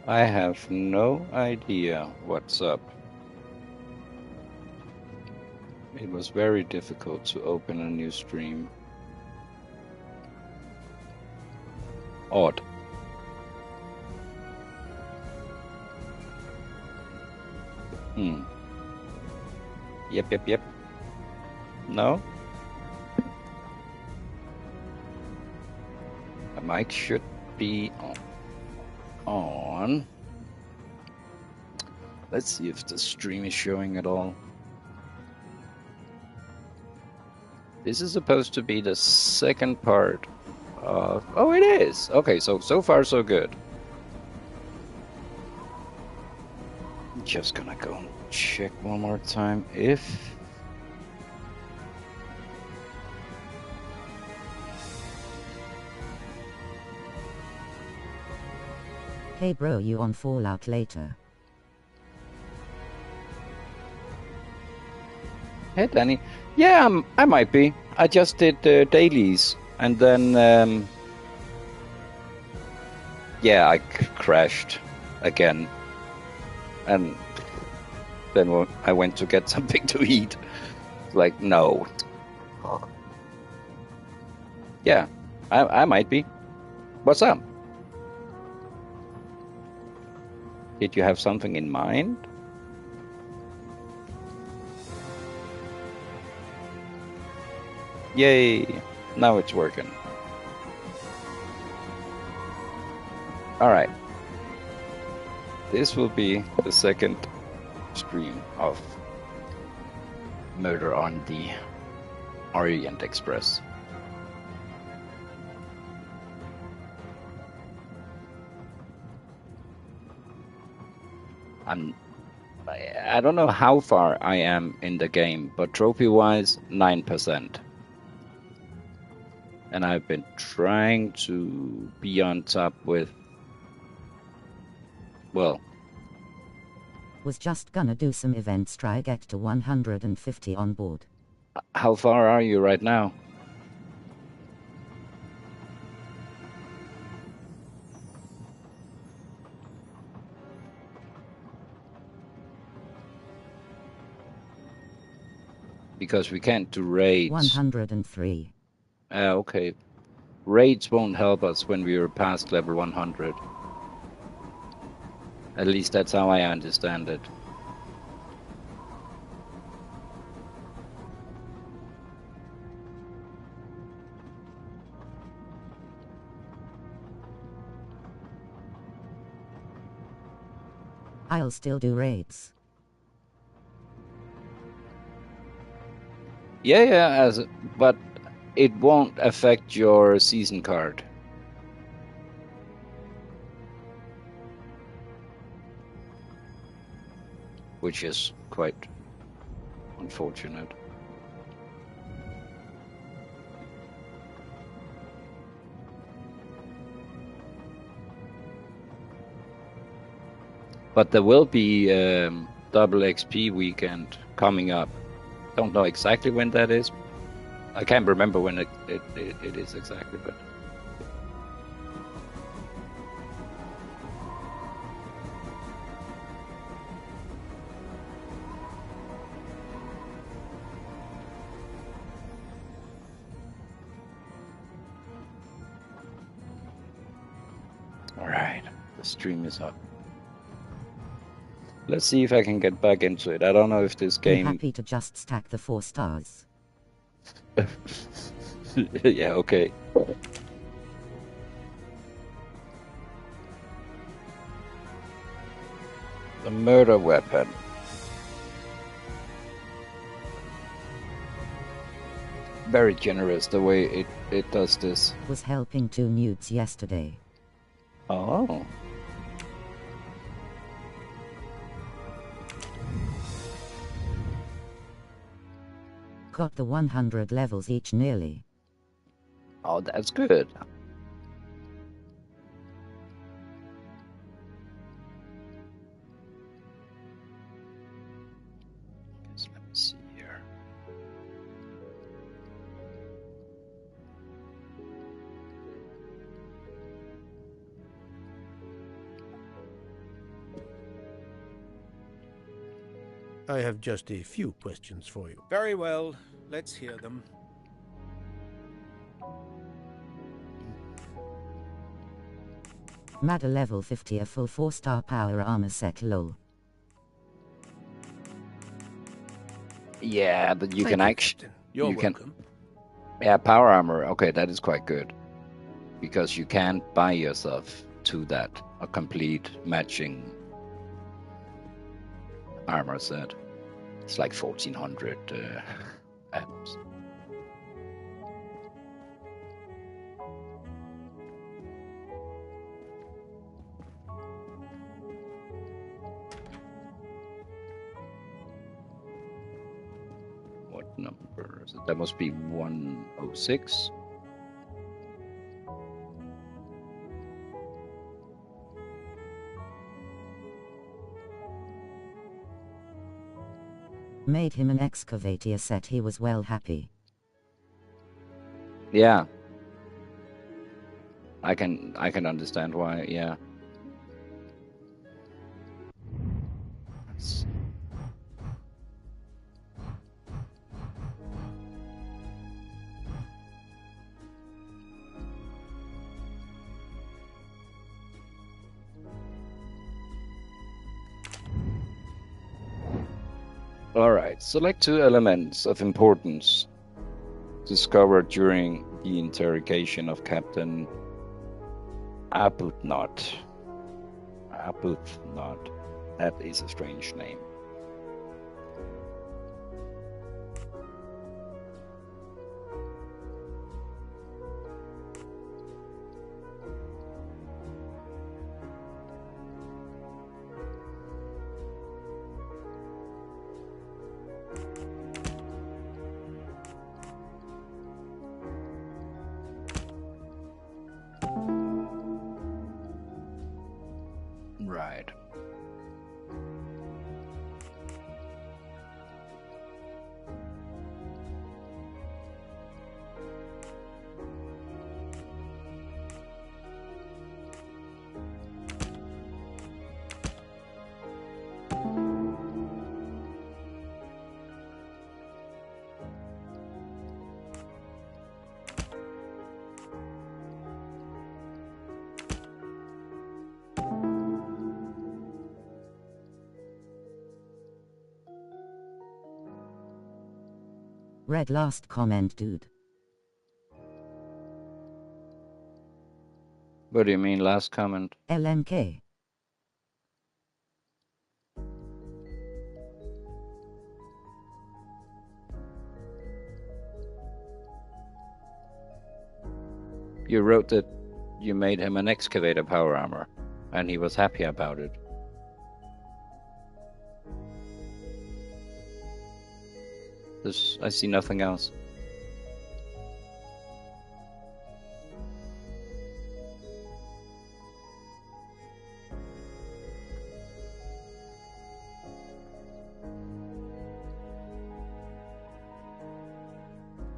I have no idea what's up. It was very difficult to open a new stream. Odd. Yep. No? The mic should be on. Let's see if the stream is showing at all. This is supposed to be the second part of... Oh, it is! Okay, so far so good. I'm just gonna go and check one more time if... Hey bro, you on Fallout later? Hey Danny. Yeah, I might be. I just did dailies and then yeah, I crashed again. And then I went to get something to eat. Like, no. Yeah, I might be. What's up? Did you have something in mind? Yay! Now it's working. Alright. This will be the second stream of Murder on the Orient Express. I don't know how far I am in the game, but trophy-wise, 9%. And I've been trying to be on top with... Well... Was just gonna do some events, try get to 150 on board. How far are you right now? Because we can't do raids. 103. Okay. Raids won't help us when we are past level 100. At least that's how I understand it. I'll still do raids. Yeah, but it won't affect your season card. Which is quite unfortunate. But there will be double XP weekend coming up. Don't know exactly when that is. I can't remember when it is exactly, but... Alright, the stream is up. Let's see if I can get back into it. I don't know if this game... I'm happy to just stack the 4 stars. Yeah, okay. The murder weapon. Very generous the way it does this. Was helping 2 nudes yesterday. Oh. Got the 100 levels each nearly. Oh, that's good. Let me see here. I have just a few questions for you. Very well. Let's hear them. Madder level 50, a full 4-star power armor set. Lol. Yeah, but you Thank can you, actually... Captain. You're you can- welcome. Yeah, power armor. Okay, that is quite good. Because you can't buy yourself to that a complete matching armor set. It's like 1400 atoms. What number is it? That must be 106. Made him an excavator set. He was well happy. Yeah. I can understand why, yeah. Let's- All right, select 2 elements of importance discovered during the interrogation of Captain Arbuthnot. Arbuthnot. That is a strange name. Right. Read last comment, dude. What do you mean, last comment? LMK. You wrote that you made him an excavator power armor, and he was happy about it. I see nothing else.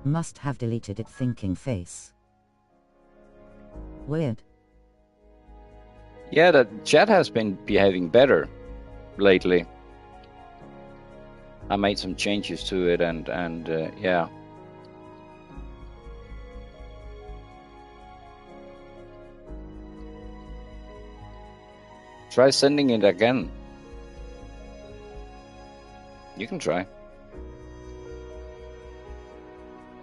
Must have deleted it. Thinking face. Weird. Yeah, the chat has been behaving better lately. I made some changes to it, and yeah. Try sending it again. You can try.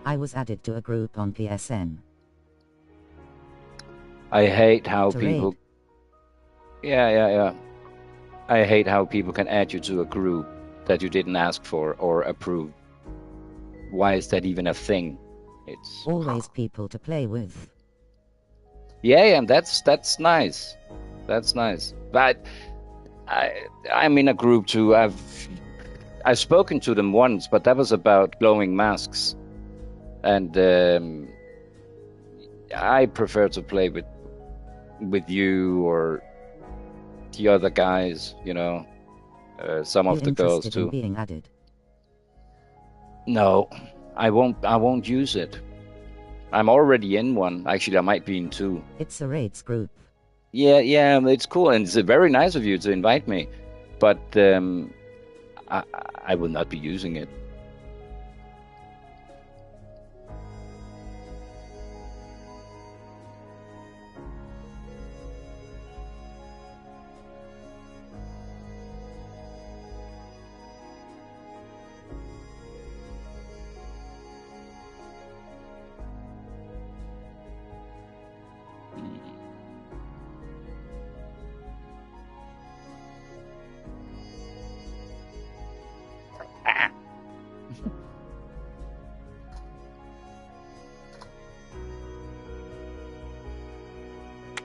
I was added to a group on PSN. I hate how To people... raid. Yeah. I hate how people can add you to a group that you didn't ask for or approve. Why is that even a thing? It's... Always people to play with. Yeah, that's nice. That's nice. But I'm in a group too. I've spoken to them once, but that was about glowing masks, and I prefer to play with you or the other guys. You know, some of You the girls interested in too. being added? No, I won't use it. I'm already in one. Actually, I might be in 2. It's a raids group. Yeah, it's cool, and it's very nice of you to invite me. But I, I will not be using it.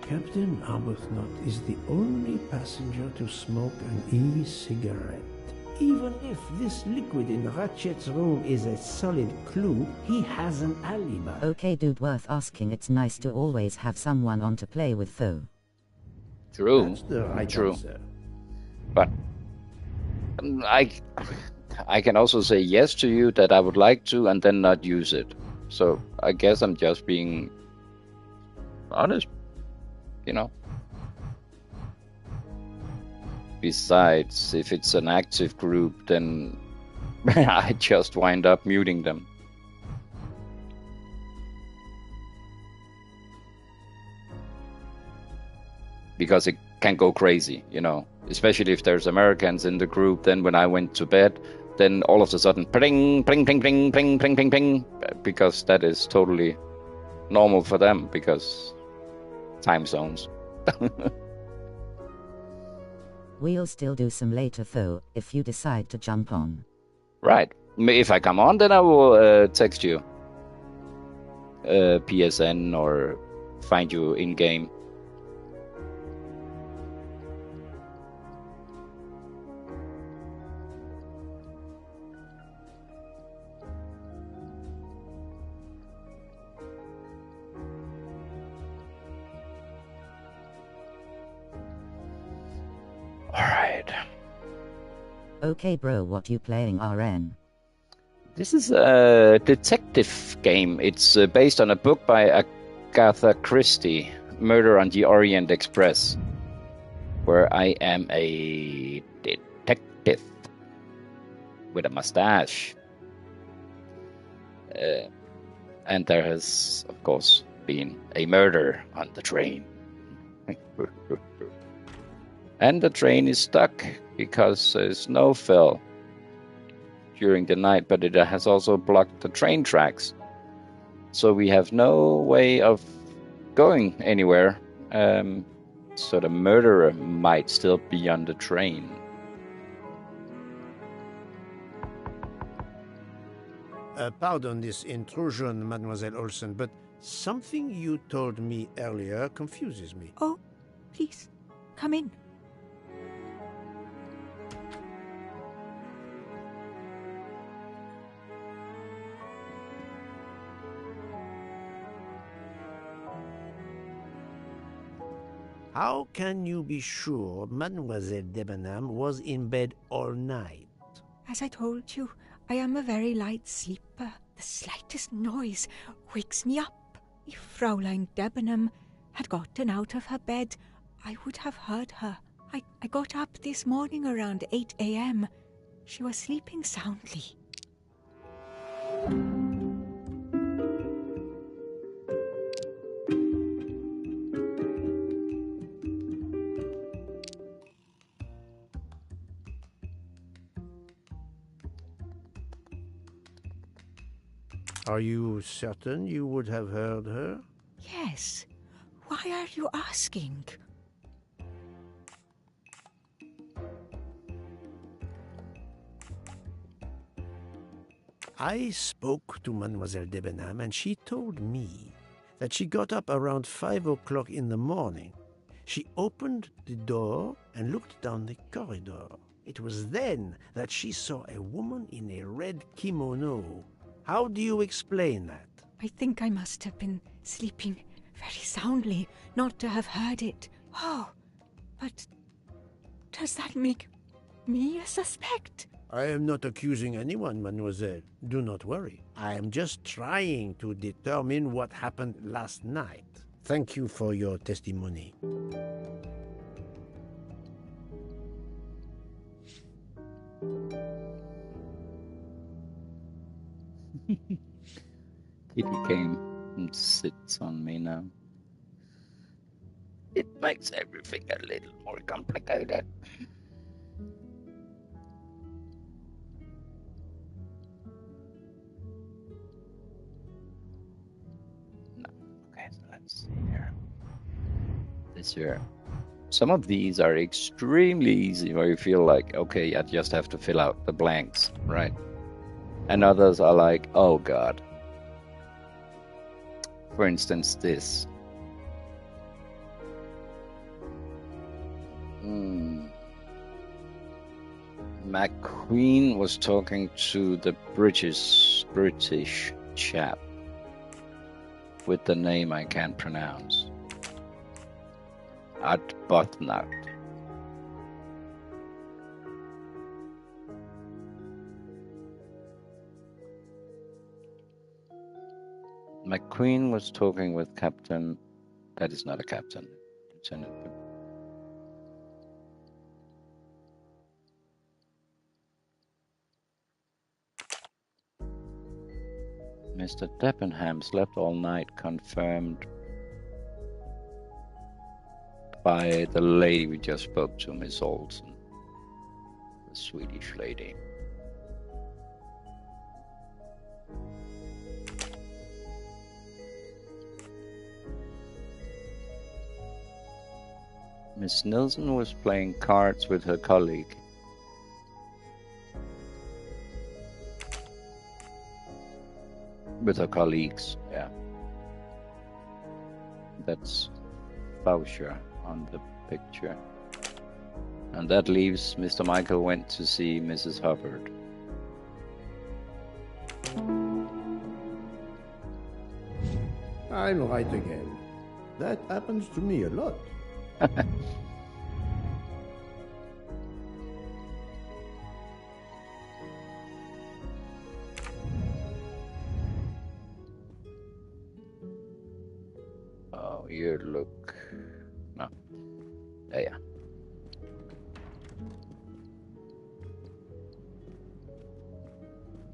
Captain Arbuthnot is the only passenger to smoke an e-cigarette. Even if this liquid in Ratchet's room is a solid clue, he has an alibi. Okay, dude, worth asking. It's nice to always have someone on to play with, though. True. That's the right True. answer. But I can also say yes to you that I would like to and then not use it. So I guess I'm just being honest, you know. Besides, if it's an active group, then I just wind up muting them. Because it can go crazy, you know. Especially if there's Americans in the group, then when I went to bed, then all of a sudden, pling, pling, pling, pling, pling, pling, pling, pling, because that is totally normal for them, because time zones. We'll still do some later, though, if you decide to jump on. Right. If I come on, then I will text you. PSN or find you in-game. Alright. Okay, bro, what you playing, RN? This is a detective game. It's based on a book by Agatha Christie, Murder on the Orient Express, where I am a detective with a mustache. And there has, of course, been a murder on the train. And the train is stuck because snow fell during the night, but it has also blocked the train tracks. So we have no way of going anywhere. So the murderer might still be on the train. Pardon this intrusion, Mademoiselle Olsen, but something you told me earlier confuses me. Oh, please, come in. How can you be sure Mademoiselle Debenham was in bed all night? As I told you, I am a very light sleeper. The slightest noise wakes me up. If Fraulein Debenham had gotten out of her bed, I would have heard her. I got up this morning around 8 a.m. She was sleeping soundly. Are you certain you would have heard her? Yes. Why are you asking? I spoke to Mademoiselle Debenham and she told me that she got up around 5 o'clock in the morning. She opened the door and looked down the corridor. It was then that she saw a woman in a red kimono. How do you explain that? I think I must have been sleeping very soundly not to have heard it. Oh, but does that make me a suspect? I am not accusing anyone, mademoiselle. Do not worry. I am just trying to determine what happened last night. Thank you for your testimony. Kitty came and sits on me now. It makes everything a little more complicated. No. Okay, so let's see here. This year. Some of these are extremely easy where you feel like, okay, I just have to fill out the blanks, right? And others are like, oh God. For instance, this. McQueen was talking to the British chap with the name I can't pronounce. Arbuthnot. McQueen was talking with Captain. That is not a captain. Lieutenant. Mr. Debenham slept all night, confirmed by the lady we just spoke to, Miss Olsen, the Swedish lady. Miss Nilsson was playing cards with her colleague. With her colleagues, yeah. That's Boucher on the picture. And that leaves Mr. Michael went to see Mrs. Hubbard. I'm right again. That happens to me a lot. Oh, you look... No. Yeah.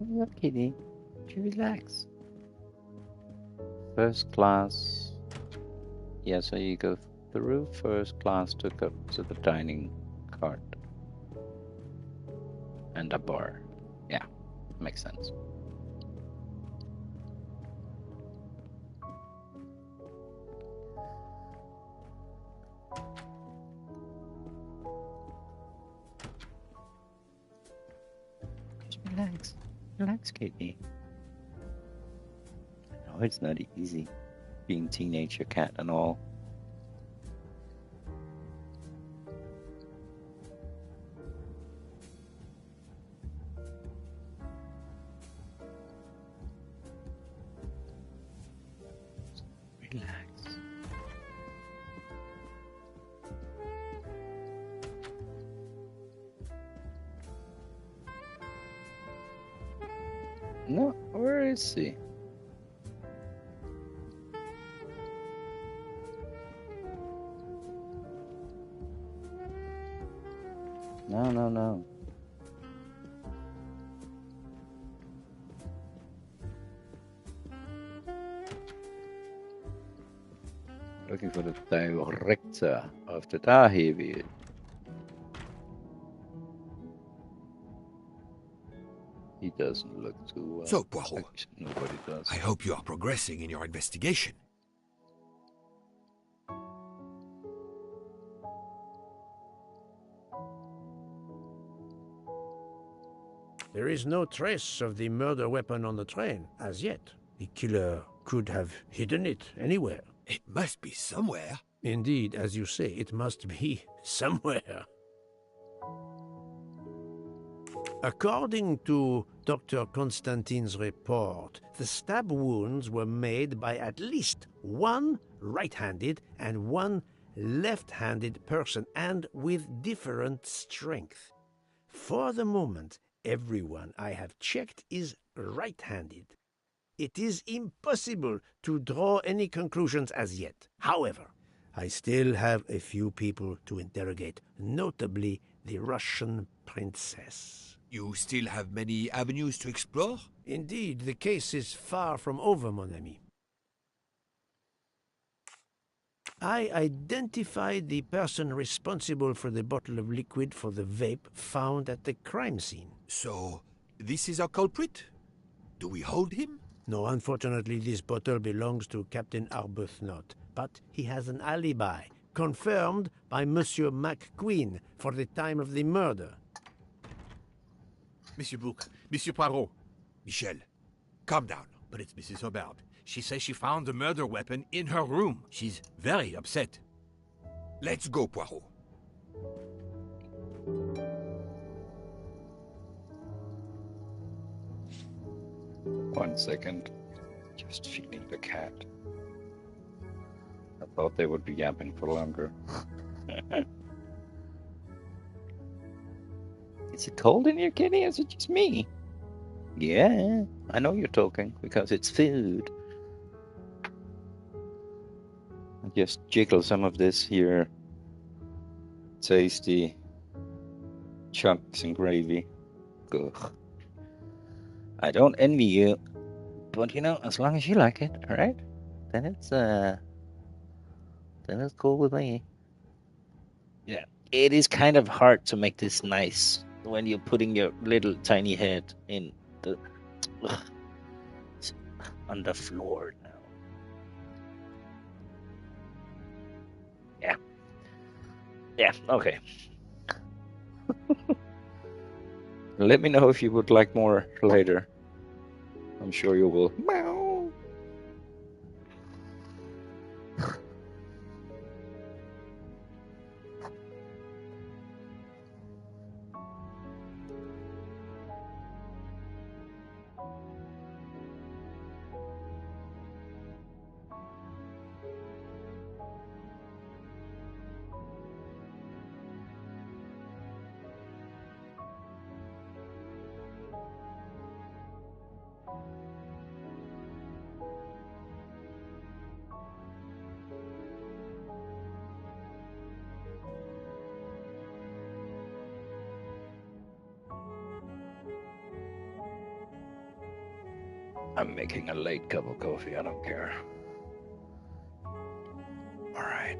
Look, kitty. You relax. First class. Yeah, so you go through first class to go to the dining cart. And a bar. Yeah, makes sense. Just relax. Relax, Katie. I know it's not easy being teenager cat and all. Relax. No, where is he? No. Looking for the director of the Dahivi. He doesn't look too well. So, Poirot, actually, nobody does. I hope you are progressing in your investigation. There is no trace of the murder weapon on the train, as yet. The killer could have hidden it anywhere. It must be somewhere. Indeed, as you say, it must be somewhere. According to Dr. Constantine's report, the stab wounds were made by at least one right-handed and one left-handed person, and with different strength. For the moment, everyone I have checked is right-handed. It is impossible to draw any conclusions as yet. However, I still have a few people to interrogate, notably the Russian princess. You still have many avenues to explore? Indeed, the case is far from over, mon ami. I identified the person responsible for the bottle of liquid for the vape found at the crime scene. So, this is our culprit? Do we hold him? No, unfortunately, this bottle belongs to Captain Arbuthnot, but he has an alibi, confirmed by Monsieur McQueen for the time of the murder. Monsieur Bouc, Monsieur Poirot. Michel, calm down. But it's Mrs. Hobart. She says she found the murder weapon in her room. She's very upset. Let's go, Poirot. One second. Just feeding the cat. I thought they would be yapping for longer. Is it cold in here, kitty? Is it just me? Yeah, I know you're talking because it's food. I just jiggle some of this here. Tasty chunks and gravy. Ugh. I don't envy you, but you know, as long as you like it, all right? Then it's cool with me. Yeah, it is kind of hard to make this nice when you're putting your little tiny head in the on the floor now. Yeah, okay. Let me know if you would like more later. I'm sure you will. Meow. I'm making a late cup of coffee. I don't care. All right.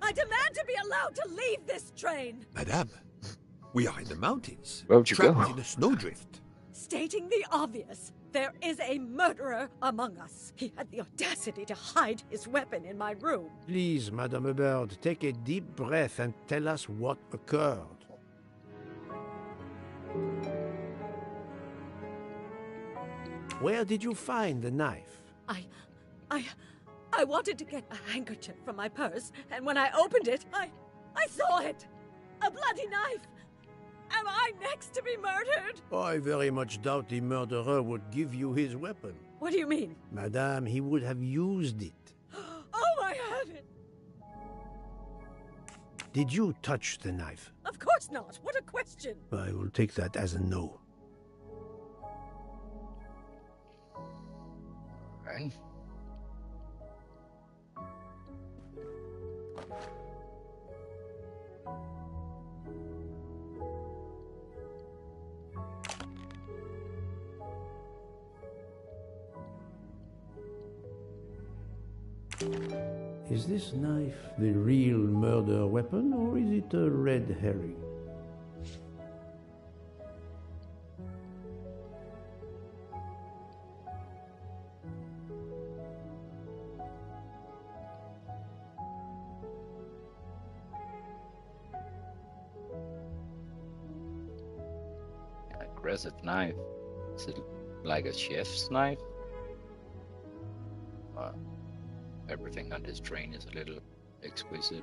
I demand to be allowed to leave this train! Madame, we are in the mountains. Where'd you trapped go? in a snowdrift. Stating the obvious, there is a murderer among us. He had the audacity to hide his weapon in my room. Please, Madame Hubert, take a deep breath and tell us what occurred. Where did you find the knife? I wanted to get a handkerchief from my purse, and when I opened it, I saw it! A bloody knife! Am I next to be murdered? I very much doubt the murderer would give you his weapon. What do you mean? Madame, he would have used it. Oh, I have it! Did you touch the knife? Of course not! What a question! I will take that as a no. Right. Is this knife the real murder weapon, or is it a red herring? impressive knife. Is it like a chef's knife? Everything on this train is a little exquisite.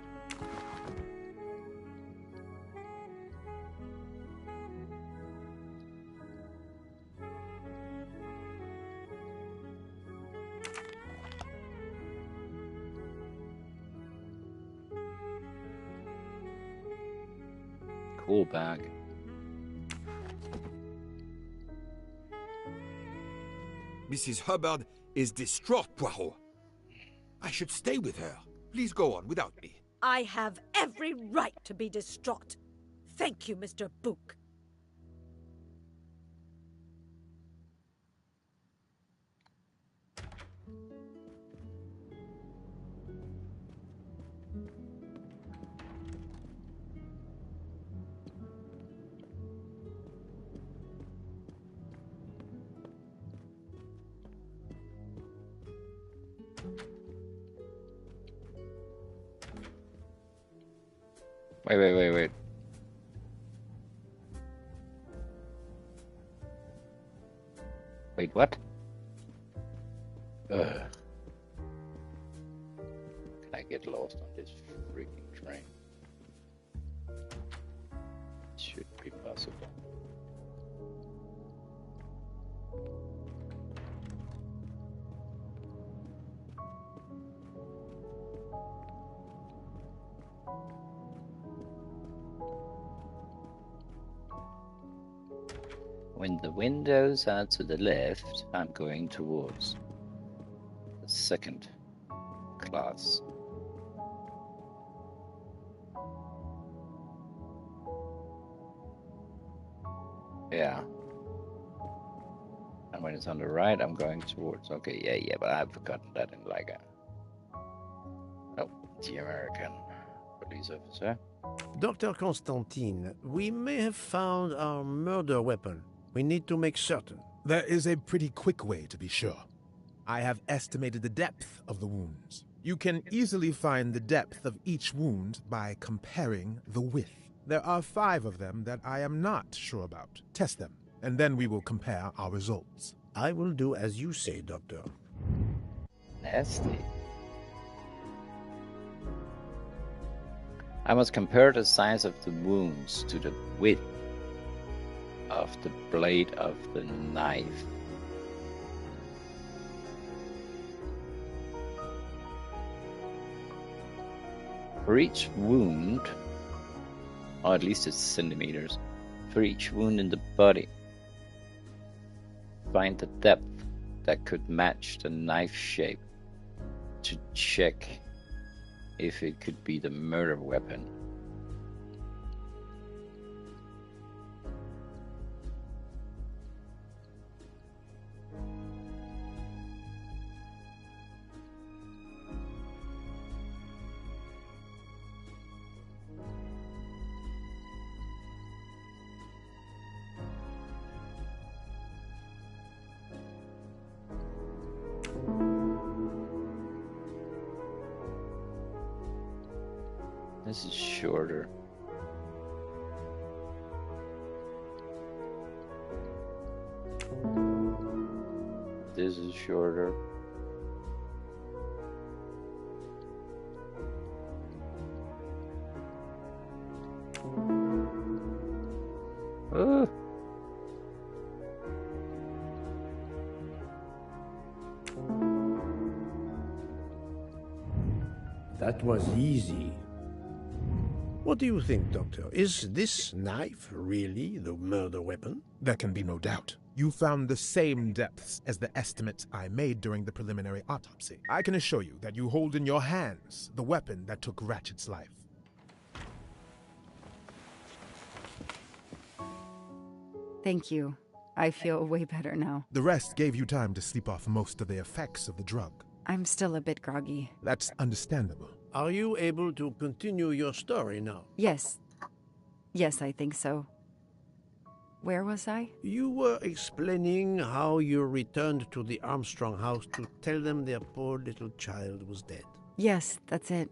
Cool bag. Mrs. Hubbard is distraught, Poirot. I should stay with her. Please go on without me. I have every right to be distraught. Thank you, Mr. Book. Wait. Wait, what? Ugh. Can I get lost on this freaking train? It should be possible. When the windows are to the left, I'm going towards the second class. Yeah. And when it's on the right, I'm going towards... Okay, yeah, but I've forgotten that in like a... Oh, the American police officer. Dr. Constantine, we may have found our murder weapon. We need to make certain. There is a pretty quick way to be sure. I have estimated the depth of the wounds. You can easily find the depth of each wound by comparing the width. There are 5 of them that I am not sure about. Test them, and then we will compare our results. I will do as you say, Doctor. Nasty. I must compare the size of the wounds to the width of the blade of the knife. For each wound, or at least it's centimeters, for each wound in the body, find the depth that could match the knife shape to check if it could be the murder weapon. This is shorter. This is shorter. Oh. That was easy. What do you think, Doctor? Is this knife really the murder weapon? There can be no doubt. You found the same depths as the estimates I made during the preliminary autopsy. I can assure you that you hold in your hands the weapon that took Ratchet's life. Thank you. I feel way better now. The rest gave you time to sleep off most of the effects of the drug. I'm still a bit groggy. That's understandable. Are you able to continue your story now? Yes. Yes, I think so. Where was I? You were explaining how you returned to the Armstrong house to tell them their poor little child was dead. Yes, that's it.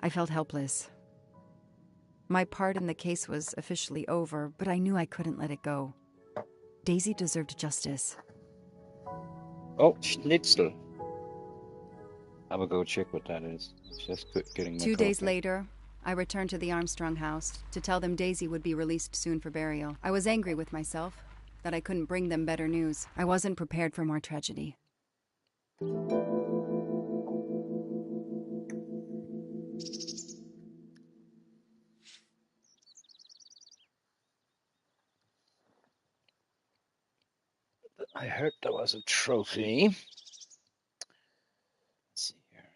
I felt helpless. My part in the case was officially over, but I knew I couldn't let it go. Daisy deserved justice. Oh, schnitzel. I will go check what that is. Just getting my 2 days coffee. later, I returned to the Armstrong house to tell them Daisy would be released soon for burial. I was angry with myself that I couldn't bring them better news. I wasn't prepared for more tragedy. I heard there was a trophy. Let's see here.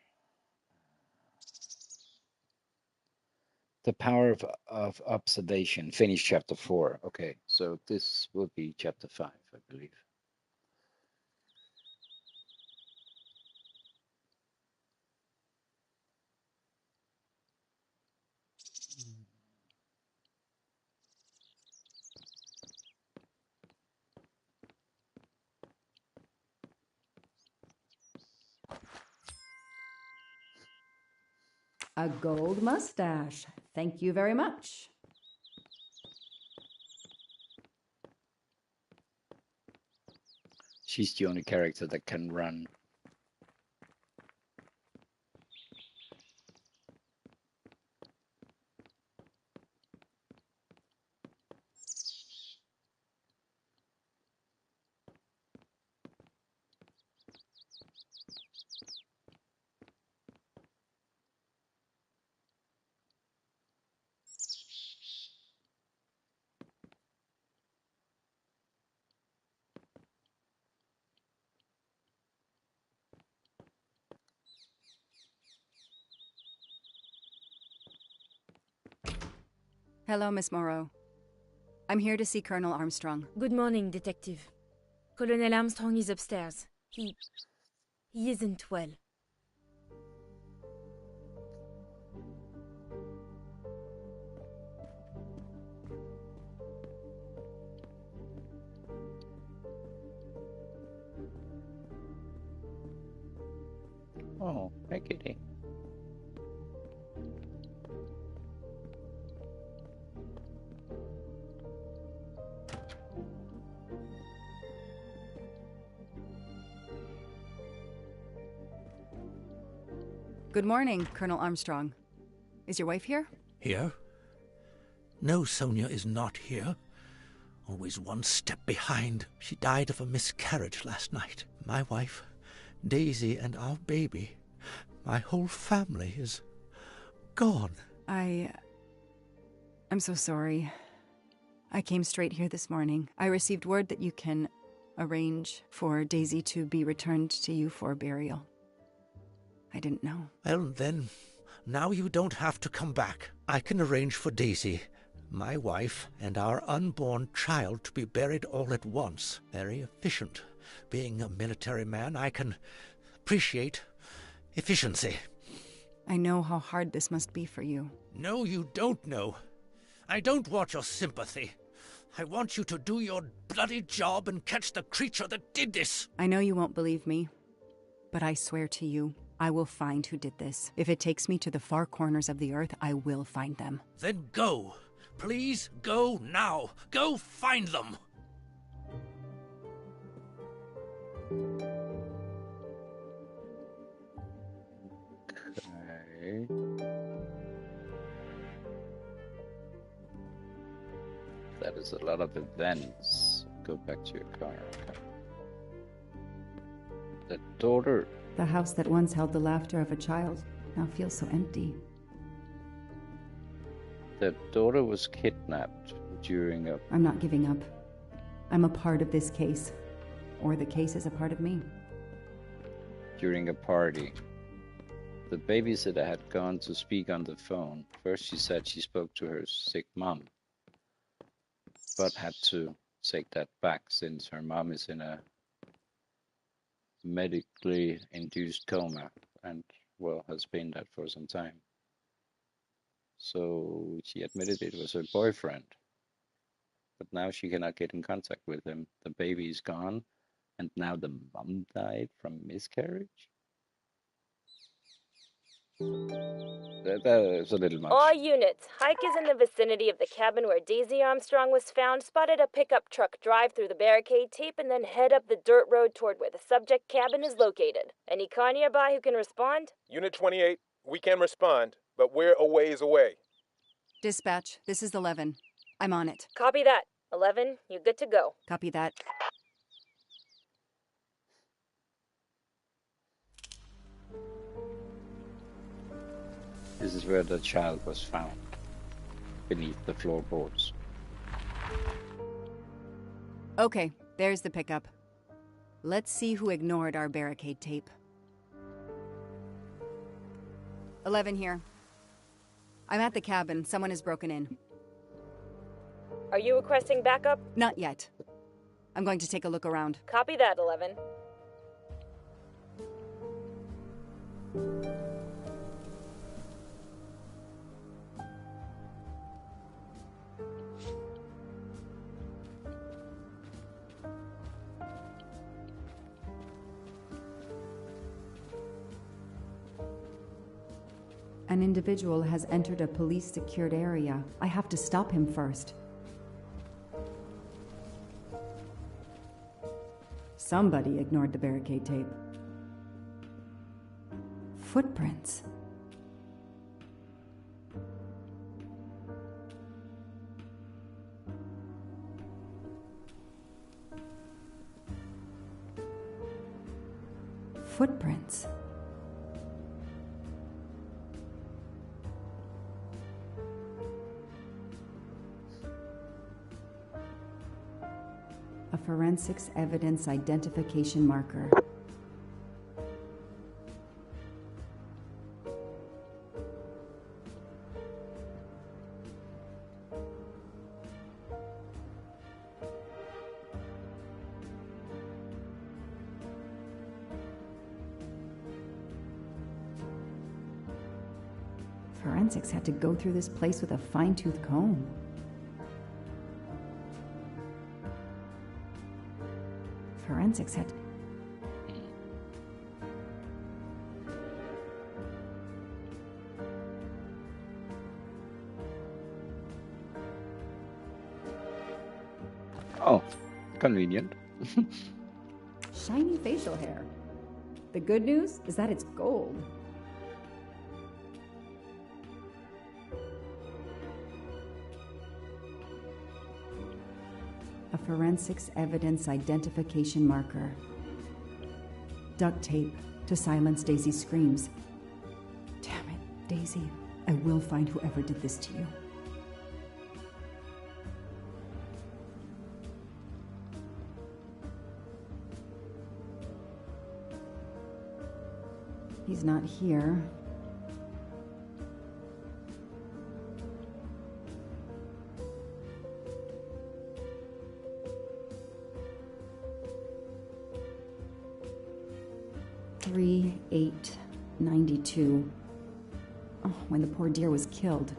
The power of observation. Finish chapter 4. Okay, so this will be chapter 5, I believe. A gold mustache. Thank you very much. She's the only character that can run. Hello, Miss Moreau. I'm here to see Colonel Armstrong. Good morning, Detective. Colonel Armstrong is upstairs. He isn't well. Oh, hey, kitty. Good morning, Colonel Armstrong. Is your wife here? Here? No, Sonia is not here. Always one step behind. She died of a miscarriage last night. My wife, Daisy, and our baby. My whole family is gone. I'm so sorry. I came straight here this morning. I received word that you can arrange for Daisy to be returned to you for burial. I didn't know. Well, then, now you don't have to come back. I can arrange for Daisy, my wife, and our unborn child to be buried all at once. Very efficient. Being a military man, I can appreciate efficiency. I know how hard this must be for you. No, you don't know. I don't want your sympathy. I want you to do your bloody job and catch the creature that did this. I know you won't believe me, but I swear to you, I will find who did this. If it takes me to the far corners of the earth, I will find them. Then go. Please go now. Go find them. Okay. That is a lot of events. Go back to your car. Okay. The daughter. The house that once held the laughter of a child now feels so empty. The daughter was kidnapped during a... I'm not giving up. I'm a part of this case. Or the case is a part of me. During a party. The babysitter had gone to speak on the phone. First she said she spoke to her sick mom, but had to take that back since her mom is in a medically induced coma and, well, has been that for some time. So she admitted it was her boyfriend. But now she cannot get in contact with him. The baby is gone, and now the mom died from miscarriage? That is a little much. All units, Hike is in the vicinity of the cabin where Daisy Armstrong was found, spotted a pickup truck drive through the barricade tape, and then head up the dirt road toward where the subject cabin is located. Any car nearby who can respond? Unit 28, we can respond, but we're a ways away. Dispatch, this is 11. I'm on it. Copy that. 11, you good to go. Copy that. This is where the child was found, beneath the floorboards. Okay, there's the pickup. Let's see who ignored our barricade tape. 11 here. I'm at the cabin. Someone has broken in. Are you requesting backup? Not yet. I'm going to take a look around. Copy that, 11. An individual has entered a police-secured area. I have to stop him first. Somebody ignored the barricade tape. Footprints. Footprints. A forensics evidence identification marker. Forensics had to go through this place with a fine-tooth comb. Forensics had... Oh, convenient. Shiny facial hair. The good news is that it's gold. A forensics evidence identification marker. Duct tape to silence Daisy's screams. Damn it, Daisy. I will find whoever did this to you. He's not here. Three, 8/92. Oh, when the poor dear was killed.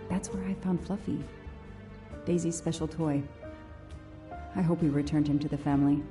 That's where I found Fluffy, Daisy's special toy. I hope we returned him to the family.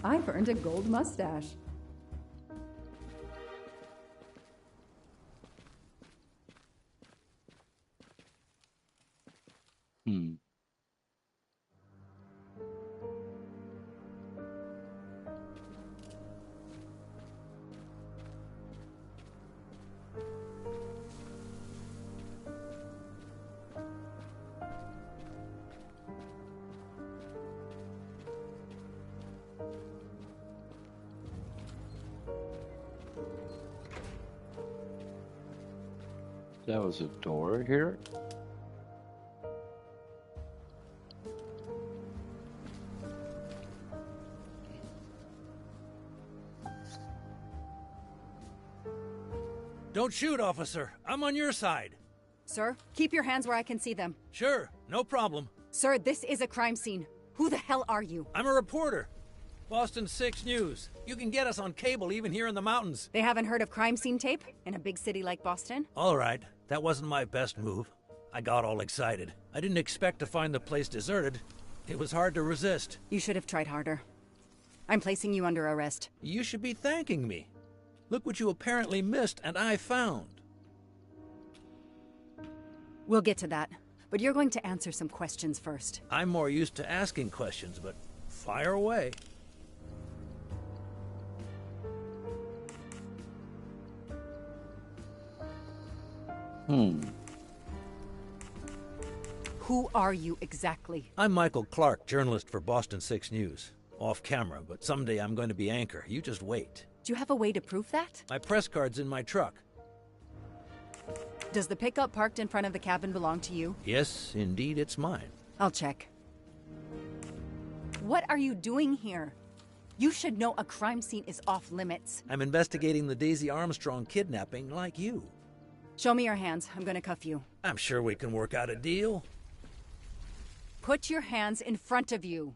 I've earned a gold mustache. There was a door here. Don't shoot, officer. I'm on your side. Sir, keep your hands where I can see them. Sure, no problem. Sir, this is a crime scene. Who the hell are you? I'm a reporter. Boston 6 News. You can get us on cable even here in the mountains. They haven't heard of crime scene tape in a big city like Boston? All right, that wasn't my best move. I got all excited. I didn't expect to find the place deserted. It was hard to resist. You should have tried harder. I'm placing you under arrest. You should be thanking me. Look what you apparently missed and I found. We'll get to that, but you're going to answer some questions first. I'm more used to asking questions, but fire away. Who are you exactly? I'm Michael Clark, journalist for Boston 6 News. Off camera, but someday I'm going to be anchor. You just wait. Do you have a way to prove that? My press card's in my truck. Does the pickup parked in front of the cabin belong to you? Yes, indeed, it's mine. I'll check. What are you doing here? You should know a crime scene is off limits. I'm investigating the Daisy Armstrong kidnapping like you. Show me your hands. I'm gonna cuff you. I'm sure we can work out a deal. Put your hands in front of you.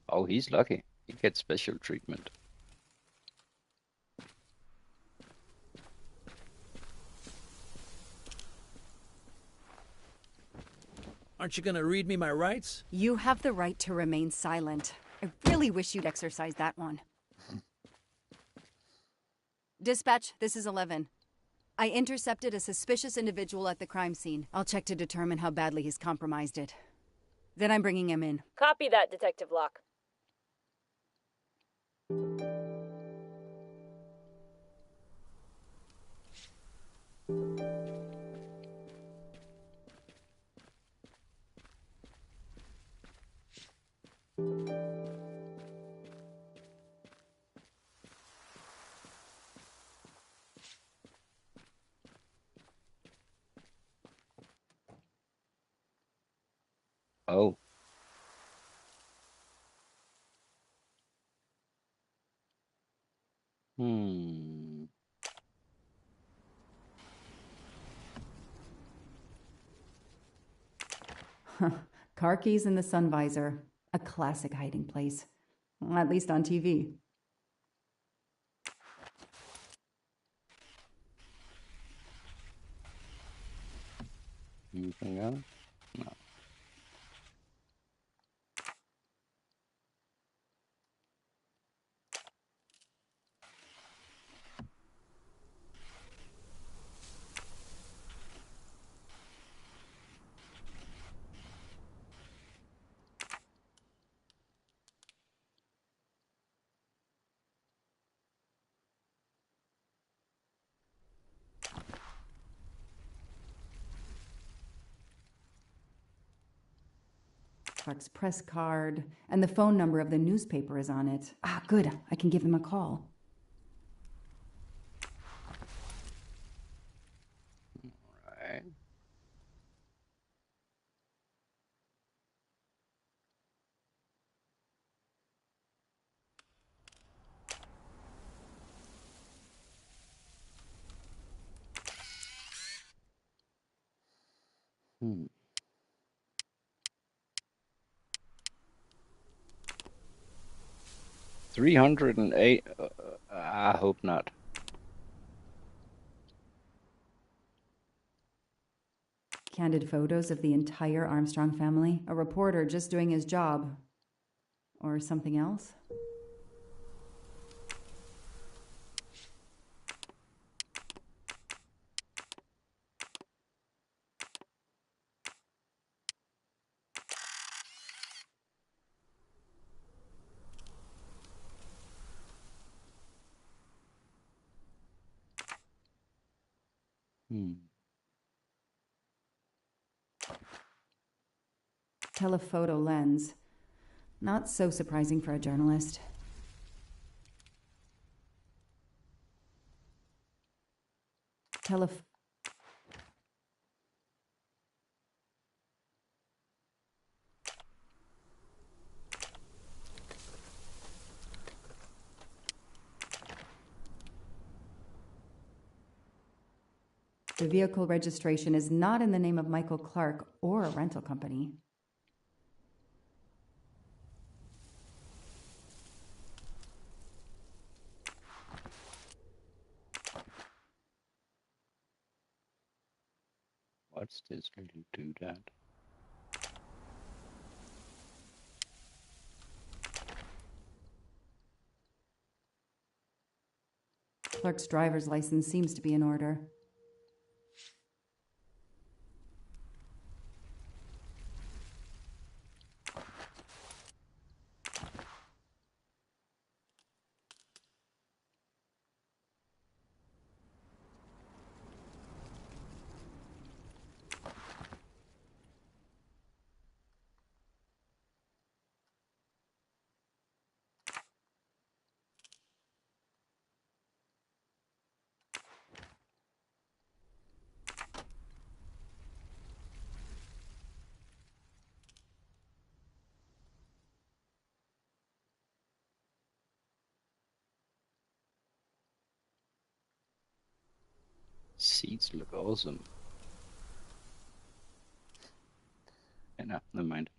Oh, he's lucky. He gets special treatment. Aren't you gonna read me my rights? You have the right to remain silent. I really wish you'd exercise that one. Dispatch, this is 11. I intercepted a suspicious individual at the crime scene. I'll check to determine how badly he's compromised it. Then I'm bringing him in. Copy that, Detective Locke. Oh. Car keys in the sun visor. A classic hiding place. At least on TV. Anything else? No. Clark's press card, and the phone number of the newspaper is on it. Ah, good. I can give him a call. Right. Hmm. 308. I hope not. Candid photos of the entire Armstrong family. A reporter just doing his job. Or something else? Telephoto lens. Not so surprising for a journalist. The vehicle registration is not in the name of Michael Clark or a rental company. What's this little doodad? Clark's driver's license seems to be in order. Seats look awesome. No, never mind.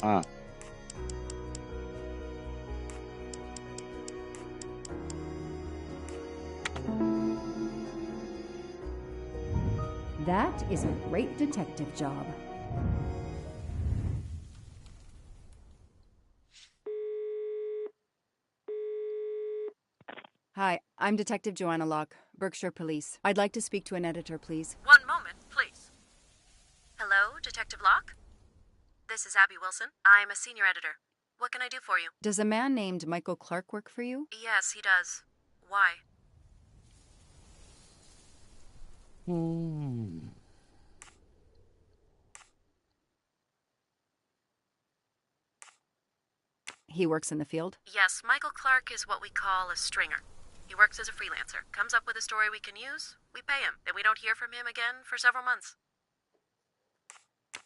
Ah. That is a great detective job. Hi, I'm Detective Joanna Locke, Berkshire Police. I'd like to speak to an editor, please. One moment, please. Hello, Detective Locke? This is Abby Wilson. I'm a senior editor. What can I do for you? Does a man named Michael Clark work for you? Yes, he does. Why? He works in the field? Yes, Michael Clark is what we call a stringer. He works as a freelancer, comes up with a story we can use, we pay him, then we don't hear from him again for several months.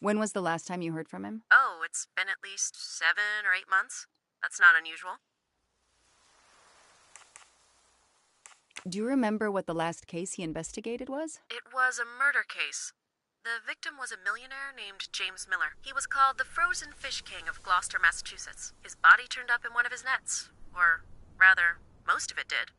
When was the last time you heard from him? Oh, it's been at least 7 or 8 months. That's not unusual. Do you remember what the last case he investigated was? It was a murder case. The victim was a millionaire named James Miller. He was called the Frozen Fish King of Gloucester, Massachusetts. His body turned up in one of his nets. Or, rather, most of it did.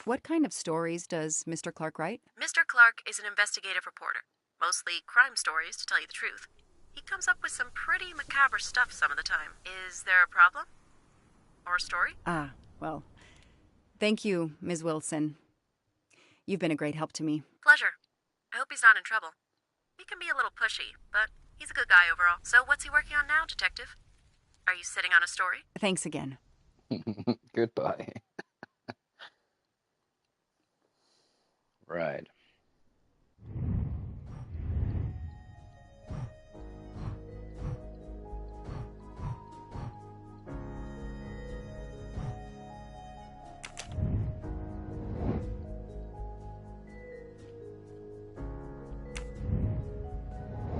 What kind of stories does Mr. Clark write? Mr. Clark is an investigative reporter. Mostly crime stories, to tell you the truth. He comes up with some pretty macabre stuff some of the time. Is there a problem? Or a story? Ah, well, thank you, Ms. Wilson. You've been a great help to me. Pleasure. I hope he's not in trouble. He can be a little pushy, but he's a good guy overall. So what's he working on now, Detective? Are you sitting on a story? Thanks again. Goodbye. Right.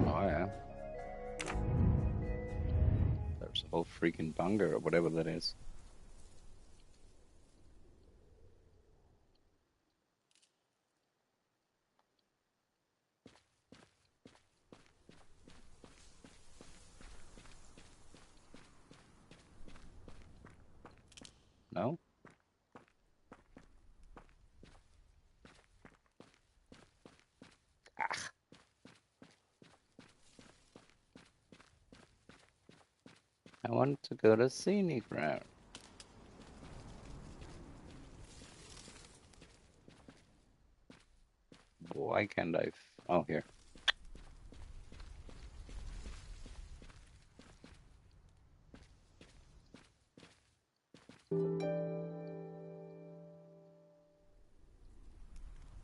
Oh yeah. There's a whole freaking bunker or whatever that is. No? Ah. I want to go to scenic route. Why can't I? Oh, here.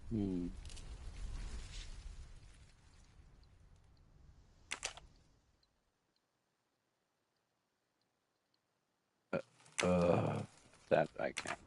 Hmm. I can't.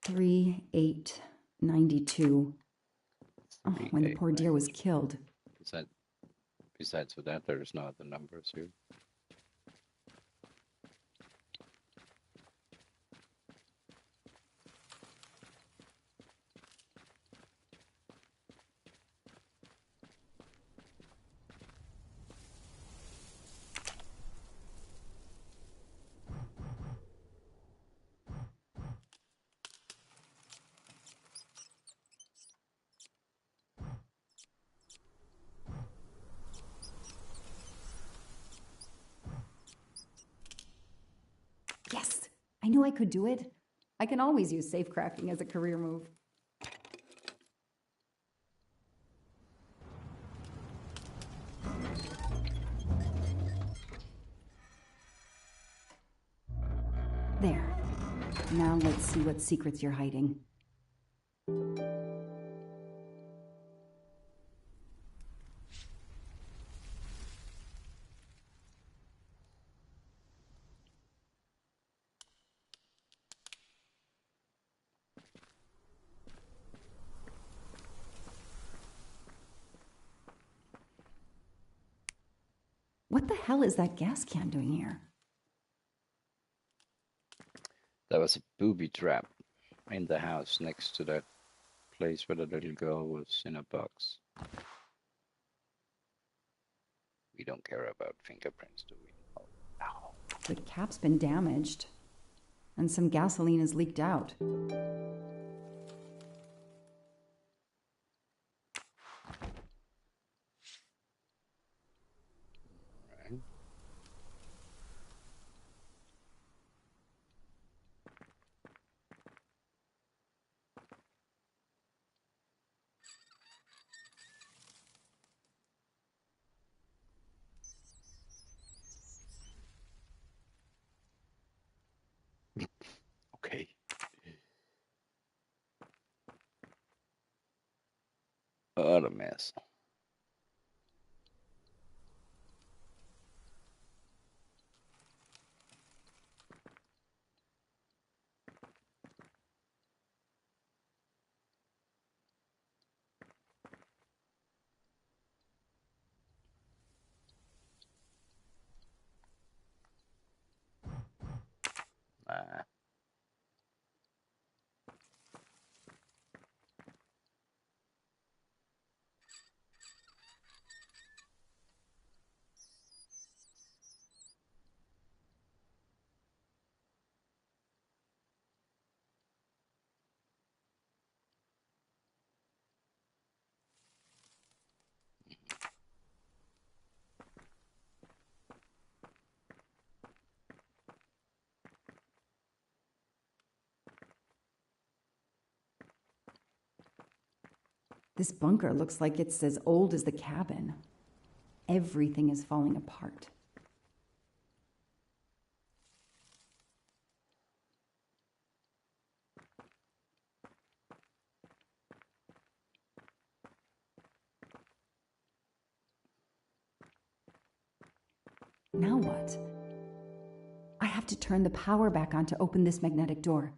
Three, 8, 92. Oh, when the poor dear was killed. Besides for that, there's no other numbers here. Yes! I knew I could do it. I can always use safecrafting as a career move. There. Now let's see what secrets you're hiding. What the hell is that gas can doing here? There was a booby trap in the house next to that place where the little girl was in a box. We don't care about fingerprints, do we? Oh, no. The cap's been damaged, and some gasoline has leaked out. Okay. What a mess. Nah. This bunker looks like it's as old as the cabin. Everything is falling apart. Now what? I have to turn the power back on to open this magnetic door.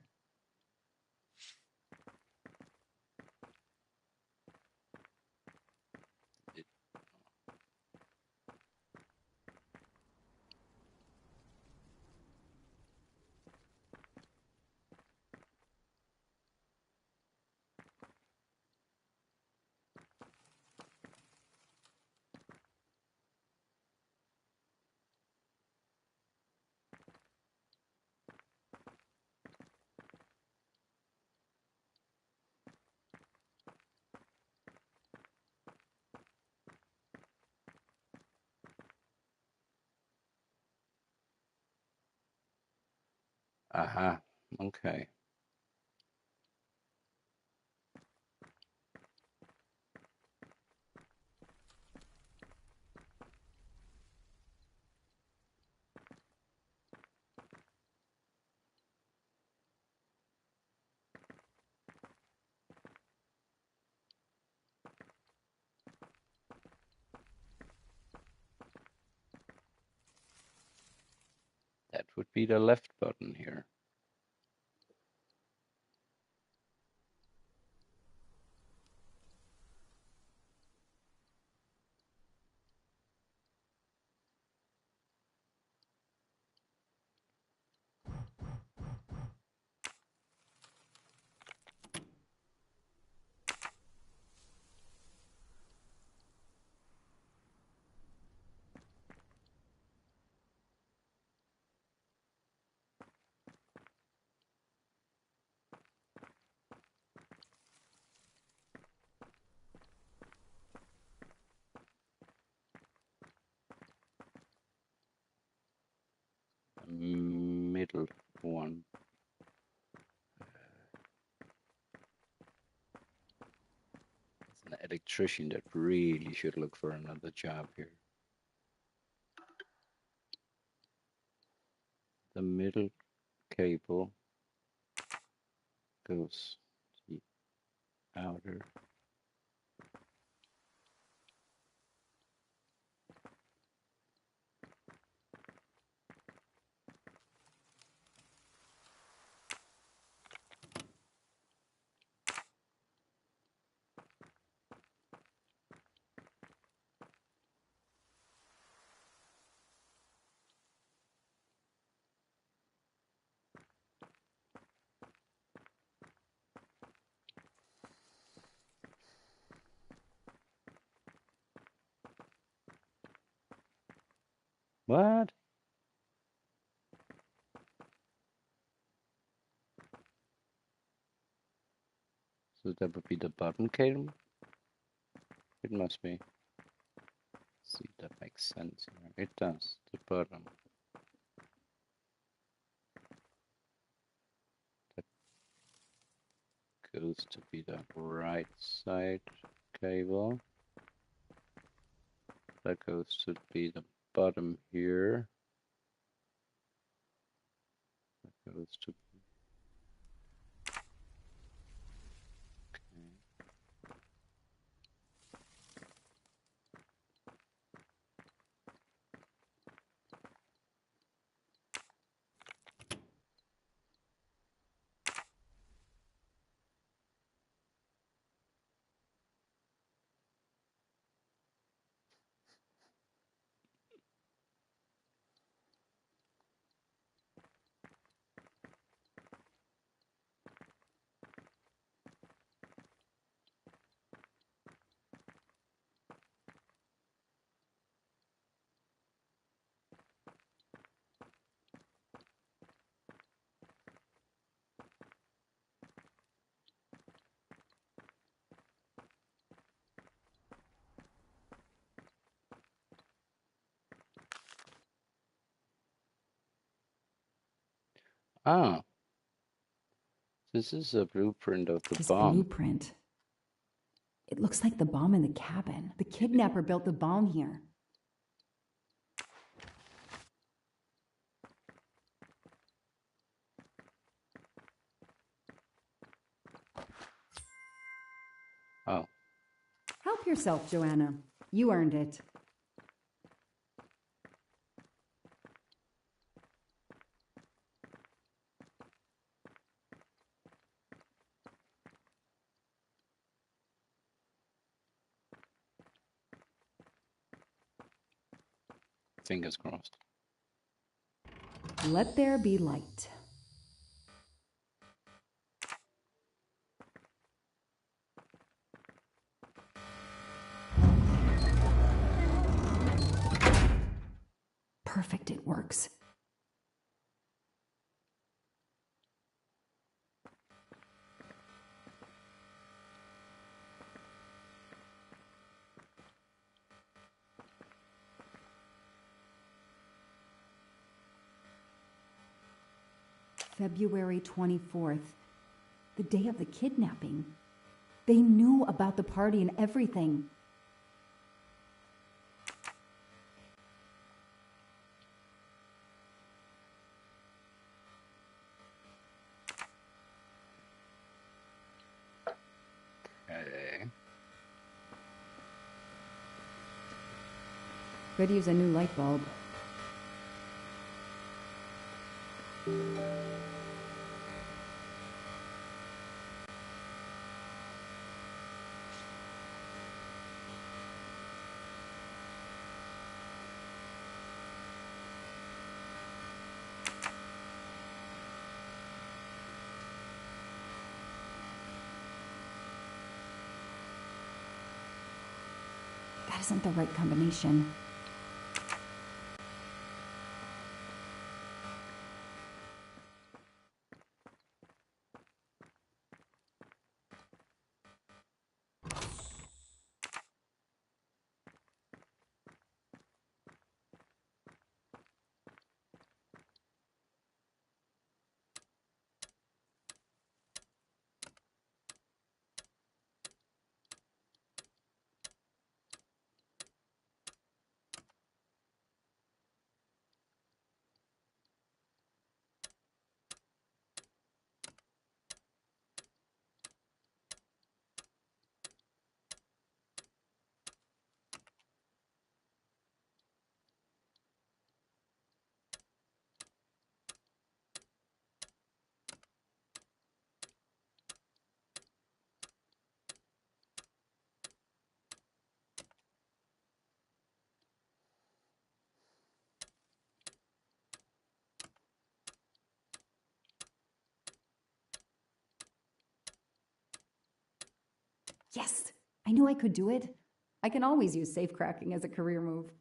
Uh-huh. Okay. would be the left button here. Middle one. It's an electrician that really should look for another job here. The middle cable goes to the outer. What? So that would be the bottom cable? It must be. Let's see if that makes sense here. It does, the bottom. That goes to be the right side cable. That goes to be the bottom here. That goes to Ah, this is a blueprint of the This bomb. blueprint. It looks like the bomb in the cabin. The kidnapper built the bomb here. Oh. Help yourself, Joanna. You earned it. Fingers crossed. Let there be light. Perfect, it works. February 24th, the day of the kidnapping. They knew about the party and everything. Okay. Could use a new light bulb. That isn't the right combination. Yes! I knew I could do it. I can always use safe cracking as a career move.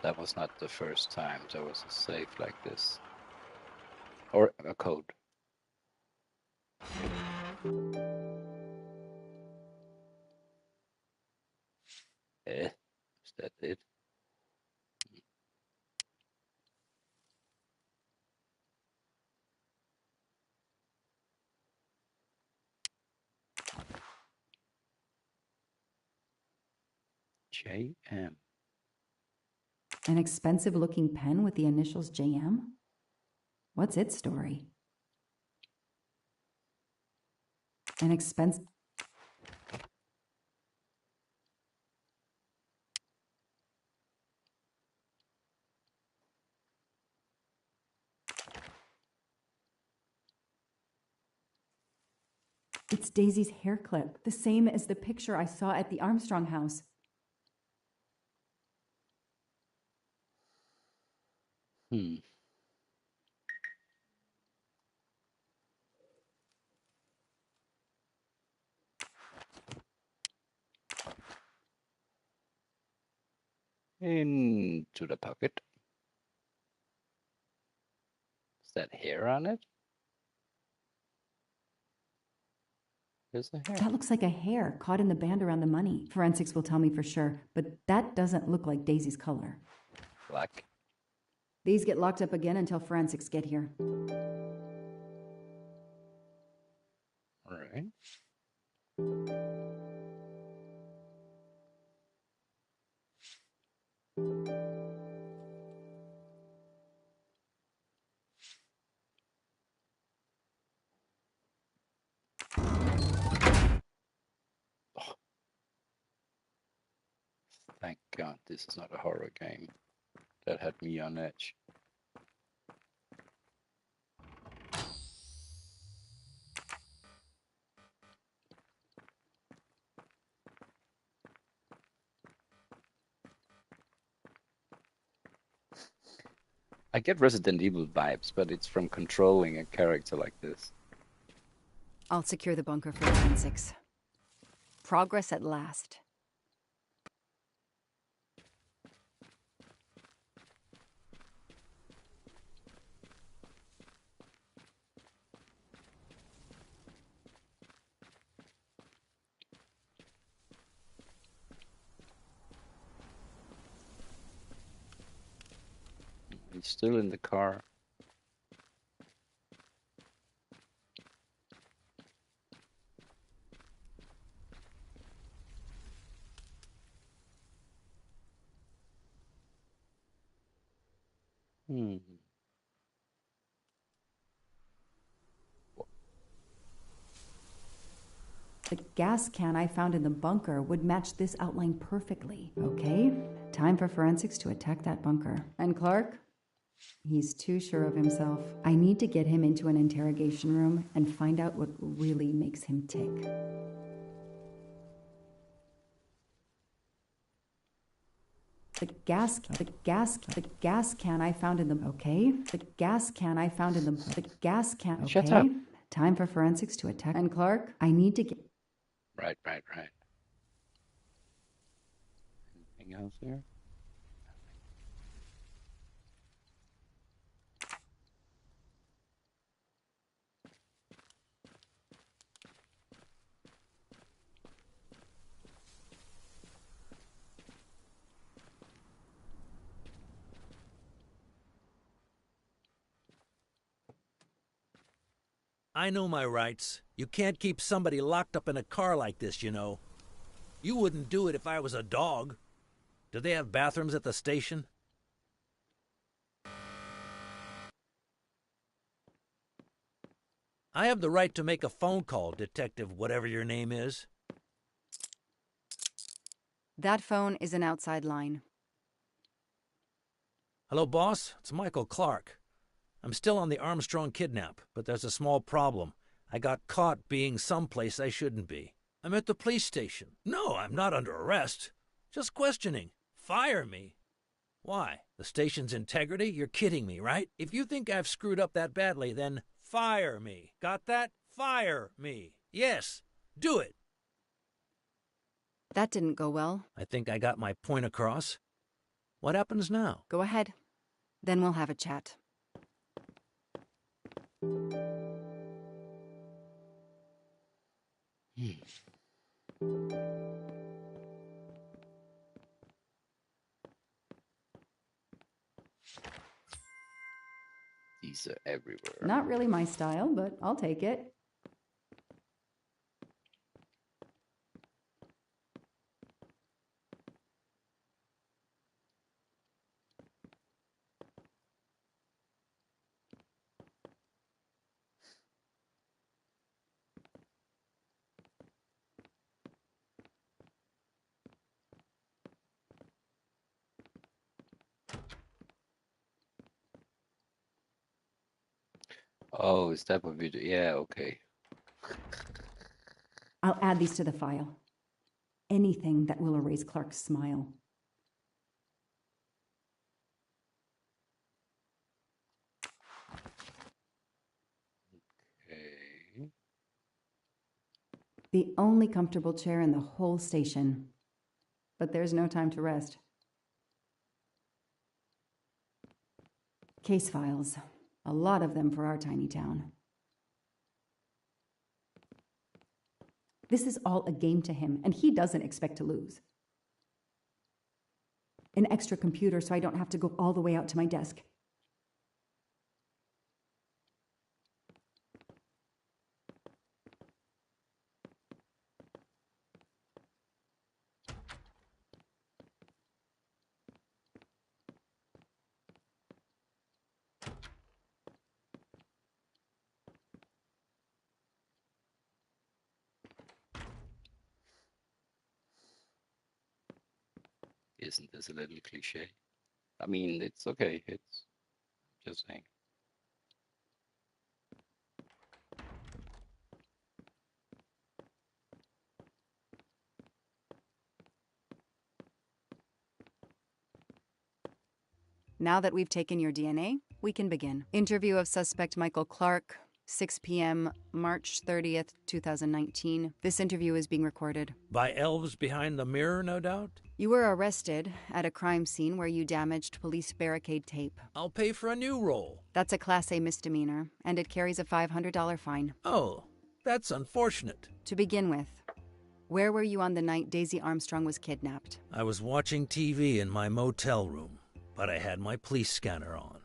That was not the first time there was a safe like this. Or a code. Is that it? JM. An expensive-looking pen with the initials JM? What's its story? An expensive... It's Daisy's hair clip, the same as the picture I saw at the Armstrong house. Into the pocket. Is that hair on it? There's a hair. That looks like a hair caught in the band around the money. Forensics will tell me for sure, but that doesn't look like Daisy's color. Black. These get locked up again until forensics get here. All right. Oh. Thank God this is not a horror game. That had me on edge. I get Resident Evil vibes, but it's from controlling a character like this. I'll secure the bunker for forensics. Progress at last. He's still in the car. The gas can I found in the bunker would match this outline perfectly, okay? Time for forensics to attack that bunker. And Clark? He's too sure of himself. I need to get him into an interrogation room and find out what really makes him tick. The gas can I found in the... Okay? The gas can I found in the gas can... Okay? Shut up. Time for forensics to attack. And Clark, I need to get... Right. Anything else here? I know my rights. You can't keep somebody locked up in a car like this, you know. You wouldn't do it if I was a dog. Do they have bathrooms at the station? I have the right to make a phone call, Detective whatever your name is. That phone is an outside line. Hello, boss. It's Michael Clark. I'm still on the Armstrong kidnap, but there's a small problem. I got caught being someplace I shouldn't be. I'm at the police station. No, I'm not under arrest. Just questioning. Fire me. Why? The station's integrity? You're kidding me, right? If you think I've screwed up that badly, then fire me. Got that? Fire me. Yes, do it. That didn't go well. I think I got my point across. What happens now? Go ahead. Then we'll have a chat. These are everywhere. Not really my style, but I'll take it. Oh, is that what we do? Yeah, okay. I'll add these to the file. Anything that will erase Clark's smile. Okay. The only comfortable chair in the whole station. But there's no time to rest. Case files. A lot of them for our tiny town. This is all a game to him, and he doesn't expect to lose. An extra computer so I don't have to go all the way out to my desk. Isn't this a little cliche? I mean, it's okay. It's just saying. Now that we've taken your DNA, we can begin. Interview of suspect Michael Clark, 6 p.m., March 30th, 2019. This interview is being recorded. By elves behind the mirror, no doubt? You were arrested at a crime scene where you damaged police barricade tape. I'll pay for a new roll. That's a Class A misdemeanor, and it carries a $500 fine. Oh, that's unfortunate. To begin with, where were you on the night Daisy Armstrong was kidnapped? I was watching TV in my motel room, but I had my police scanner on.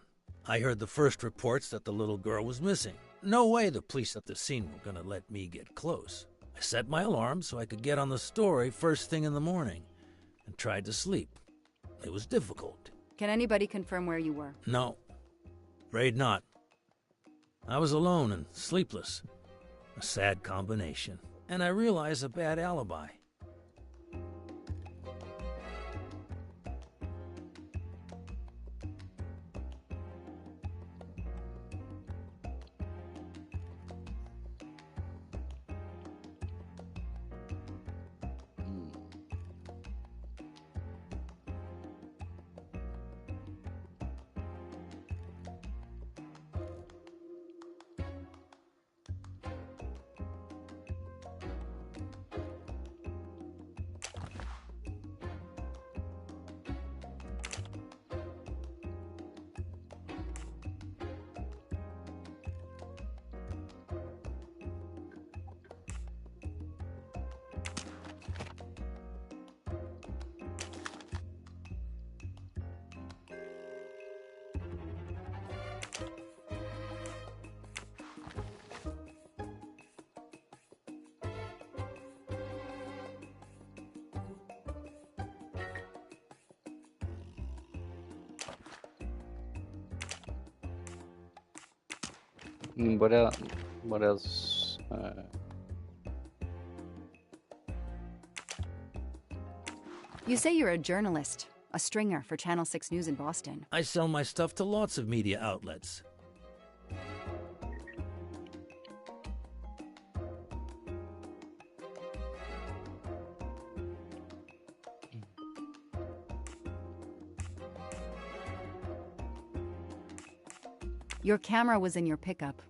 I heard the first reports that the little girl was missing. No way the police at the scene were going to let me get close. I set my alarm so I could get on the story first thing in the morning and tried to sleep. It was difficult. Can anybody confirm where you were? No, afraid not. I was alone and sleepless. A sad combination. And I realized a bad alibi. What else? What else? You say you're a journalist, a stringer for Channel 6 News in Boston. I sell my stuff to lots of media outlets. Your camera was in your pickup.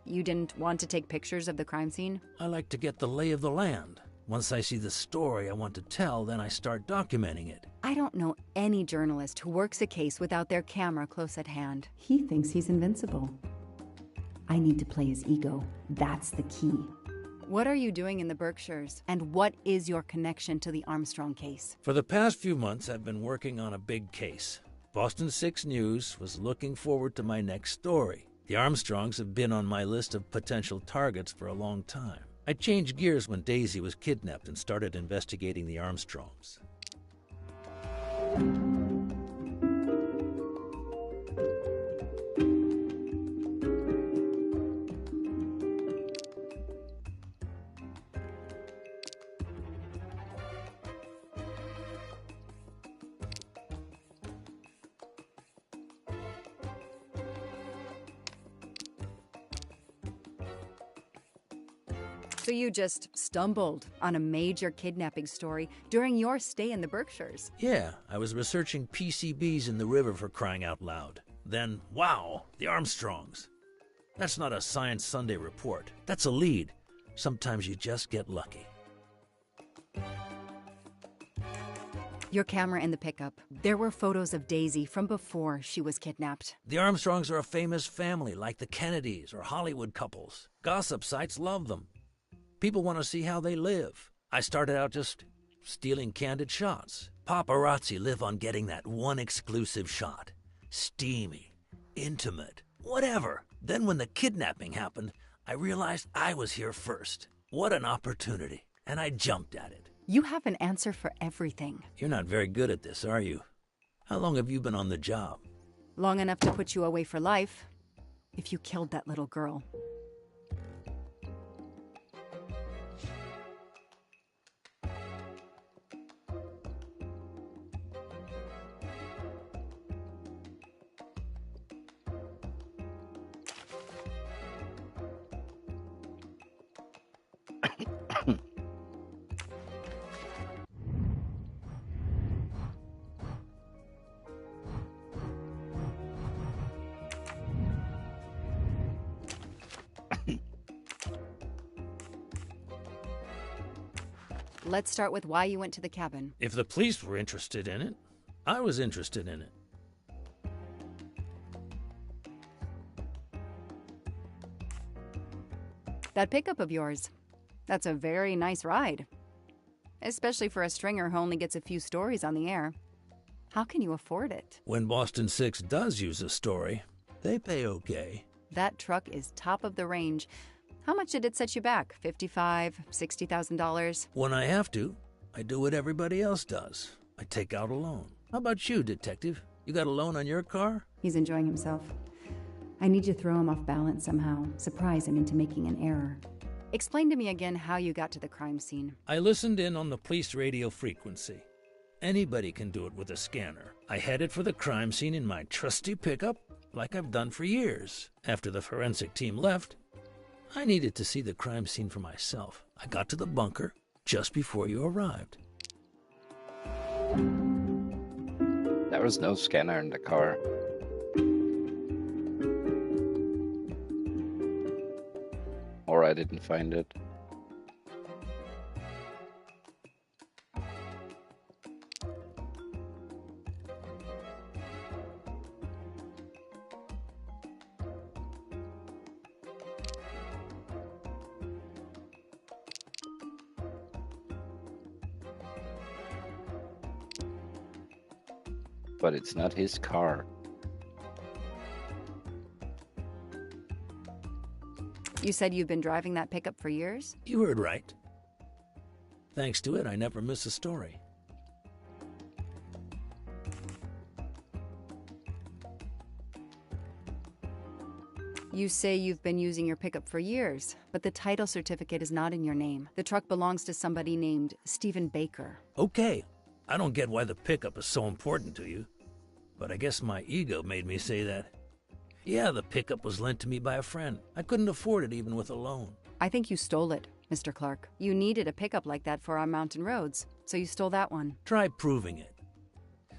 You didn't want to take pictures of the crime scene? I like to get the lay of the land. Once I see the story I want to tell, then I start documenting it. I don't know any journalist who works a case without their camera close at hand. He thinks he's invincible. I need to play his ego. That's the key. What are you doing in the Berkshires? And what is your connection to the Armstrong case? For the past few months, I've been working on a big case. Boston 6 News was looking forward to my next story. The Armstrongs have been on my list of potential targets for a long time. I changed gears when Daisy was kidnapped and started investigating the Armstrongs. So you just stumbled on a major kidnapping story during your stay in the Berkshires? Yeah, I was researching PCBs in the river for crying out loud. Then, wow, the Armstrongs. That's not a Science Sunday report. That's a lead. Sometimes you just get lucky. Your camera in the pickup. There were photos of Daisy from before she was kidnapped. The Armstrongs are a famous family, like the Kennedys or Hollywood couples. Gossip sites love them. People want to see how they live. I started out just stealing candid shots. Paparazzi live on getting that one exclusive shot. Steamy, intimate, whatever. Then when the kidnapping happened, I realized I was here first. What an opportunity. And I jumped at it. You have an answer for everything. You're not very good at this, are you? How long have you been on the job? Long enough to put you away for life. If you killed that little girl. Let's start with why you went to the cabin. If the police were interested in it, I was interested in it. That pickup of yours, that's a very nice ride. Especially for a stringer who only gets a few stories on the air. How can you afford it? When Boston 6 does use a story, they pay okay. That truck is top of the range. How much did it set you back? $55,000, $60,000? When I have to, I do what everybody else does. I take out a loan. How about you, detective? You got a loan on your car? He's enjoying himself. I need to throw him off balance somehow, surprise him into making an error. Explain to me again how you got to the crime scene. I listened in on the police radio frequency. Anybody can do it with a scanner. I headed for the crime scene in my trusty pickup, like I've done for years. After the forensic team left, I needed to see the crime scene for myself. I got to the bunker just before you arrived. There was no scanner in the car. Or I didn't find it. But it's not his car. You said you've been driving that pickup for years? You heard right. Thanks to it, I never miss a story. You say you've been using your pickup for years, but the title certificate is not in your name. The truck belongs to somebody named Stephen Baker. Okay, I don't get why the pickup is so important to you, but I guess my ego made me say that. Yeah, the pickup was lent to me by a friend. I couldn't afford it even with a loan. I think you stole it, Mr. Clark. You needed a pickup like that for our mountain roads, so you stole that one. Try proving it.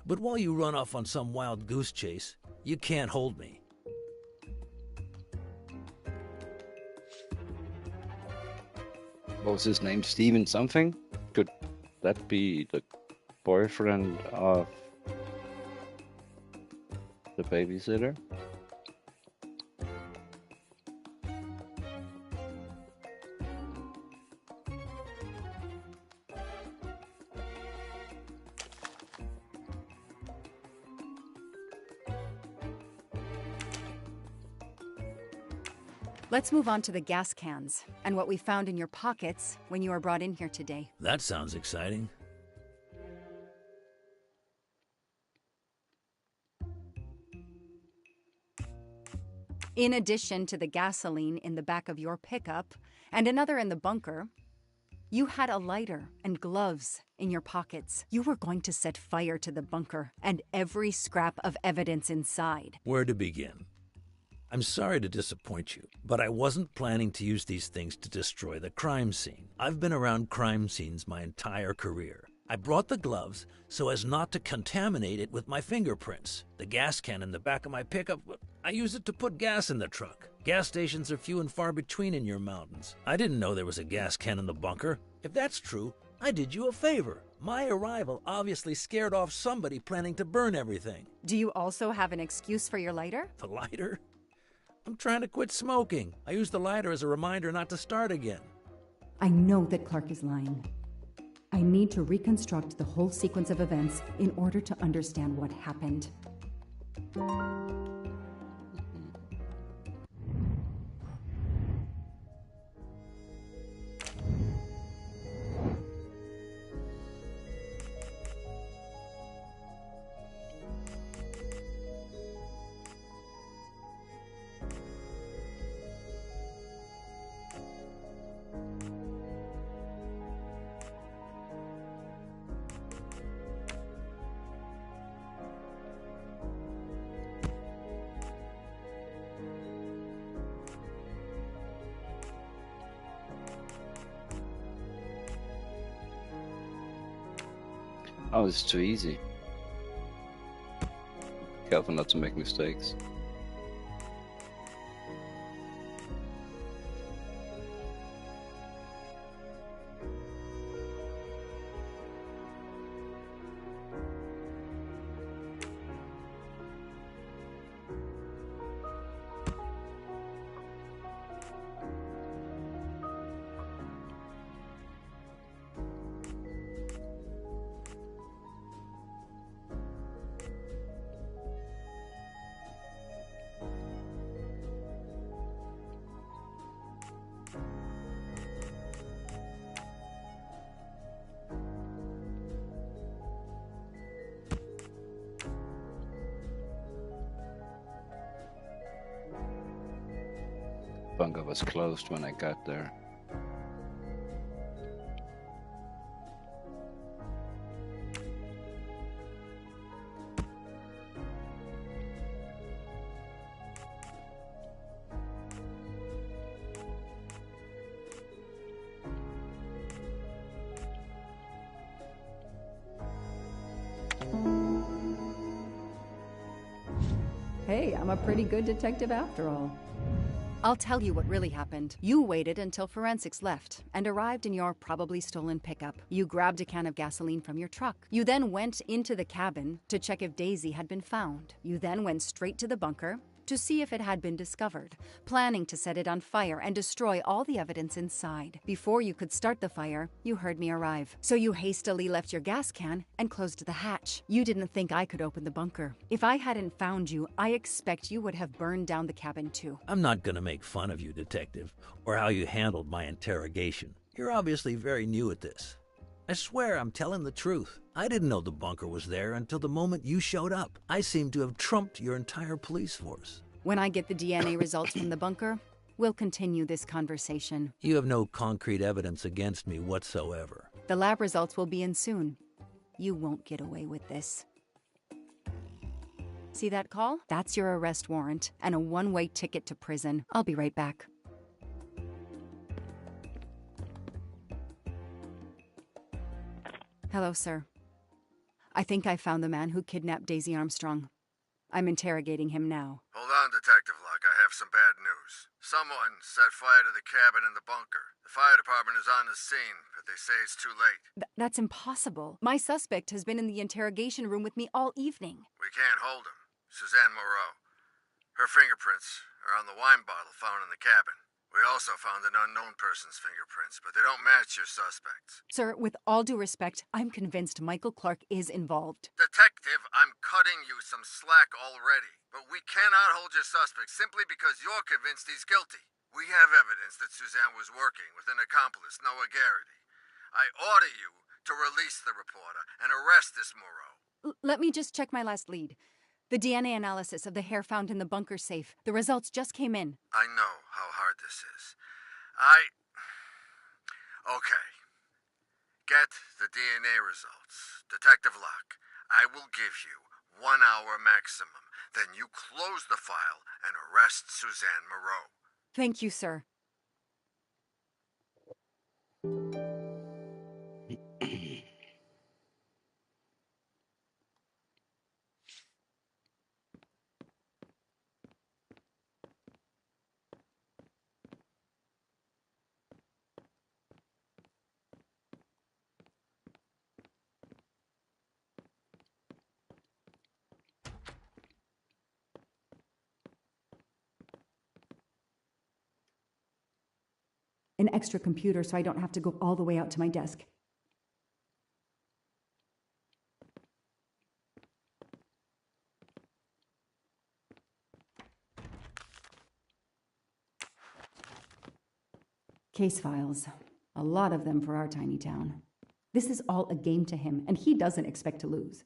But while you run off on some wild goose chase, you can't hold me. What was his name? Steven something? Could that be the boyfriend of the babysitter? Let's move on to the gas cans and what we found in your pockets when you were brought in here today. That sounds exciting. In addition to the gasoline in the back of your pickup and another in the bunker, you had a lighter and gloves in your pockets. You were going to set fire to the bunker and every scrap of evidence inside. Where to begin? I'm sorry to disappoint you, but I wasn't planning to use these things to destroy the crime scene. I've been around crime scenes my entire career. I brought the gloves so as not to contaminate it with my fingerprints. The gas can in the back of my pickup, I use it to put gas in the truck. Gas stations are few and far between in your mountains. I didn't know there was a gas can in the bunker. If that's true, I did you a favor. My arrival obviously scared off somebody planning to burn everything. Do you also have an excuse for your lighter? The lighter? I'm trying to quit smoking. I use the lighter as a reminder not to start again. I know that Clark is lying. I need to reconstruct the whole sequence of events in order to understand what happened. Oh, it's too easy. Careful not to make mistakes. Bunker was closed when I got there. Hey, I'm a pretty good detective after all. I'll tell you what really happened. You waited until forensics left and arrived in your probably stolen pickup. You grabbed a can of gasoline from your truck. You then went into the cabin to check if Daisy had been found. You then went straight to the bunker to see if it had been discovered, planning to set it on fire and destroy all the evidence inside. Before you could start the fire, you heard me arrive. So you hastily left your gas can and closed the hatch. You didn't think I could open the bunker. If I hadn't found you, I expect you would have burned down the cabin too. I'm not gonna make fun of you, Detective, or how you handled my interrogation. You're obviously very new at this. I swear I'm telling the truth. I didn't know the bunker was there until the moment you showed up. I seem to have trumped your entire police force. When I get the DNA results from the bunker, we'll continue this conversation. You have no concrete evidence against me whatsoever. The lab results will be in soon. You won't get away with this. See that call? That's your arrest warrant and a one-way ticket to prison. I'll be right back. Hello, sir. I think I found the man who kidnapped Daisy Armstrong. I'm interrogating him now. Hold on, Detective Locke. I have some bad news. Someone set fire to the cabin in the bunker. The fire department is on the scene, but they say it's too late. That's impossible. My suspect has been in the interrogation room with me all evening. We can't hold him. Suzanne Moreau. Her fingerprints are on the wine bottle found in the cabin. We also found an unknown person's fingerprints, but they don't match your suspects. Sir, with all due respect, I'm convinced Michael Clark is involved. Detective, I'm cutting you some slack already. But we cannot hold your suspect simply because you're convinced he's guilty. We have evidence that Suzanne was working with an accomplice, Noah Garrity. I order you to release the reporter and arrest this Moreau. Let me just check my last lead. The DNA analysis of the hair found in the bunker safe. The results just came in. I know how hard this is. Okay. Get the DNA results. Detective Locke, I will give you 1 hour maximum. Then you close the file and arrest Suzanne Moreau. Thank you, sir. An extra computer so I don't have to go all the way out to my desk. Case files. A lot of them for our tiny town. This is all a game to him, and he doesn't expect to lose.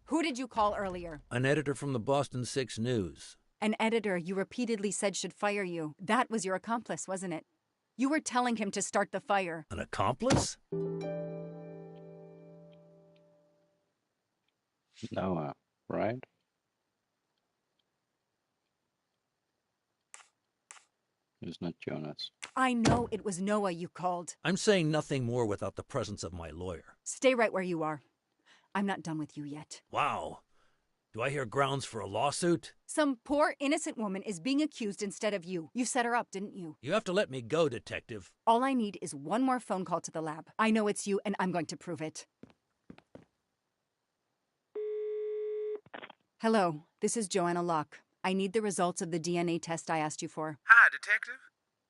Who did you call earlier? An editor from the Boston 6 News. An editor you repeatedly said should fire you. That was your accomplice, wasn't it? You were telling him to start the fire. An accomplice? Noah, right? It's not Jonas. I know it was Noah you called. I'm saying nothing more without the presence of my lawyer. Stay right where you are. I'm not done with you yet. Wow. Do I hear grounds for a lawsuit? Some poor, innocent woman is being accused instead of you. You set her up, didn't you? You have to let me go, Detective. All I need is one more phone call to the lab. I know it's you, and I'm going to prove it. Hello, this is Joanna Locke. I need the results of the DNA test I asked you for. Hi, Detective.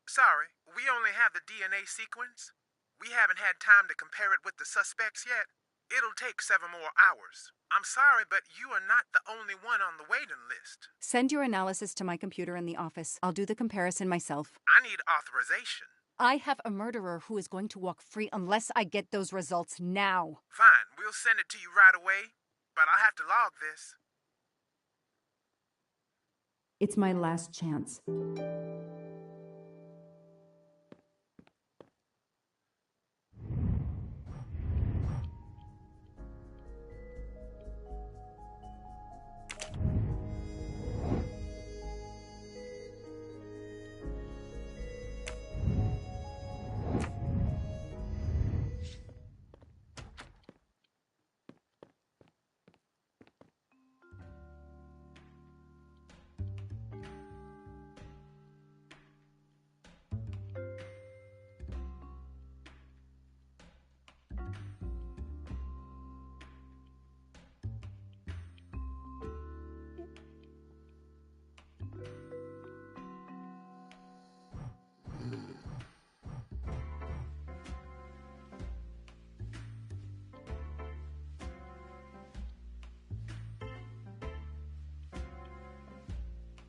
Sorry, we only have the DNA sequence. We haven't had time to compare it with the suspects yet. It'll take 7 more hours. I'm sorry, but you are not the only one on the waiting list. Send your analysis to my computer in the office. I'll do the comparison myself. I need authorization. I have a murderer who is going to walk free unless I get those results now. Fine, we'll send it to you right away, but I'll have to log this. It's my last chance.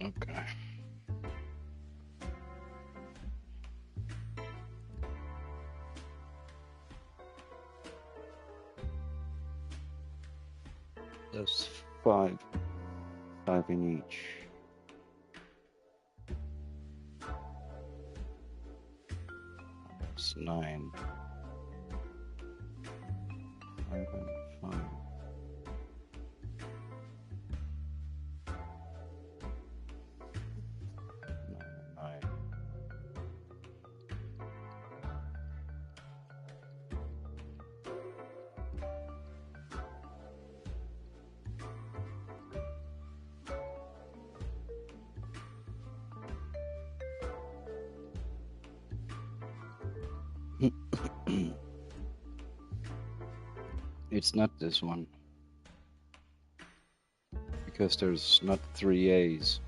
Okay. There's five in each. That's 9. 5 and 5. It's not this one. Because there's not 3 A's.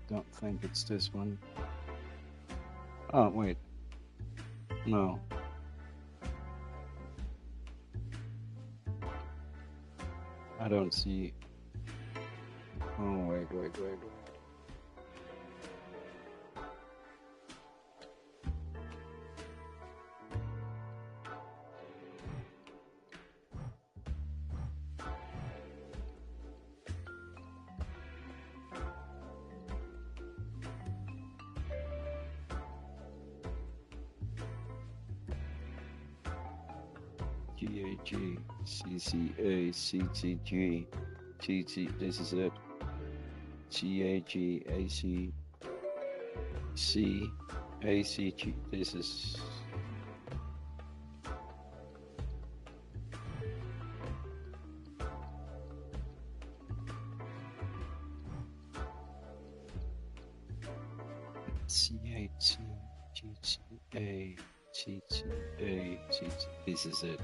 Don't think it's this one. Oh, wait. No. I don't see. Oh, wait. GAG, CCA, CTG, TT, this is it. GAG, AC, C, ACG, this is. CAT, GTA, TTA, TT, this is it.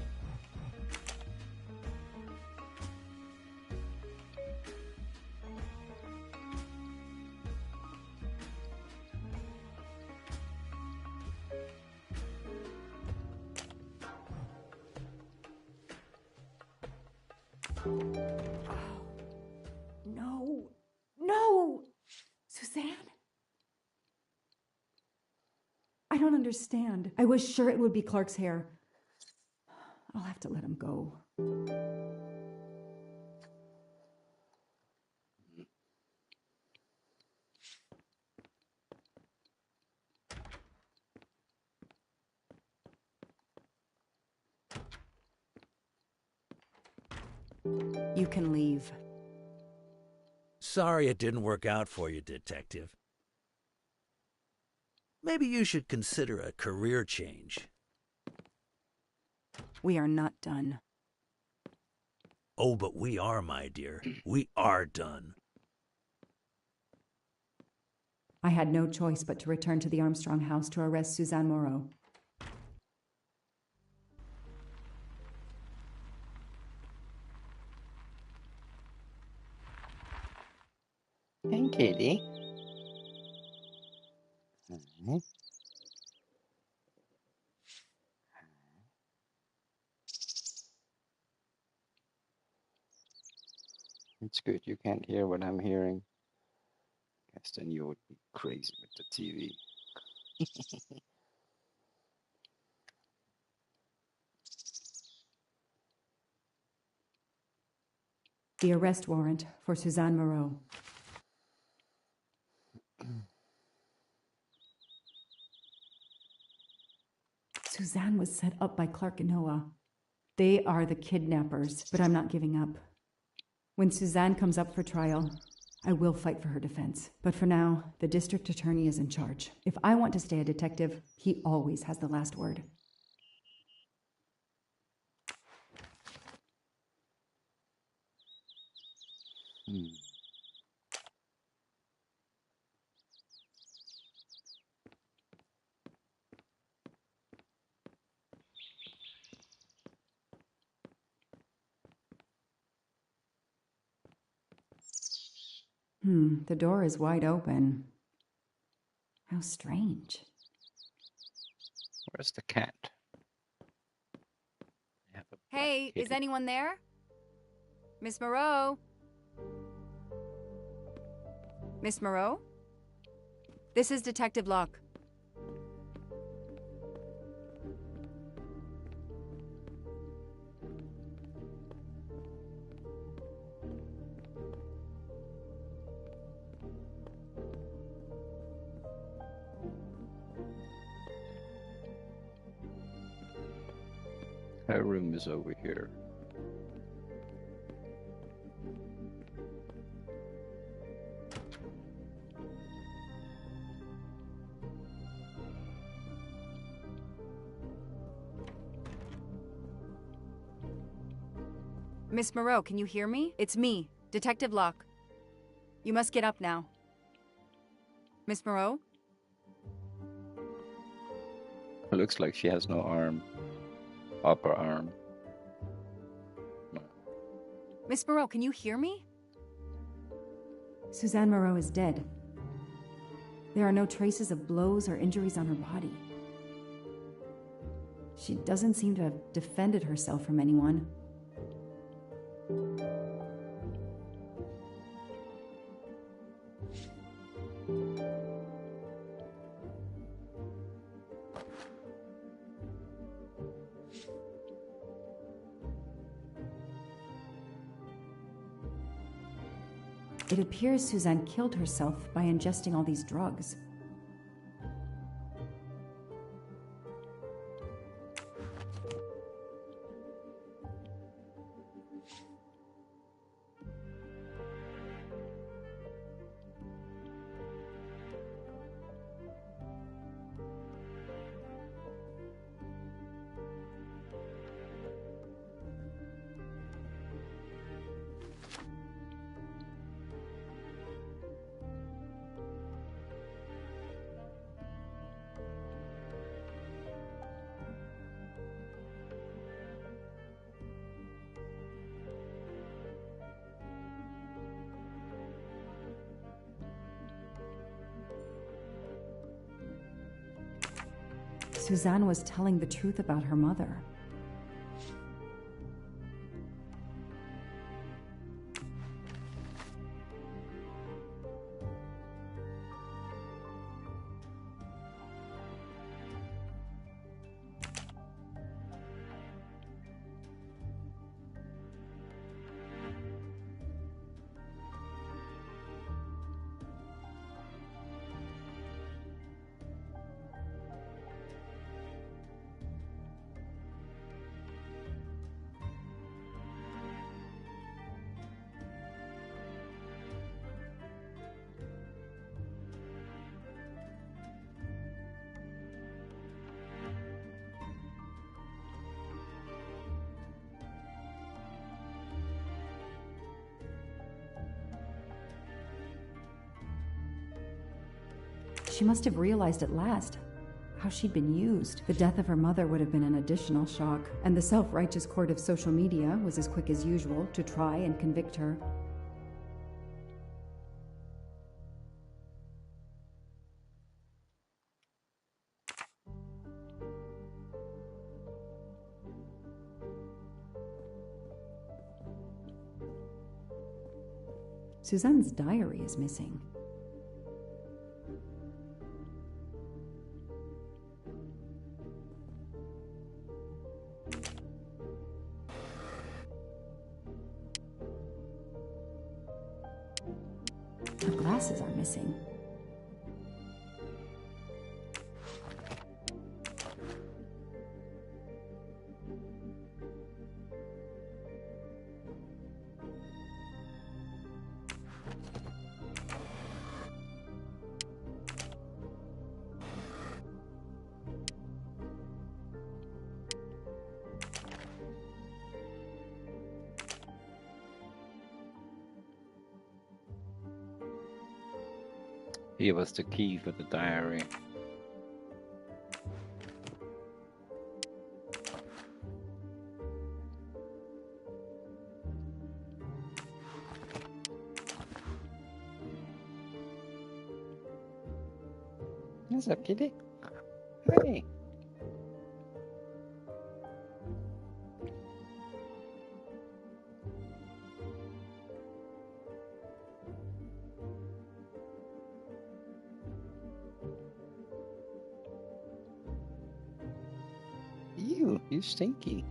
No! Suzanne? I don't understand. I was sure it would be Clark's hair. I'll have to let him go. You can leave. Sorry it didn't work out for you, Detective. Maybe you should consider a career change. We are not done. Oh, but we are, my dear. We are done. I had no choice but to return to the Armstrong house to arrest Suzanne Moreau. Hey, kitty. It's good you can't hear what I'm hearing. Guess then you would be crazy with the TV. The arrest warrant for Suzanne Moreau. Suzanne was set up by Clark and Noah. They are the kidnappers, but I'm not giving up. When Suzanne comes up for trial, I will fight for her defense. But for now, the district attorney is in charge. If I want to stay a detective, he always has the last word. The door is wide open. How strange. Where's the cat? Hey, is anyone there? Miss Moreau? Miss Moreau? This is Detective Locke. Her room is over here. Miss Moreau, can you hear me? It's me, Detective Locke. You must get up now. Miss Moreau? It looks like she has no arm. Upper arm. Miss Moreau, can you hear me? Suzanne Moreau is dead. There are no traces of blows or injuries on her body. She doesn't seem to have defended herself from anyone. It appears Suzanne killed herself by ingesting all these drugs. Suzanne was telling the truth about her mother. She must have realized at last how she'd been used. The death of her mother would have been an additional shock, and the self-righteous court of social media was as quick as usual to try and convict her. Suzanne's diary is missing. Her glasses are missing. Here was the key for the diary. What's up, kitty? Hey. You stinky.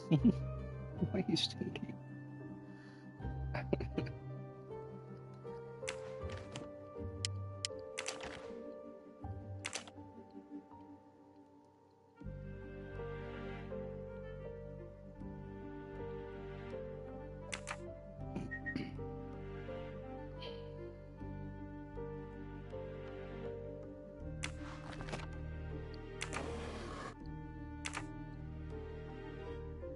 Why are you stinky?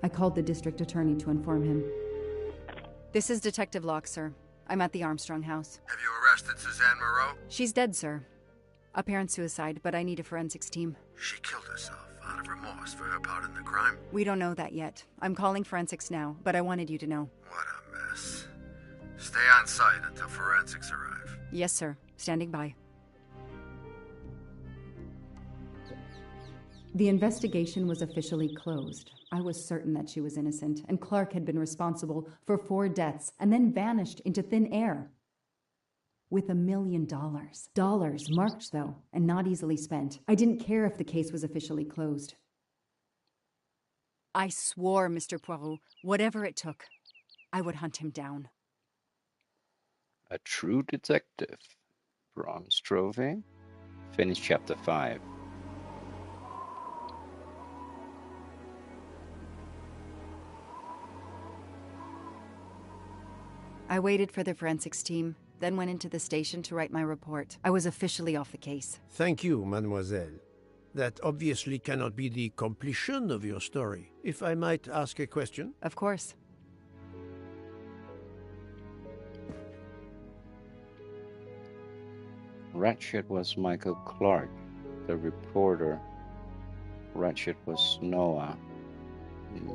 I called the district attorney to inform him. This is Detective Locke, sir. I'm at the Armstrong house. Have you arrested Suzanne Moreau? She's dead, sir. Apparent suicide, but I need a forensics team. She killed herself out of remorse for her part in the crime. We don't know that yet. I'm calling forensics now, but I wanted you to know. What a mess. Stay on site until forensics arrive. Yes, sir. Standing by. The investigation was officially closed. I was certain that she was innocent, and Clark had been responsible for 4 deaths and then vanished into thin air. With $1 million. Dollars marked, though, and not easily spent. I didn't care if the case was officially closed. I swore, Mr. Poirot, whatever it took, I would hunt him down. A true detective. Bronze trophy. Finish chapter 5. I waited for the forensics team, then went into the station to write my report. I was officially off the case. Thank you, mademoiselle. That obviously cannot be the completion of your story. If I might ask a question? Of course. Ratchet was Michael Clark, the reporter. Ratchet was Noah.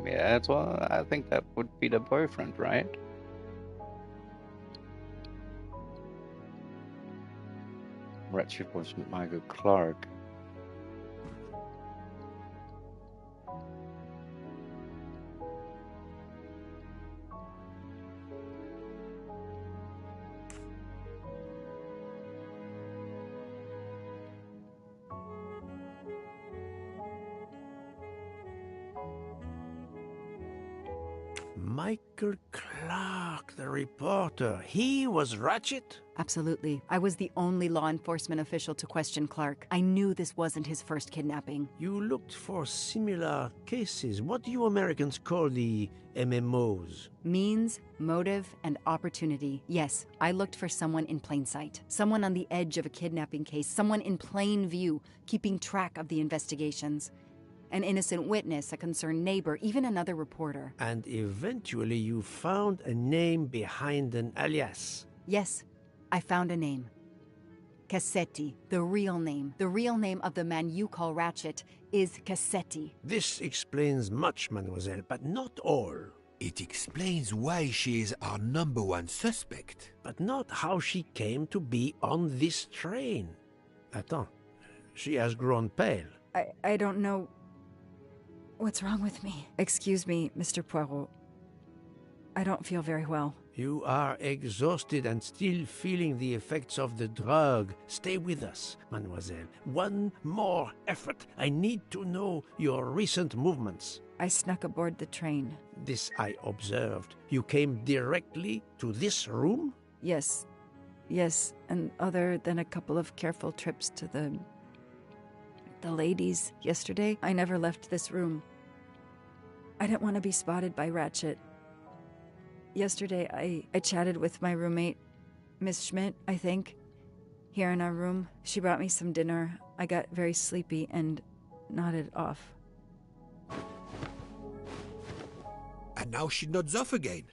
Yeah, well, I think that would be the boyfriend, right? Ratchet was Michael Clark. Michael Clark, the reporter. He was Ratchet? Absolutely. I was the only law enforcement official to question Clark. I knew this wasn't his first kidnapping. You looked for similar cases. What do you Americans call the MMOs? Means, motive, and opportunity. Yes, I looked for someone in plain sight. Someone on the edge of a kidnapping case. Someone in plain view, keeping track of the investigations. An innocent witness, a concerned neighbor, even another reporter. And eventually you found a name behind an alias. Yes, I found a name. Cassetti, the real name. The real name of the man you call Ratchet is Cassetti. This explains much, mademoiselle, but not all. It explains why she is our #1 suspect. But not how she came to be on this train. Attends, she has grown pale. I don't know what's wrong with me. Excuse me, Mr. Poirot. I don't feel very well. You are exhausted and still feeling the effects of the drug. Stay with us, mademoiselle. One more effort. I need to know your recent movements. I snuck aboard the train. This I observed. You came directly to this room? Yes. Yes, and other than a couple of careful trips to the ladies yesterday, I never left this room. I didn't want to be spotted by Ratchet. Yesterday, I chatted with my roommate, Miss Schmidt, I think, here in our room. She brought me some dinner. I got very sleepy and nodded off. And now she nods off again.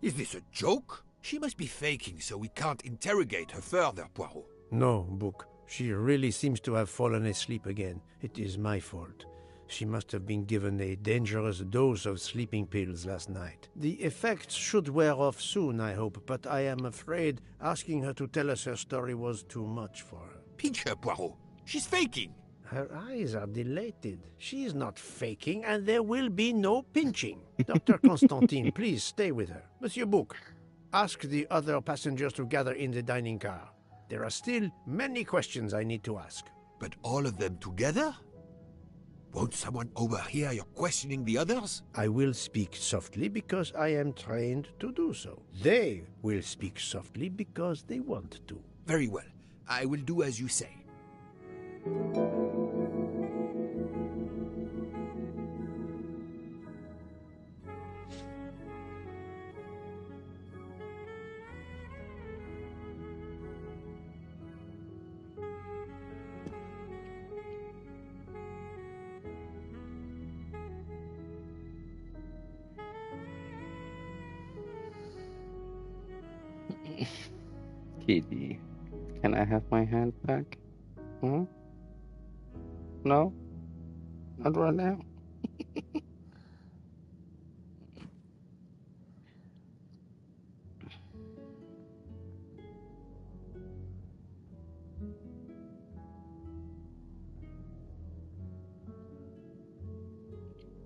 Is this a joke? She must be faking so we can't interrogate her further, Poirot. No, Book. She really seems to have fallen asleep again. It is my fault. She must have been given a dangerous dose of sleeping pills last night. The effects should wear off soon, I hope, but I am afraid asking her to tell us her story was too much for her. Pinch her, Poirot. She's faking. Her eyes are dilated. She is not faking, and there will be no pinching. Dr. Constantine, please stay with her. Monsieur Bouc, ask the other passengers to gather in the dining car. There are still many questions I need to ask. But all of them together? Won't someone overhear you questioning the others? I will speak softly because I am trained to do so. They will speak softly because they want to. Very well. I will do as you say. Kitty, can I have my hand back? Hmm? No? Not right now?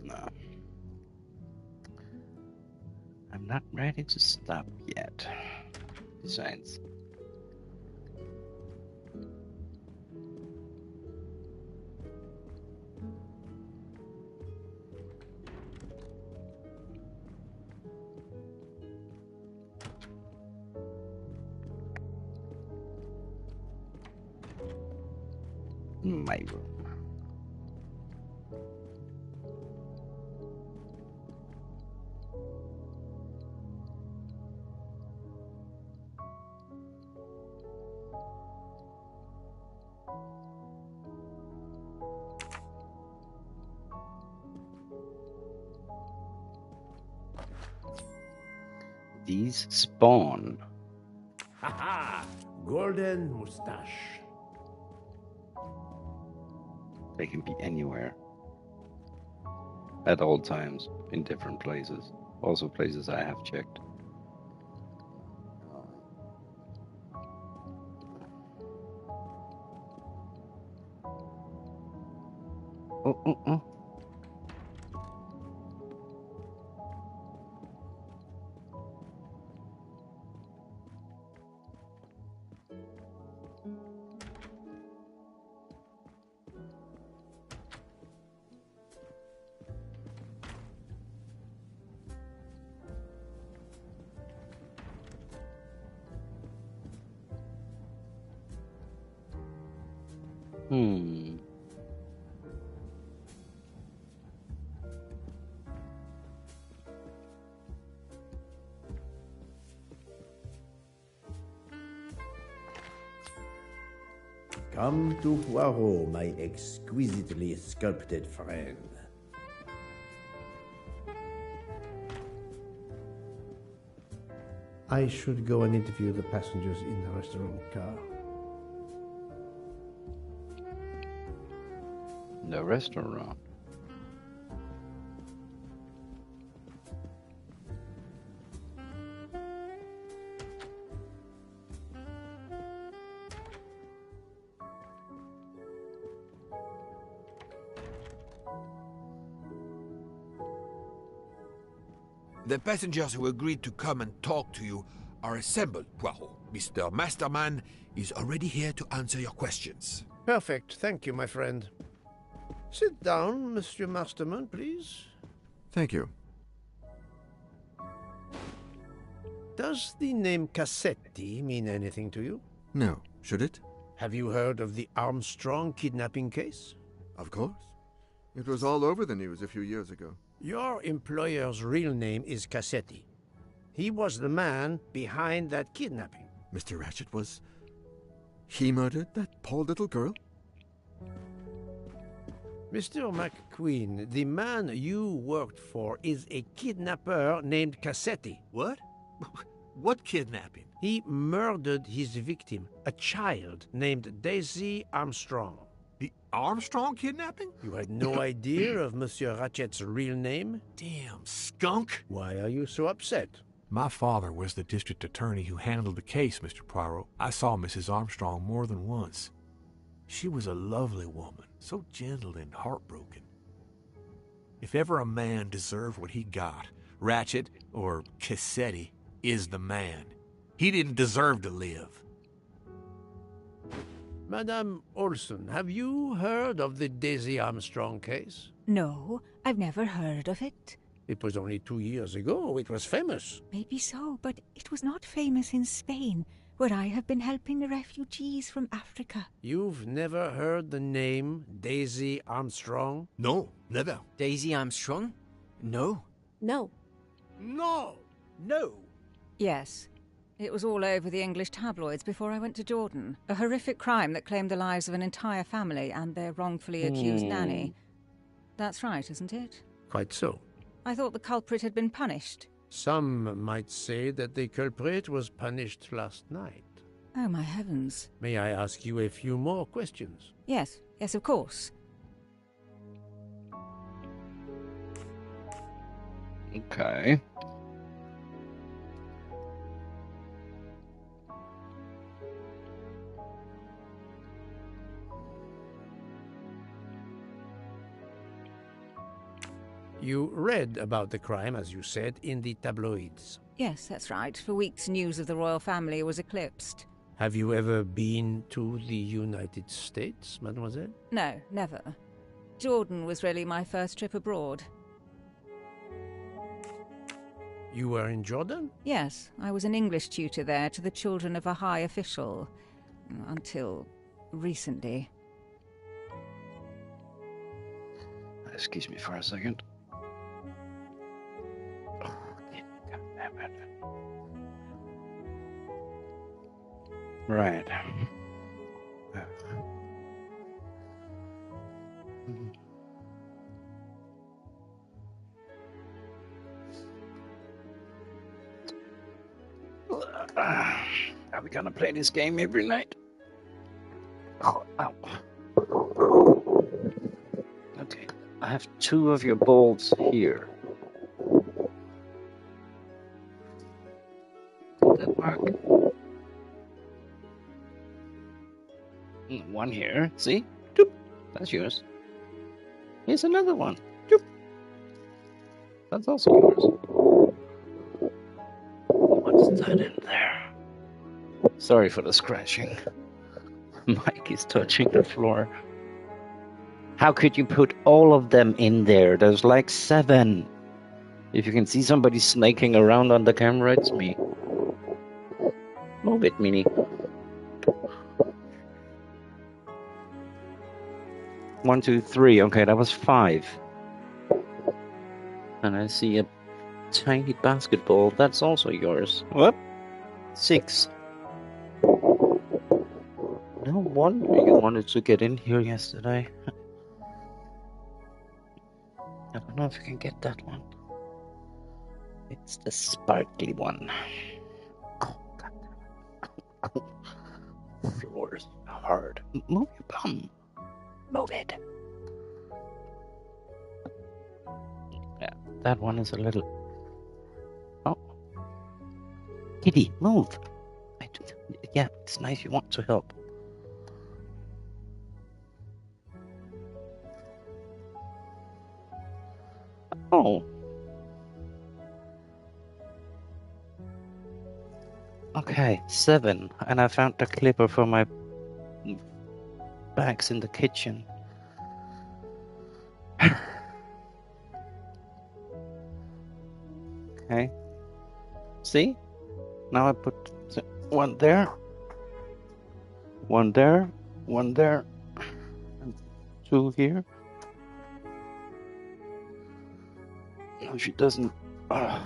No. I'm not ready to stop yet. Besides, my room. These spawn. Ha-ha! Golden mustache. They can be anywhere. At all times, in different places. Also places I have checked. Oh. Come to Poirot, my exquisitely sculpted friend. I should go and interview the passengers in the restaurant car. The restaurant. The passengers who agreed to come and talk to you are assembled, Poirot. Mr. Masterman is already here to answer your questions. Perfect. Thank you, my friend. Sit down, Monsieur Masterman, please. Thank you. Does the name Cassetti mean anything to you? No. Should it? Have you heard of the Armstrong kidnapping case? Of course. It was all over the news a few years ago. Your employer's real name is Cassetti. He was the man behind that kidnapping. Mr. Ratchet was... He murdered that poor little girl? Mr. McQueen, the man you worked for is a kidnapper named Cassetti. What? What kidnapping? He murdered his victim, a child named Daisy Armstrong. The Armstrong kidnapping? You had no idea of Monsieur Ratchet's real name? Damn skunk! Why are you so upset? My father was the district attorney who handled the case, Mr. Poirot. I saw Mrs. Armstrong more than once. She was a lovely woman, so gentle and heartbroken. If ever a man deserved what he got, Ratchet, or Cassetti, is the man. He didn't deserve to live. Madame Olson, have you heard of the Daisy Armstrong case? No, I've never heard of it. It was only 2 years ago. It was famous. Maybe so, but it was not famous in Spain, where I have been helping the refugees from Africa. You've never heard the name Daisy Armstrong? No, never. Daisy Armstrong? No. No. No! No! Yes. It was all over the English tabloids before I went to Jordan. A horrific crime that claimed the lives of an entire family and their wrongfully accused nanny. That's right, isn't it? Quite so. I thought the culprit had been punished. Some might say that the culprit was punished last night. Oh, my heavens. May I ask you a few more questions? Yes, of course. Okay. You read about the crime, as you said, in the tabloids. Yes, that's right. For weeks, news of the royal family was eclipsed. Have you ever been to the United States, mademoiselle? No, never. Jordan was really my first trip abroad. You were in Jordan? Yes, I was an English tutor there to the children of a high official. Until recently. Excuse me for a second. Right. Are we gonna play this game every night? Oh, ow. Okay, I have 2 of your balls here. Did that work? 1 here, see? Doop. That's yours. Here's another one. Doop. That's also yours. What's that in there? Sorry for the scratching. Mike is touching the floor. How could you put all of them in there? There's like 7. If you can see somebody snaking around on the camera, it's me. Move it, Minnie. 1, 2, 3. Okay, that was 5. And I see a tiny basketball. That's also yours. What? 6. No wonder you wanted to get in here yesterday. I don't know if you can get that one. It's the sparkly one. Oh, God. Floor's hard. Move your bum. Move it. Yeah, that one is a little... Oh. Kitty, move. Yeah, it's nice you want to help. Oh. Okay, 7. And I found the clipper for my bags in the kitchen. Okay. See? Now I put 1 there. 1 there. 1 there. And 2 here. No, she doesn't. Oh,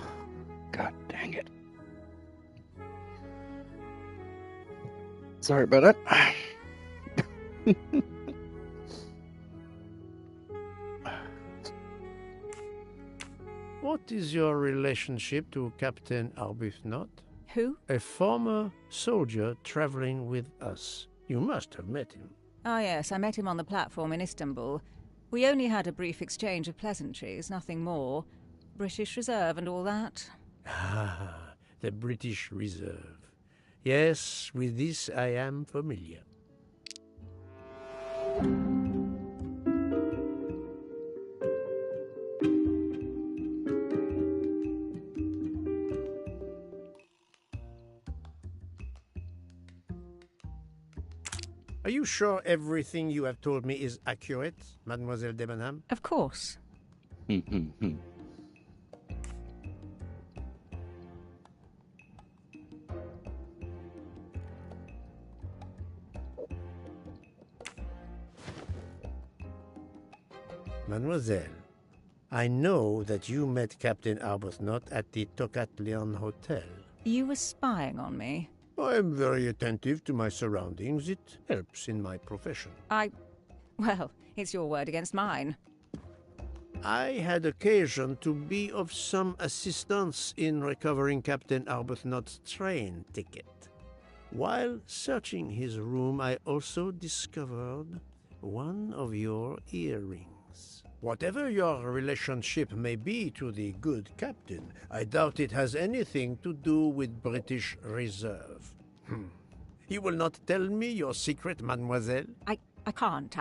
God dang it. Sorry about that. What is your relationship to Captain Arbuthnot? Who? A former soldier traveling with us. You must have met him. Ah, yes, I met him on the platform in Istanbul. We only had a brief exchange of pleasantries, nothing more. British Reserve and all that. Ah, the British Reserve. Yes, with this I am familiar. Are you sure everything you have told me is accurate, Mademoiselle Debenham? Of course. Mademoiselle, I know that you met Captain Arbuthnot at the Tocatlion Hotel. You were spying on me? I am very attentive to my surroundings. It helps in my profession. Well, it's your word against mine. I had occasion to be of some assistance in recovering Captain Arbuthnot's train ticket. While searching his room, I also discovered one of your earrings. Whatever your relationship may be to the good captain, I doubt it has anything to do with British Reserve. You will not tell me your secret, mademoiselle? I can't.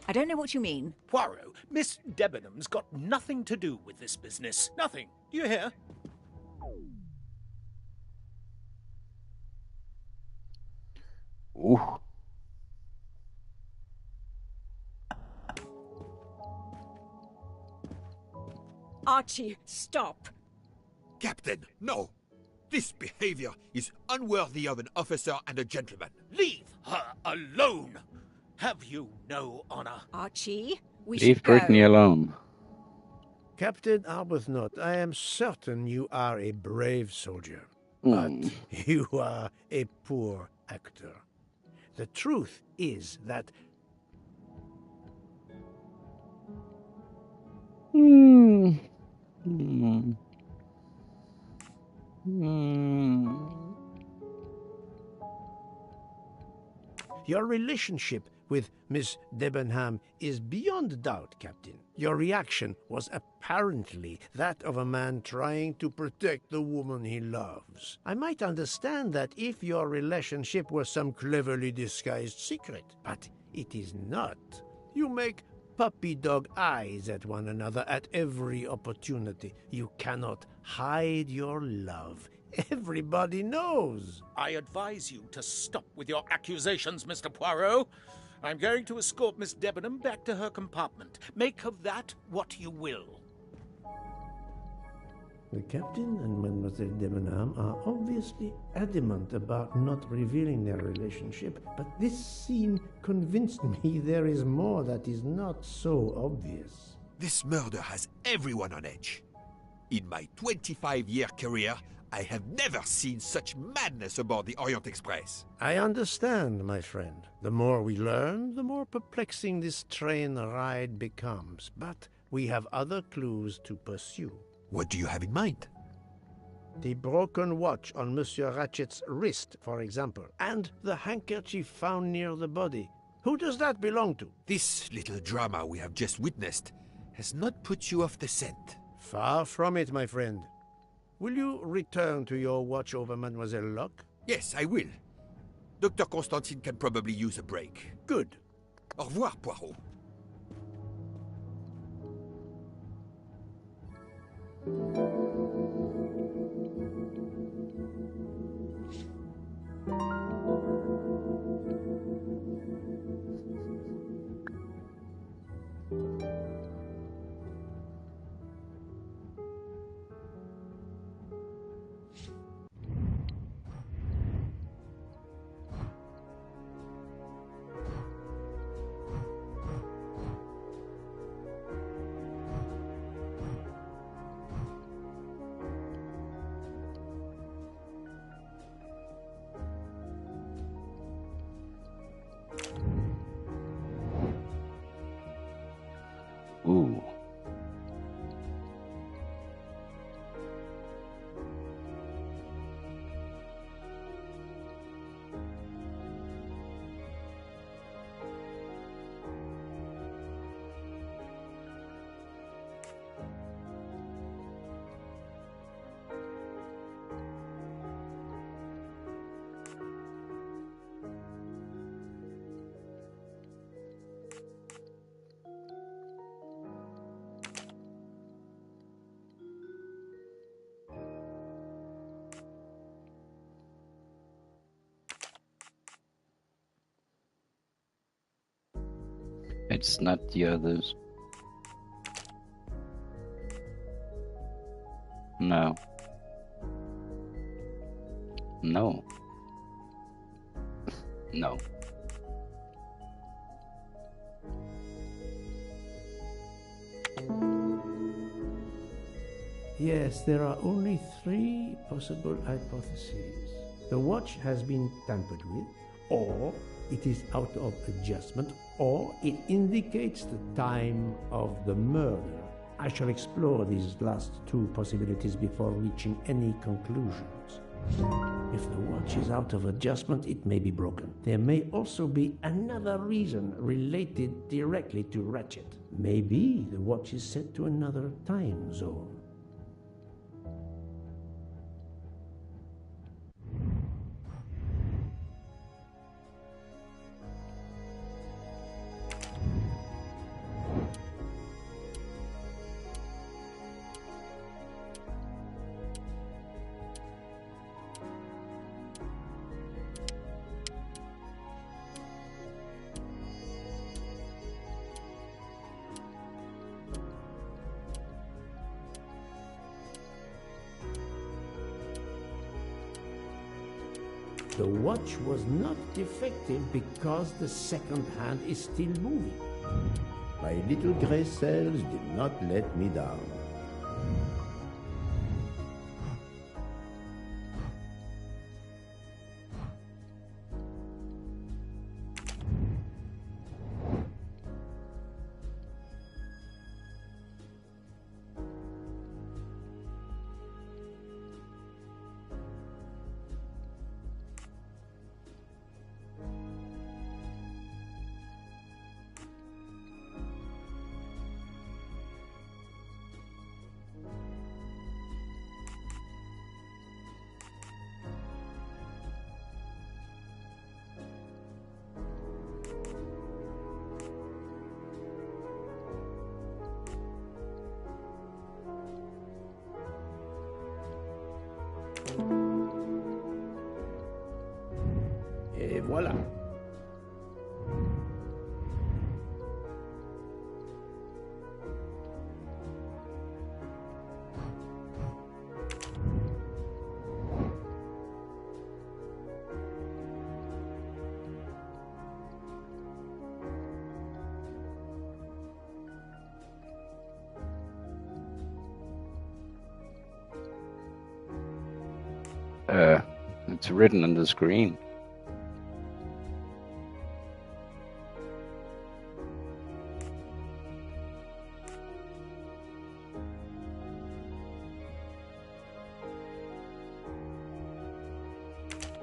I don't know what you mean. Poirot, Miss Debenham's got nothing to do with this business. Nothing. Do you hear? Ooh. Archie, stop. Captain, no. This behavior is unworthy of an officer and a gentleman. Leave her alone. Have you no honor? Archie, we Leave should Brittany go. alone. Captain Arbuthnot, I am certain you are a brave soldier, but you are a poor actor. The truth is that... Your relationship with Miss Debenham is beyond doubt, Captain. Your reaction was apparently that of a man trying to protect the woman he loves. I might understand that if your relationship were some cleverly disguised secret, but it is not. You make puppy dog eyes at one another at every opportunity. You cannot hide your love. Everybody knows. I advise you to stop with your accusations, Mr. Poirot. I'm going to escort Miss Debenham back to her compartment. Make of that what you will. The captain and Mademoiselle Debenham are obviously adamant about not revealing their relationship, but this scene convinced me there is more that is not so obvious. This murder has everyone on edge. In my 25-year career, I have never seen such madness aboard the Orient Express. I understand, my friend. The more we learn, the more perplexing this train ride becomes. But we have other clues to pursue. What do you have in mind? The broken watch on Monsieur Ratchet's wrist, for example, and the handkerchief found near the body. Who does that belong to? This little drama we have just witnessed has not put you off the scent. Far from it, my friend. Will you return to your watch over Mademoiselle Locke? Yes, I will. Dr. Constantine can probably use a break. Good. Au revoir, Poirot. It's not the others. No. No. No. Yes, there are only 3 possible hypotheses. The watch has been tampered with, or it is out of adjustment, or it indicates the time of the murder. I shall explore these last 2 possibilities before reaching any conclusions. If the watch is out of adjustment, it may be broken. There may also be another reason related directly to Ratchet. Maybe the watch is set to another time zone. The watch was not defective because the second hand is still moving. My little gray cells did not let me down. Et voilà. It's written on the screen.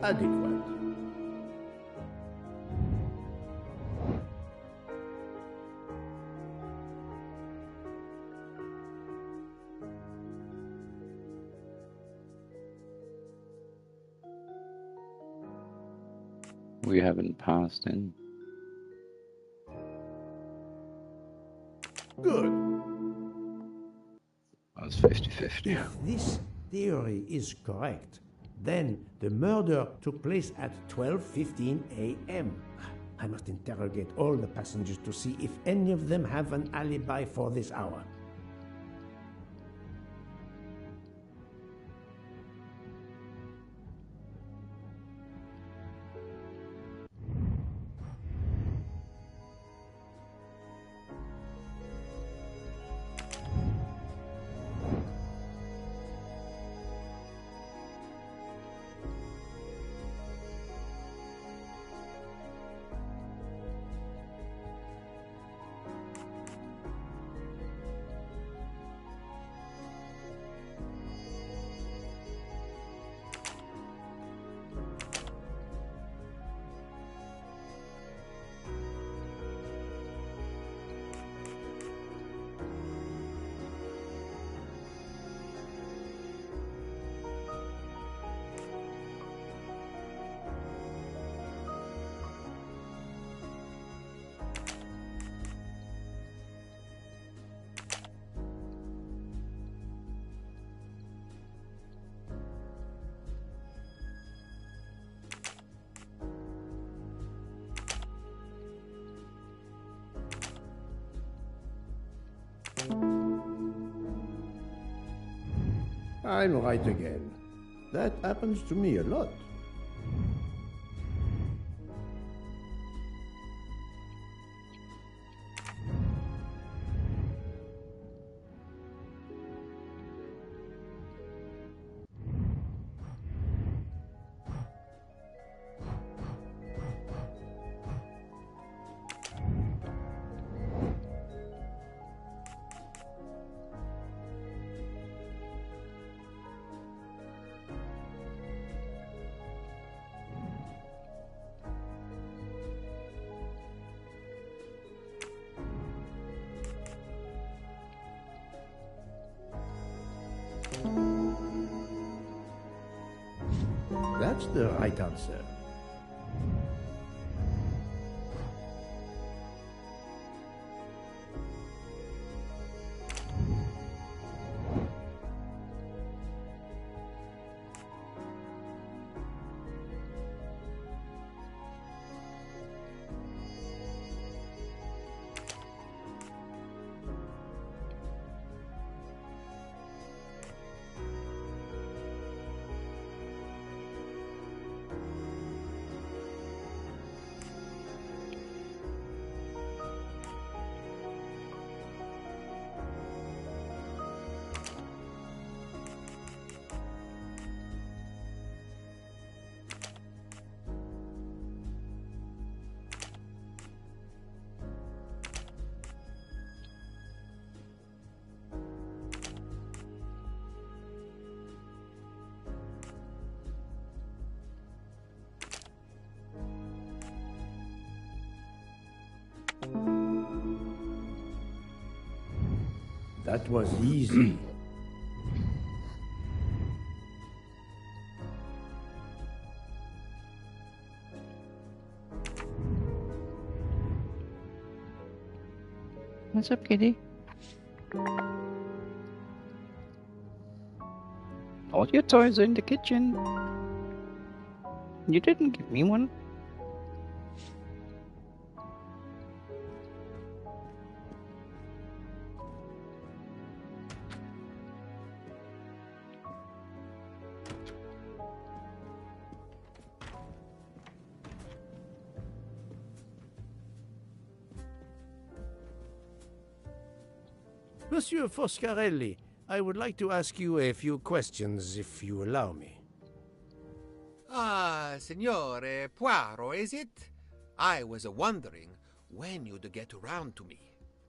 Adequate. We haven't passed in. Good. It's 50-50. If this theory is correct, then the murder took place at 12:15 a.m. I must interrogate all the passengers to see if any of them have an alibi for this hour. I'm right again. That happens to me a lot. That's the right answer. That was easy. What's up, kitty? All your toys are in the kitchen. You didn't give me one. Monsieur Foscarelli, I would like to ask you a few questions, if you allow me. Ah, Signore Poirot, is it? I was wondering when you'd get around to me.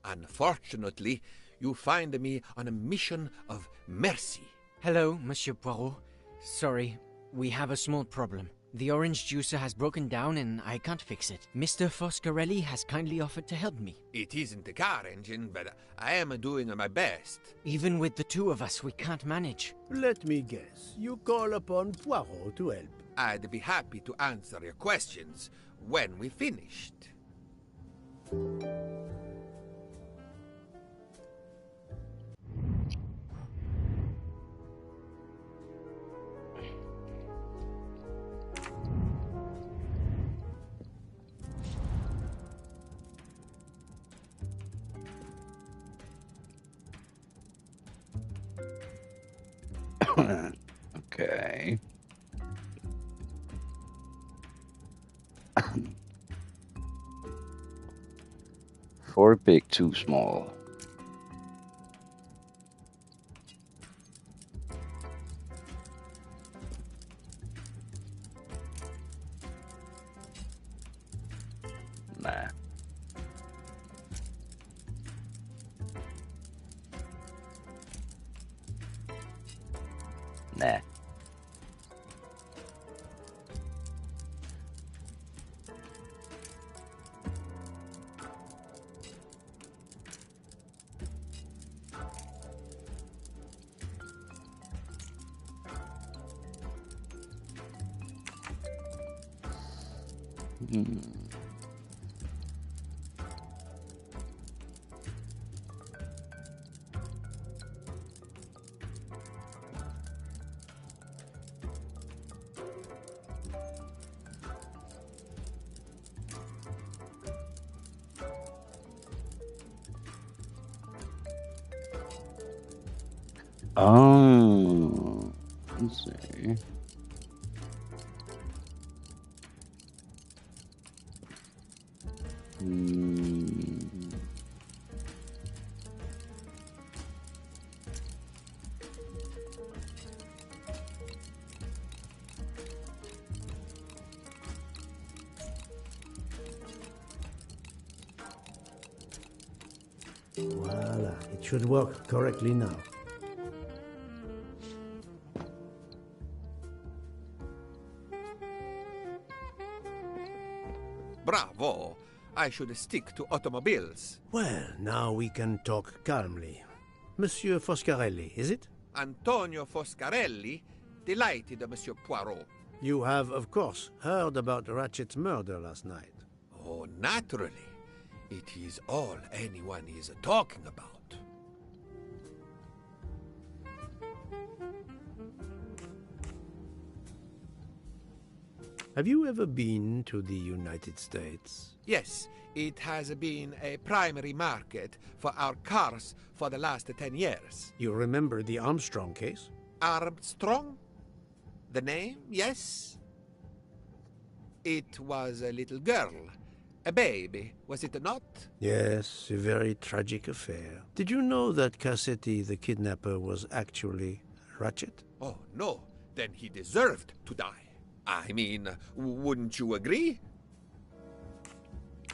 Unfortunately, you find me on a mission of mercy. Hello, Monsieur Poirot. Sorry, we have a small problem. The orange juicer has broken down and I can't fix it. Mr. Foscarelli has kindly offered to help me. It isn't a car engine, but I am doing my best. Even with the two of us, we can't manage. Let me guess. You call upon Poirot to help. I'd be happy to answer your questions when we finished. Okay. Four big, too small. Nah. Nah. Oh, let's see. Voila, it should work correctly now. Bravo! I should stick to automobiles. Well, now we can talk calmly. Monsieur Foscarelli, is it? Antonio Foscarelli? Delighted, Monsieur Poirot. You have, of course, heard about Ratchet's murder last night. Oh, naturally. It is all anyone is talking about. Have you ever been to the United States? Yes, it has been a primary market for our cars for the last 10 years. You remember the Armstrong case? Armstrong? The name, yes. It was a little girl. A baby, was it not? Yes, a very tragic affair. Did you know that Cassetti, the kidnapper, was actually Ratchet? Oh, no. Then he deserved to die. I mean, wouldn't you agree?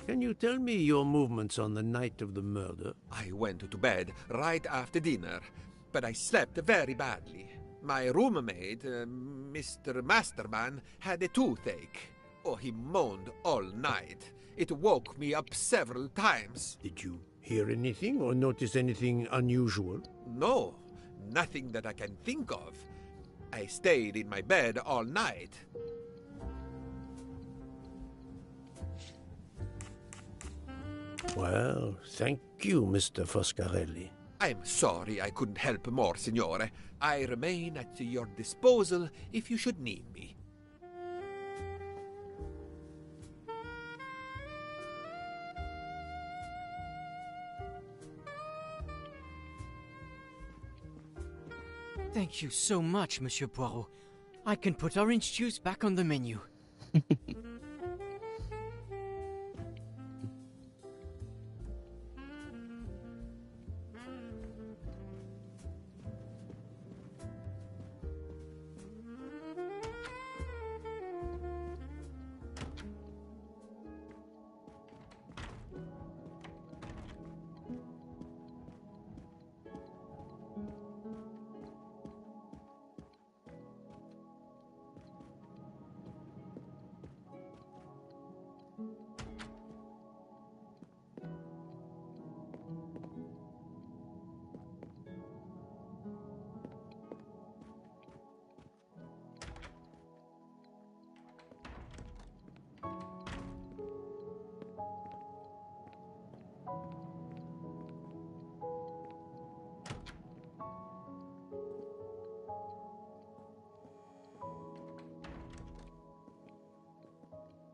Can you tell me your movements on the night of the murder? I went to bed right after dinner, but I slept very badly. My roommate, Mr. Masterman, had a toothache. Oh, he moaned all night. It woke me up several times. Did you hear anything or notice anything unusual? No, nothing that I can think of. I stayed in my bed all night. Well, thank you, Mr. Foscarelli. I'm sorry I couldn't help more, Signore. I remain at your disposal if you should need me. Thank you so much, Monsieur Poirot. I can put orange juice back on the menu.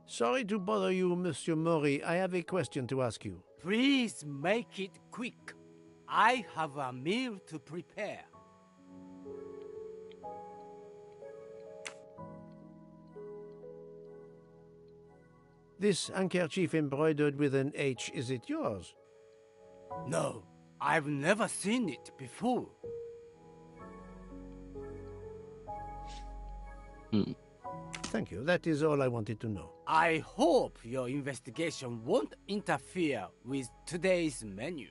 Sorry to bother you, Monsieur Mori. I have a question to ask you. Please make it quick. I have a meal to prepare. This handkerchief embroidered with an H, is it yours? No, I've never seen it before. Thank you. That is all I wanted to know. I hope your investigation won't interfere with today's menu.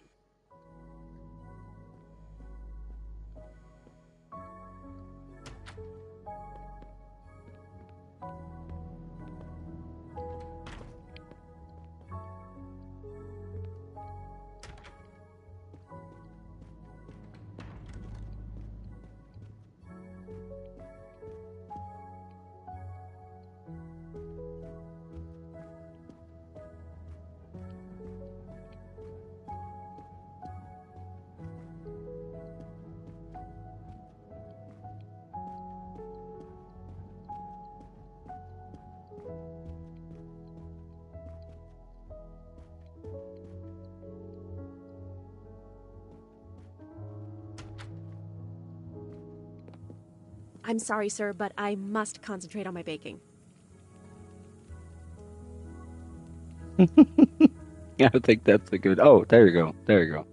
I'm sorry, sir, but I must concentrate on my baking. I think that's a good. Oh, there you go. There you go.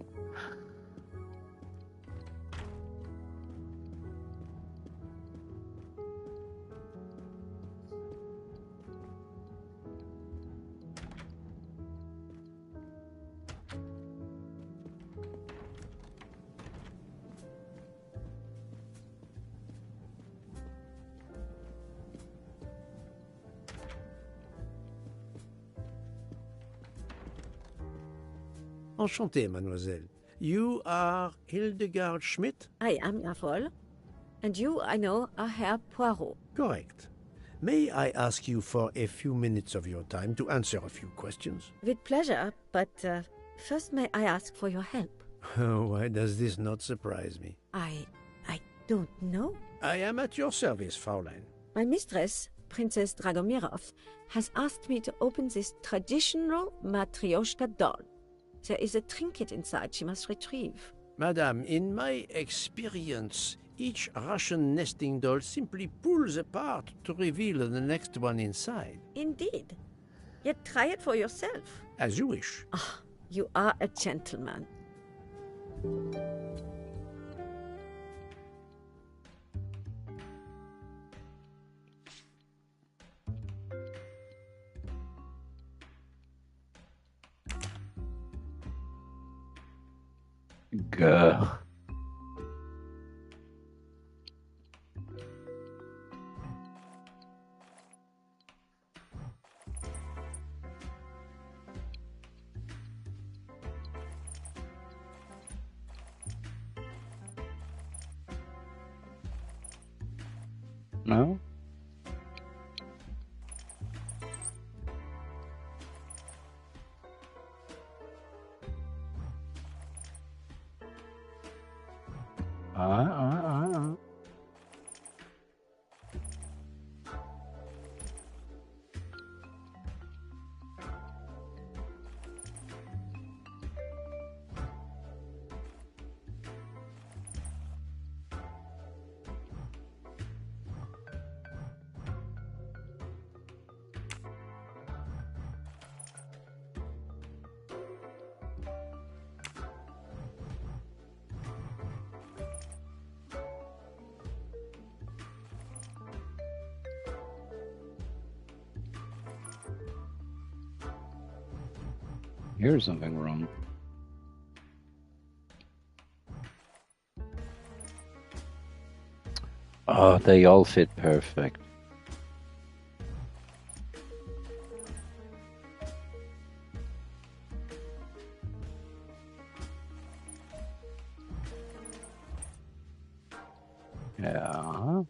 Enchanté, mademoiselle. You are Hildegard Schmidt? I am, jawohl. And you, I know, are Herr Poirot. Correct. May I ask you for a few minutes of your time to answer a few questions? With pleasure, but first may I ask for your help? Why does this not surprise me? I don't know. I am at your service, Fraulein. My mistress, Princess Dragomirov, has asked me to open this traditional Matryoshka doll. There is a trinket inside she must retrieve. Madame, in my experience, each Russian nesting doll simply pulls apart to reveal the next one inside. Indeed. Yet try it for yourself. As you wish. Ah, you are a gentleman. Gah. No? Ah. Here's something wrong. Oh, they all fit perfect. Yeah.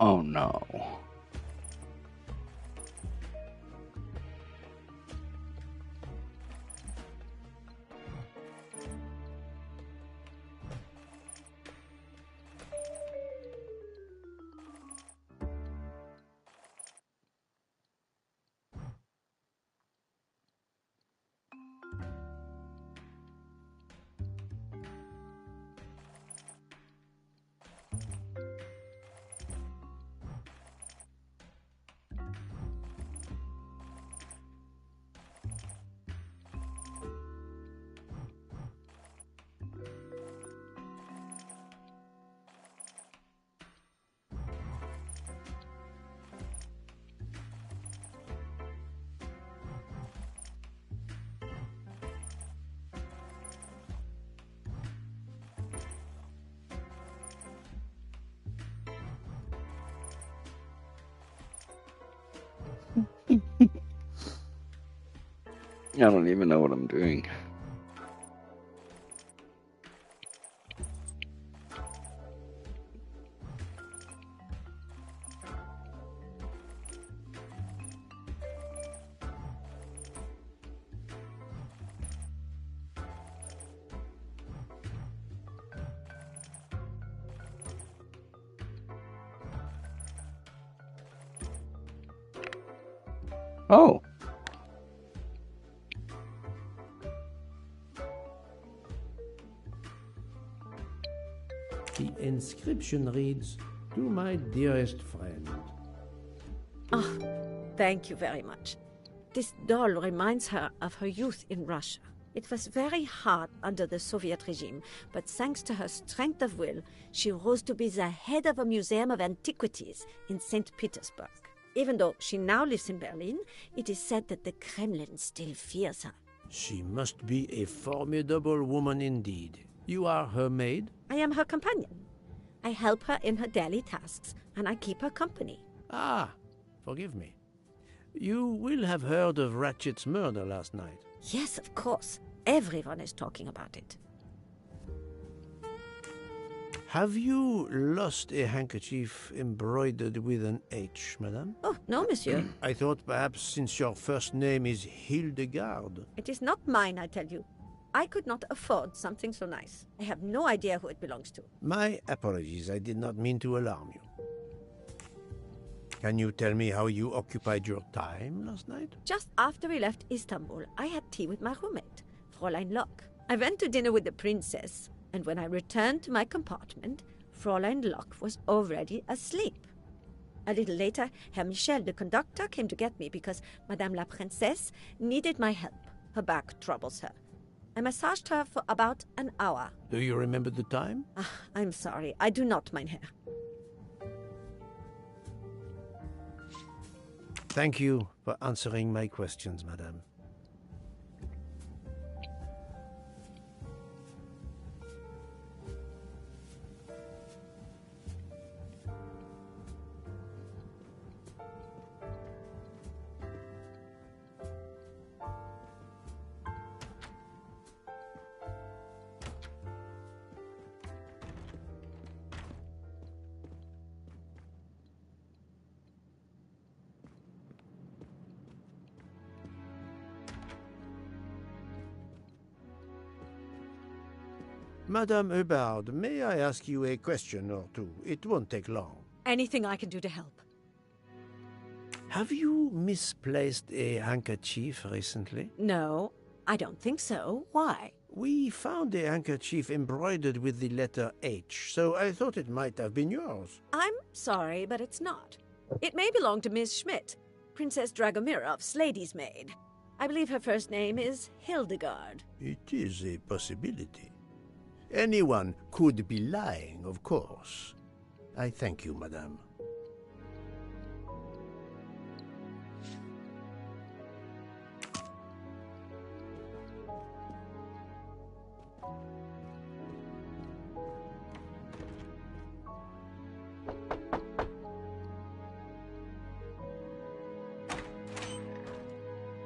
Oh no. I don't even know what I'm doing. Oh. The inscription reads, "To my dearest friend." Oh, thank you very much. This doll reminds her of her youth in Russia. It was very hard under the Soviet regime, but thanks to her strength of will, she rose to be the head of a museum of antiquities in St. Petersburg. Even though she now lives in Berlin, it is said that the Kremlin still fears her. She must be a formidable woman indeed. You are her maid? I am her companion. I help her in her daily tasks, and I keep her company. Ah, forgive me. You will have heard of Ratchet's murder last night. Yes, of course. Everyone is talking about it. Have you lost a handkerchief embroidered with an H, madame? Oh, no, monsieur. I thought perhaps since your first name is Hildegard. It is not mine, I tell you. I could not afford something so nice. I have no idea who it belongs to. My apologies. I did not mean to alarm you. Can you tell me how you occupied your time last night? Just after we left Istanbul, I had tea with my roommate, Fräulein Locke. I went to dinner with the princess, and when I returned to my compartment, Fräulein Locke was already asleep. A little later, Herr Michel, the conductor, came to get me because Madame la Princesse needed my help. Her back troubles her. I massaged her for about an hour. Do you remember the time? I'm sorry. I do not, mein Herr. Thank you for answering my questions, madame. Madame Hubbard, may I ask you a question or two? It won't take long. Anything I can do to help. Have you misplaced a handkerchief recently? No, I don't think so. Why? We found a handkerchief embroidered with the letter H, so I thought it might have been yours. I'm sorry, but it's not. It may belong to Miss Schmidt, Princess Dragomirov's lady's maid. I believe her first name is Hildegard. It is a possibility. Anyone could be lying, of course. I thank you, madame.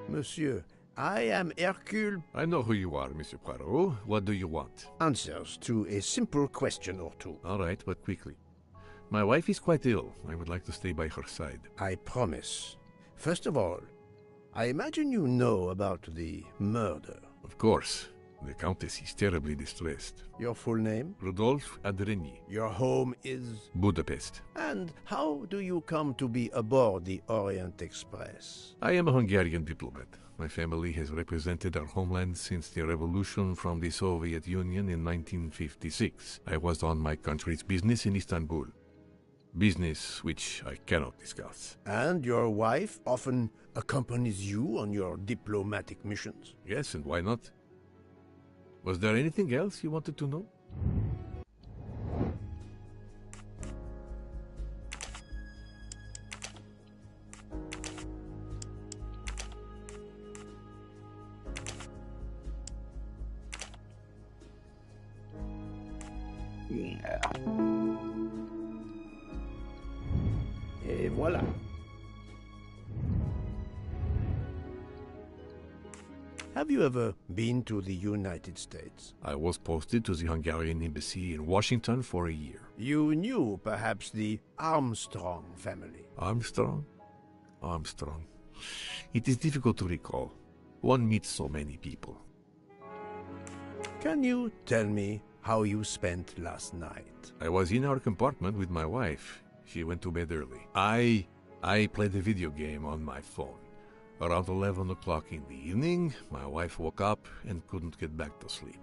Monsieur, I am Hercule. I know who you are, Monsieur Poirot. What do you want? Answers to a simple question or two. All right, but quickly. My wife is quite ill. I would like to stay by her side. I promise. First of all, I imagine you know about the murder. Of course. The Countess is terribly distressed. Your full name? Rudolf Adreni. Your home is? Budapest. And how do you come to be aboard the Orient Express? I am a Hungarian diplomat. My family has represented our homeland since the revolution from the Soviet Union in 1956. I was on my country's business in Istanbul. Business which I cannot discuss. And your wife often accompanies you on your diplomatic missions? Yes, and why not? Was there anything else you wanted to know? Yeah. Et voilà. Have you ever been to the United States? I was posted to the Hungarian embassy in Washington for a year. You knew, perhaps, the Armstrong family. Armstrong? Armstrong. It is difficult to recall. One meets so many people. Can you tell me how you spent last night? I was in our compartment with my wife. She went to bed early. I played a video game on my phone. Around 11 o'clock in the evening, my wife woke up and couldn't get back to sleep.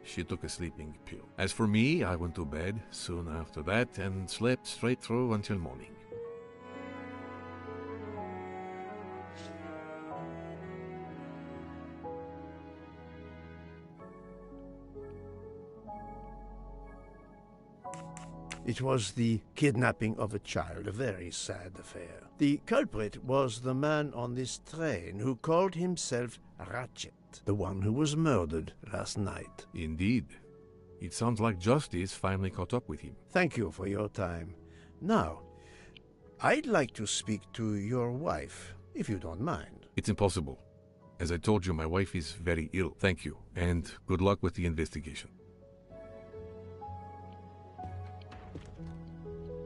She took a sleeping pill. As for me, I went to bed soon after that and slept straight through until morning. It was the kidnapping of a child, a very sad affair. The culprit was the man on this train who called himself Ratchet, the one who was murdered last night. Indeed. It sounds like justice finally caught up with him. Thank you for your time. Now, I'd like to speak to your wife, if you don't mind. It's impossible. As I told you, my wife is very ill. Thank you, and good luck with the investigation.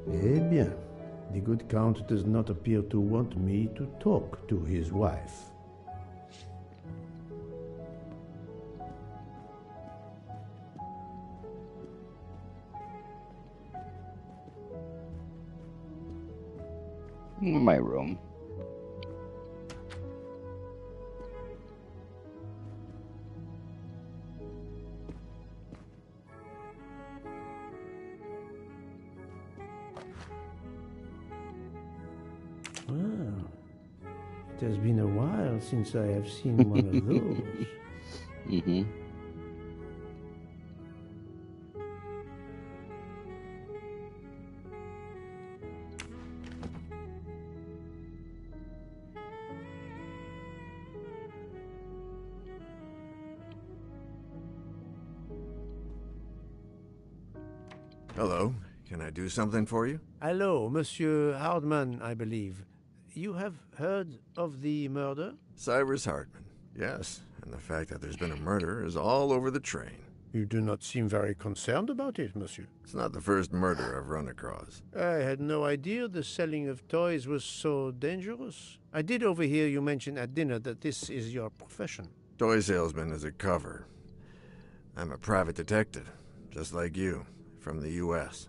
Eh bien, the good Count does not appear to want me to talk to his wife. My room. Well, it has been a while since I have seen one of those. Mm-hmm. Hello. Can I do something for you? Hello, Monsieur Hardman, I believe. You have heard of the murder? Cyrus Hardman. Yes, and the fact that there's been a murder is all over the train. You do not seem very concerned about it, monsieur. It's not the first murder I've run across. I had no idea the selling of toys was so dangerous. I did overhear you mention at dinner that this is your profession. Toy salesman is a cover. I'm a private detective, just like you, from the U.S.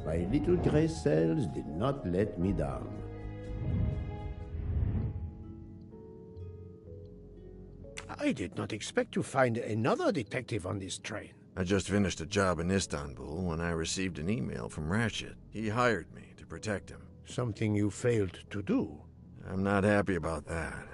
My little gray cells did not let me down. I did not expect to find another detective on this train. I just finished a job in Istanbul when I received an email from Ratchet. He hired me to protect him. Something you failed to do. I'm not happy about that.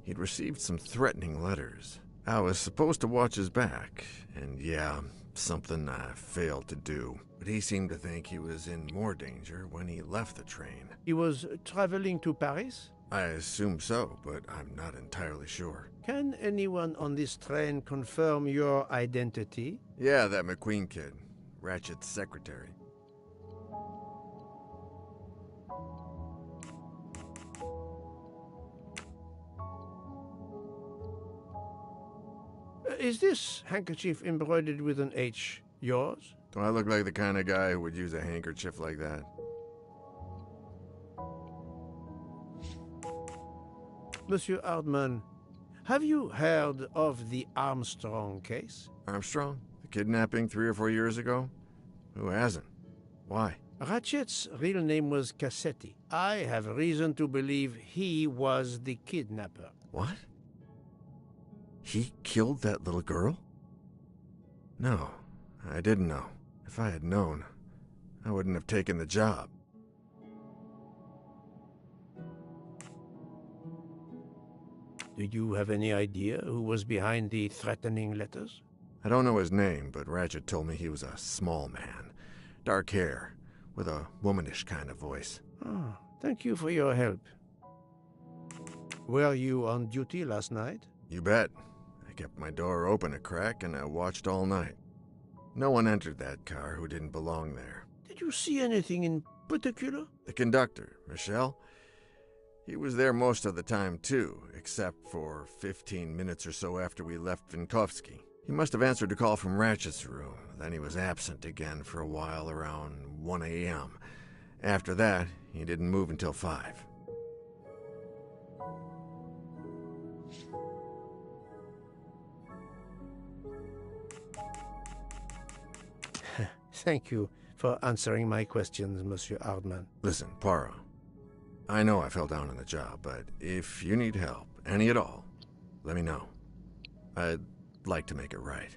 He'd received some threatening letters. I was supposed to watch his back, and yeah, something I failed to do. But he seemed to think he was in more danger when he left the train. He was traveling to Paris? I assume so, but I'm not entirely sure. Can anyone on this train confirm your identity? Yeah, that McQueen kid. Ratchet's secretary. Is this handkerchief embroidered with an H yours? Do I look like the kind of guy who would use a handkerchief like that? Monsieur Hardman, have you heard of the Armstrong case? Armstrong? The kidnapping 3 or 4 years ago? Who hasn't? Why? Ratchet's real name was Cassetti. I have reason to believe he was the kidnapper. What? He killed that little girl? No, I didn't know. If I had known, I wouldn't have taken the job. Do you have any idea who was behind the threatening letters? I don't know his name, but Ratchet told me he was a small man. Dark hair, with a womanish kind of voice. Oh, thank you for your help. Were you on duty last night? You bet. I kept my door open a crack and I watched all night. No one entered that car who didn't belong there. Did you see anything in particular? The conductor, Michel. He was there most of the time, too, except for 15 minutes or so after we left Vinkovsky. He must have answered a call from Ratchet's room. Then he was absent again for a while around 1 a.m. After that, he didn't move until 5. Thank you for answering my questions, Monsieur Hardman. Listen, Poirot. I know I fell down on the job, but if you need help, any at all, let me know. I'd like to make it right.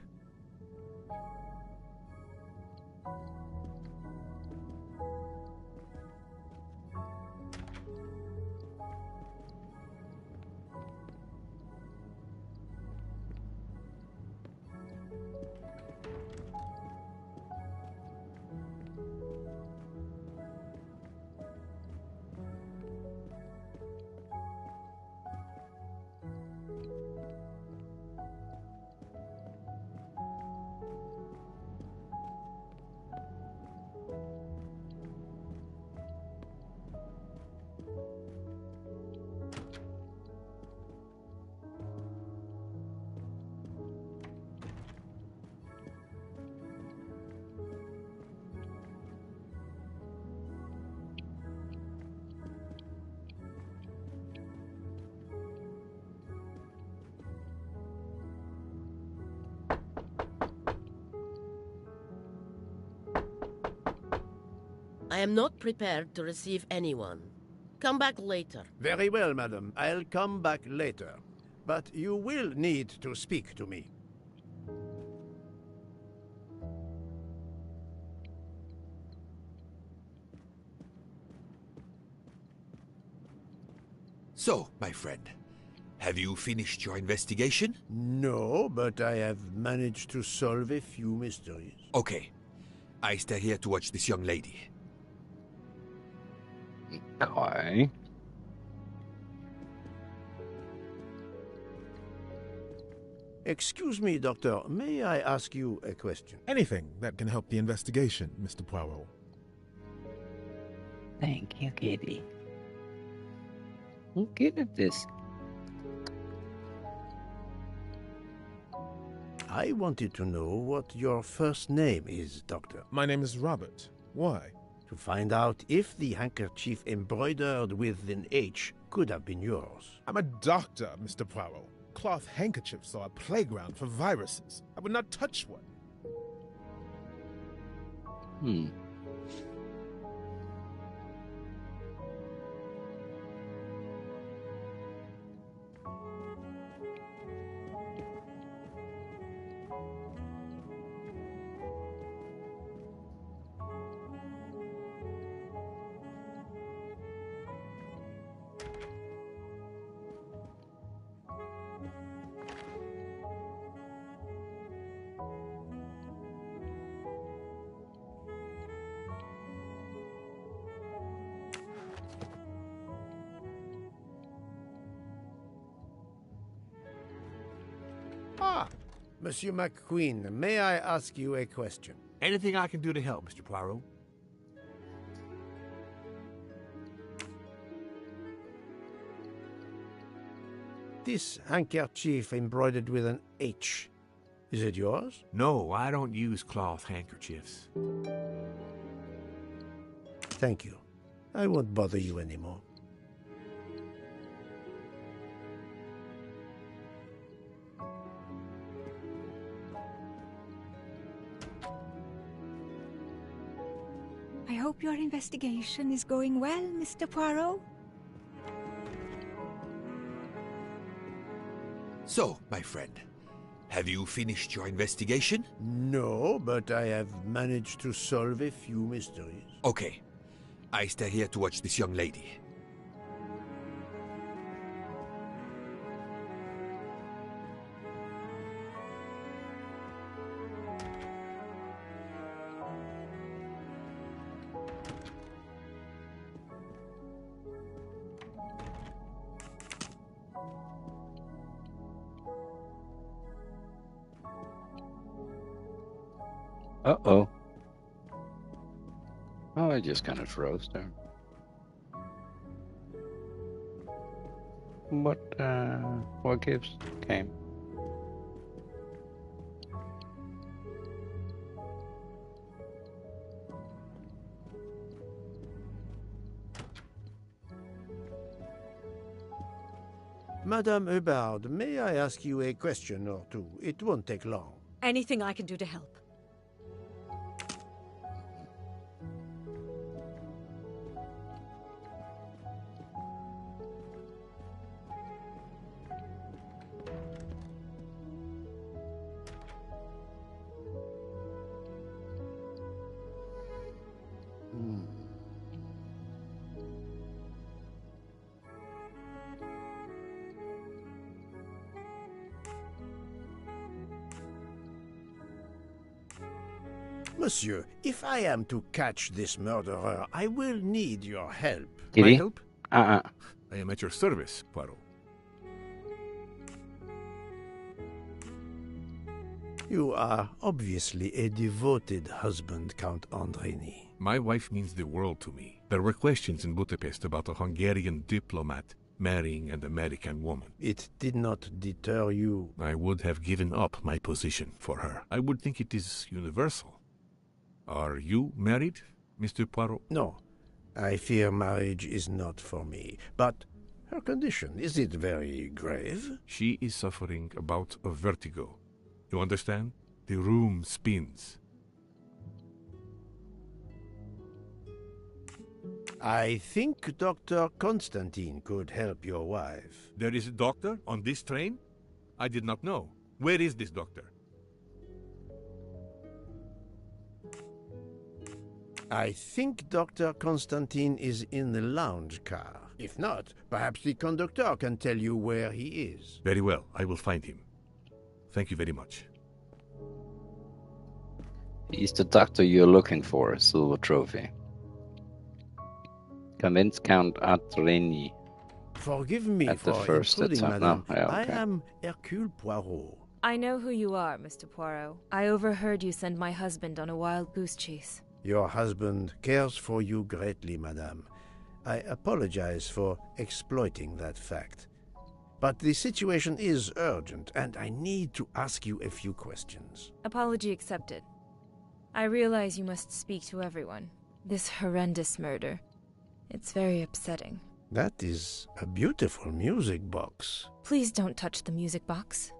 I am not prepared to receive anyone. Come back later. Very well, madam. I'll come back later. But you will need to speak to me. So, my friend, have you finished your investigation? No, but I have managed to solve a few mysteries. Okay. I stay here to watch this young lady. Okay. Excuse me, Doctor. May I ask you a question? Anything that can help the investigation, Mr. Poirot. Thank you, Kitty. I'm good at this. I wanted to know what your first name is, Doctor. My name is Robert. Why? To find out if the handkerchief embroidered with an H could have been yours. I'm a doctor, Mr. Poirot. Cloth handkerchiefs are a playground for viruses. I would not touch one. Monsieur McQueen, may I ask you a question? Anything I can do to help, Mr. Poirot? This handkerchief embroidered with an H. Is it yours? No, I don't use cloth handkerchiefs. Thank you. I won't bother you anymore. I hope your investigation is going well, Mr. Poirot. So, my friend, have you finished your investigation? No, but I have managed to solve a few mysteries. Okay. I stay here to watch this young lady. Uh-oh. Oh, I just kind of froze there. What gives came? Madame Hubbard, may I ask you a question or two? It won't take long. Anything I can do to help. Monsieur, if I am to catch this murderer, I will need your help. Did My he? help? Uh-uh. I am at your service, Poirot. You are obviously a devoted husband, Count Andreni. My wife means the world to me. There were questions in Budapest about a Hungarian diplomat marrying an American woman. It did not deter you. I would have given up my position for her. I would think it is universal. Are you married, Mr. Poirot? No, I fear marriage is not for me. But her condition, is it very grave? She is suffering a bout of vertigo. You understand? The room spins. I think Dr. Constantine could help your wife. There is a doctor on this train? I did not know. Where is this doctor? I think Dr. Constantine is in the lounge car. If not, perhaps the conductor can tell you where he is. Very well, I will find him. Thank you very much. He's the doctor you're looking for, silver trophy. Convince Count Andreni. Forgive me At the for first intruding, attempt. madame. No, yeah, okay. I am Hercule Poirot. I know who you are, Mr. Poirot. I overheard you send my husband on a wild goose chase. Your husband cares for you greatly, madame. I apologize for exploiting that fact. But the situation is urgent, and I need to ask you a few questions. Apology accepted. I realize you must speak to everyone. This horrendous murder. It's very upsetting. That is a beautiful music box. Please don't touch the music box.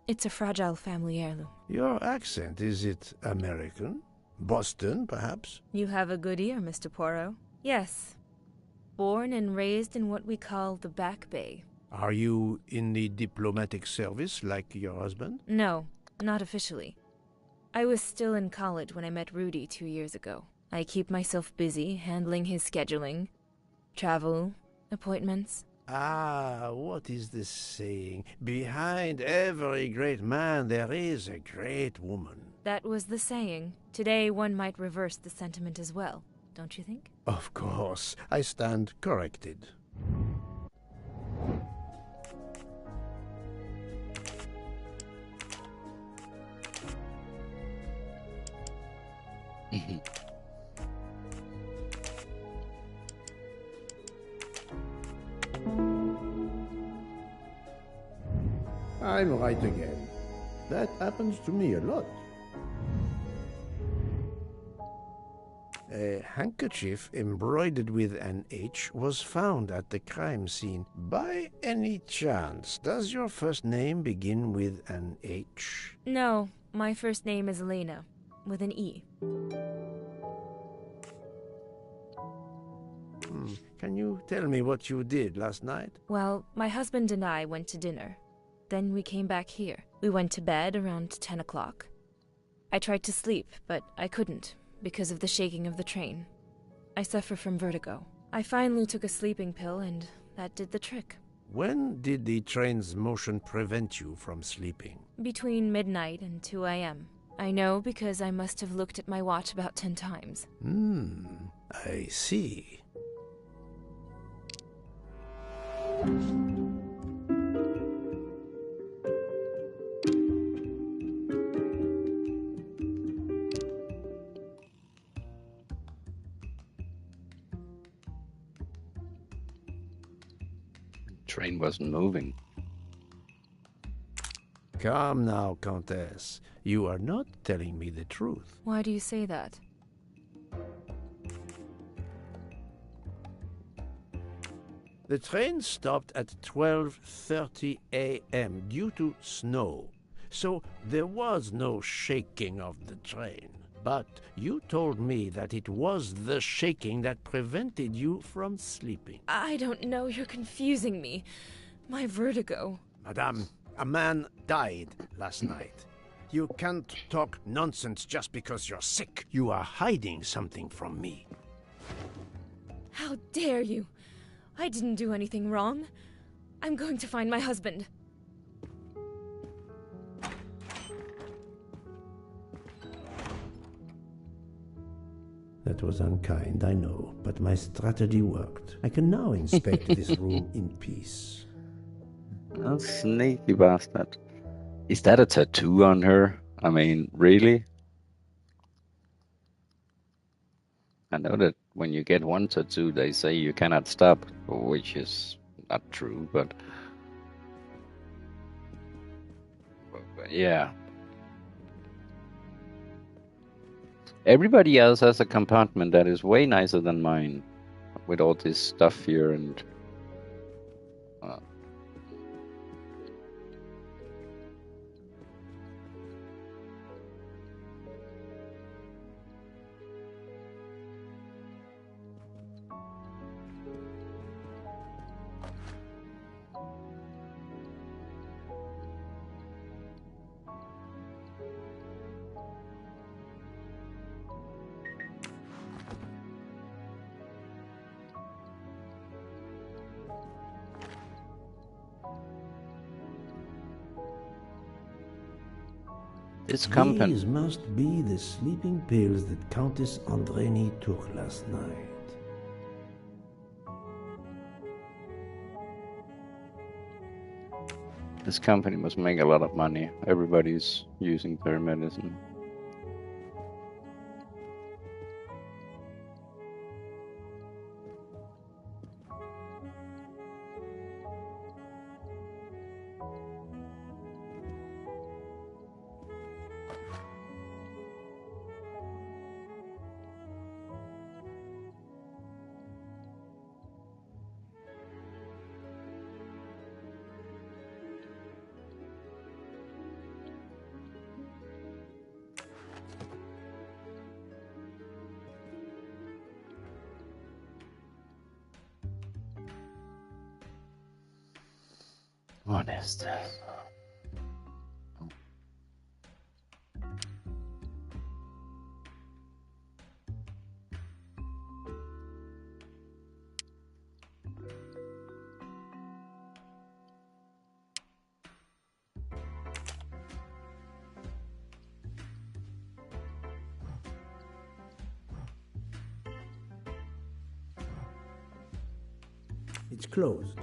It's a fragile family heirloom. Your accent, is it American? Boston, perhaps? You have a good ear, Mr. Poirot. Yes. Born and raised in what we call the Back Bay. Are you in the diplomatic service like your husband? No, not officially. I was still in college when I met Rudy 2 years ago. I keep myself busy handling his scheduling, travel, appointments. Ah, what is the saying? Behind every great man there is a great woman. That was the saying. Today one might reverse the sentiment as well, don't you think? Of course, I stand corrected. I'm right again. That happens to me a lot. A handkerchief embroidered with an H was found at the crime scene. By any chance, does your first name begin with an H? No, my first name is Elena, with an E. Can you tell me what you did last night? Well, my husband and I went to dinner. Then we came back here. We went to bed around 10 o'clock. I tried to sleep, but I couldn't, because of the shaking of the train. I suffer from vertigo. I finally took a sleeping pill, and that did the trick. When did the train's motion prevent you from sleeping? Between midnight and 2 a.m. I know because I must have looked at my watch about 10 times. I see. Train wasn't moving. Come now, Countess. You are not telling me the truth. Why do you say that? The train stopped at 12:30 a.m. due to snow, so there was no shaking of the train. But you told me that it was the shaking that prevented you from sleeping. I don't know, you're confusing me. My vertigo. Madame, a man died last night. You can't talk nonsense just because you're sick. You are hiding something from me. How dare you? I didn't do anything wrong. I'm going to find my husband. That was unkind, I know, but my strategy worked. I can now inspect this room in peace. A sneaky bastard. Is that a tattoo on her? I mean, really? I know that when you get one tattoo, they say you cannot stop, which is not true, but yeah. Everybody else has a compartment that is way nicer than mine, with all this stuff here and this company. These must be the sleeping pills that Countess Andreni took last night. This company must make a lot of money. Everybody's using their medicine. What is this? It's closed.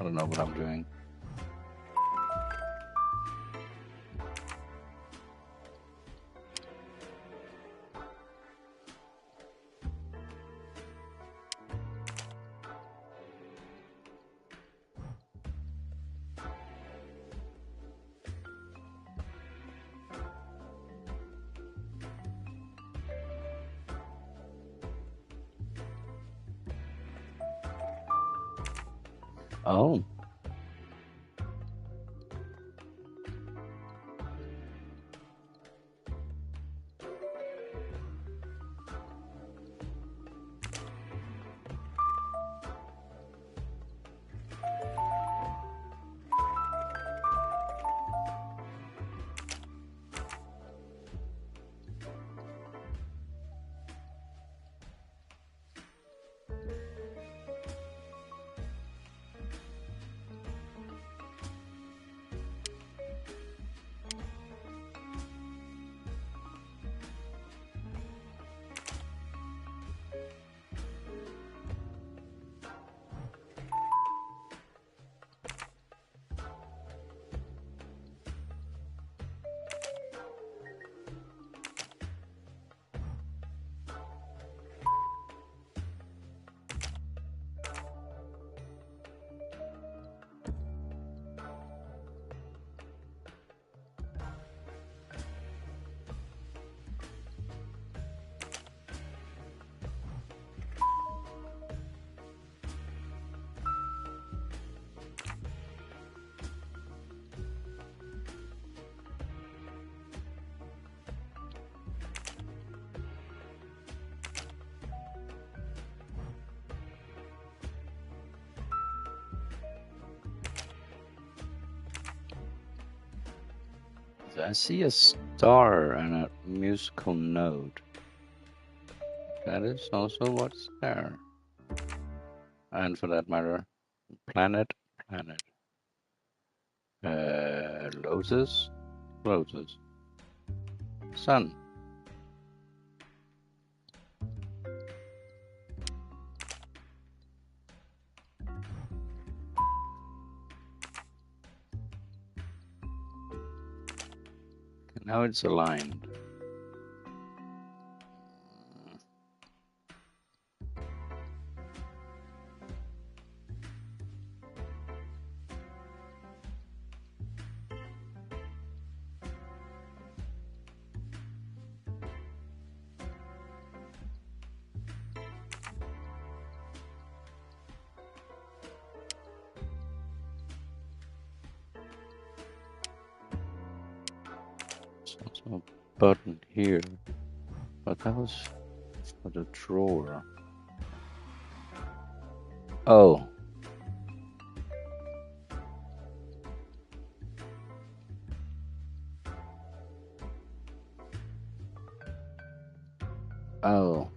don't know what I'm doing. Oh. I see a star and a musical note. That is also what's there. And for that matter, planet. Lotus, sun. Now it's aligned. Also a button here, but that was for the drawer. Oh. Oh.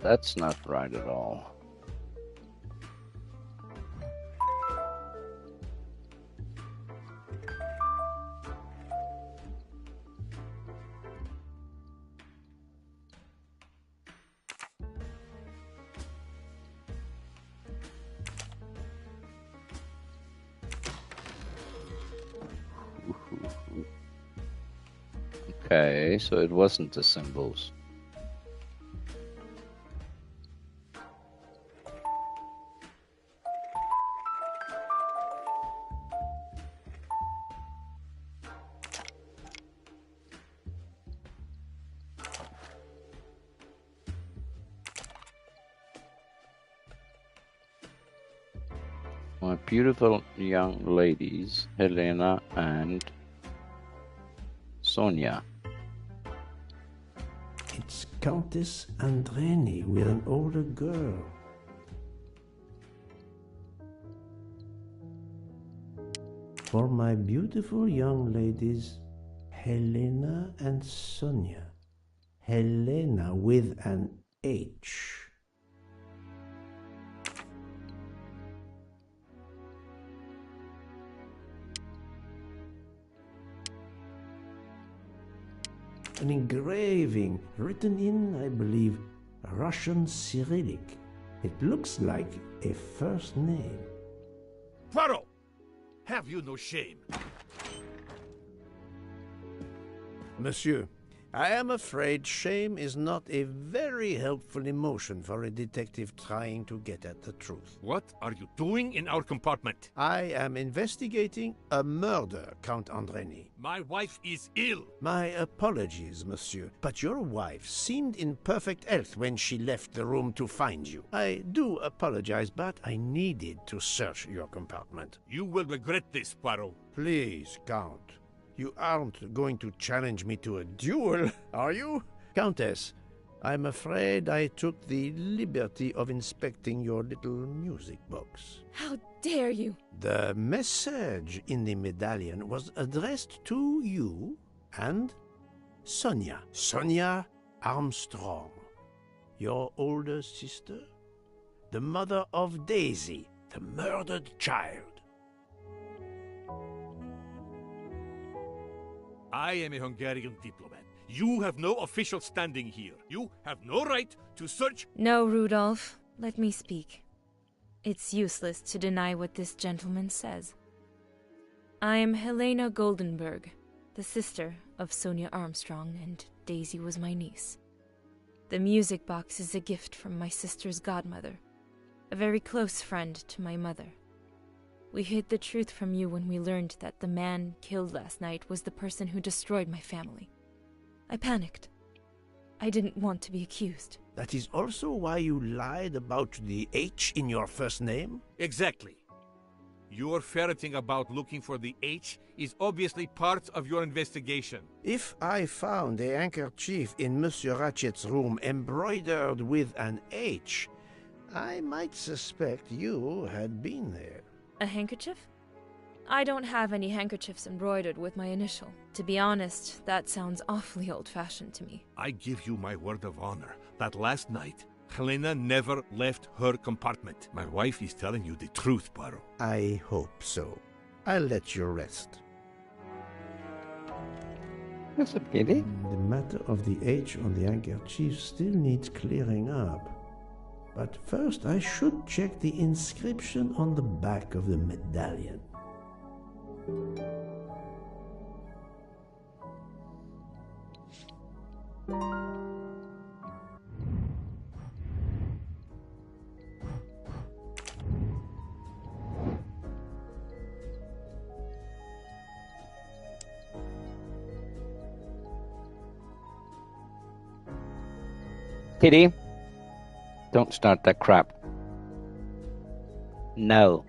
That's not right at all. Okay, so it wasn't the symbols. My beautiful young ladies, Helena and Sonia. It's Countess Andreni with an older girl. For my beautiful young ladies, Helena and Sonia. Helena with an H. an engraving written in, I believe, Russian Cyrillic. It looks like a first name. Poirot! Have you no shame? Monsieur, I am afraid shame is not a very helpful emotion for a detective trying to get at the truth. What are you doing in our compartment? I am investigating a murder, Count Andreni. My wife is ill. My apologies, monsieur, but your wife seemed in perfect health when she left the room to find you. I do apologize, but I needed to search your compartment. You will regret this, Poirot. Please, Count. You aren't going to challenge me to a duel, are you? Countess, I'm afraid I took the liberty of inspecting your little music box. How dare you! The message in the medallion was addressed to you and Sonia. Sonia Armstrong, your older sister, the mother of Daisy, the murdered child. I am a Hungarian diplomat. You have no official standing here. You have no right to search. No, Rudolph. Let me speak. It's useless to deny what this gentleman says. I am Helena Goldenberg, the sister of Sonia Armstrong, and Daisy was my niece. The music box is a gift from my sister's godmother, a very close friend to my mother. We hid the truth from you when we learned that the man killed last night was the person who destroyed my family. I panicked. I didn't want to be accused. That is also why you lied about the H in your first name? Exactly. Your ferreting about looking for the H is obviously part of your investigation. If I found a handkerchief in Monsieur Ratchet's room embroidered with an H, I might suspect you had been there. A handkerchief? I don't have any handkerchiefs embroidered with my initial. To be honest, that sounds awfully old-fashioned to me. I give you my word of honor that last night, Helena never left her compartment. My wife is telling you the truth, Poirot. I hope so. I'll let you rest. That's a pity. The matter of the H on the handkerchief still needs clearing up. But first I should check the inscription on the back of the medallion. Kitty, don't start that crap. No.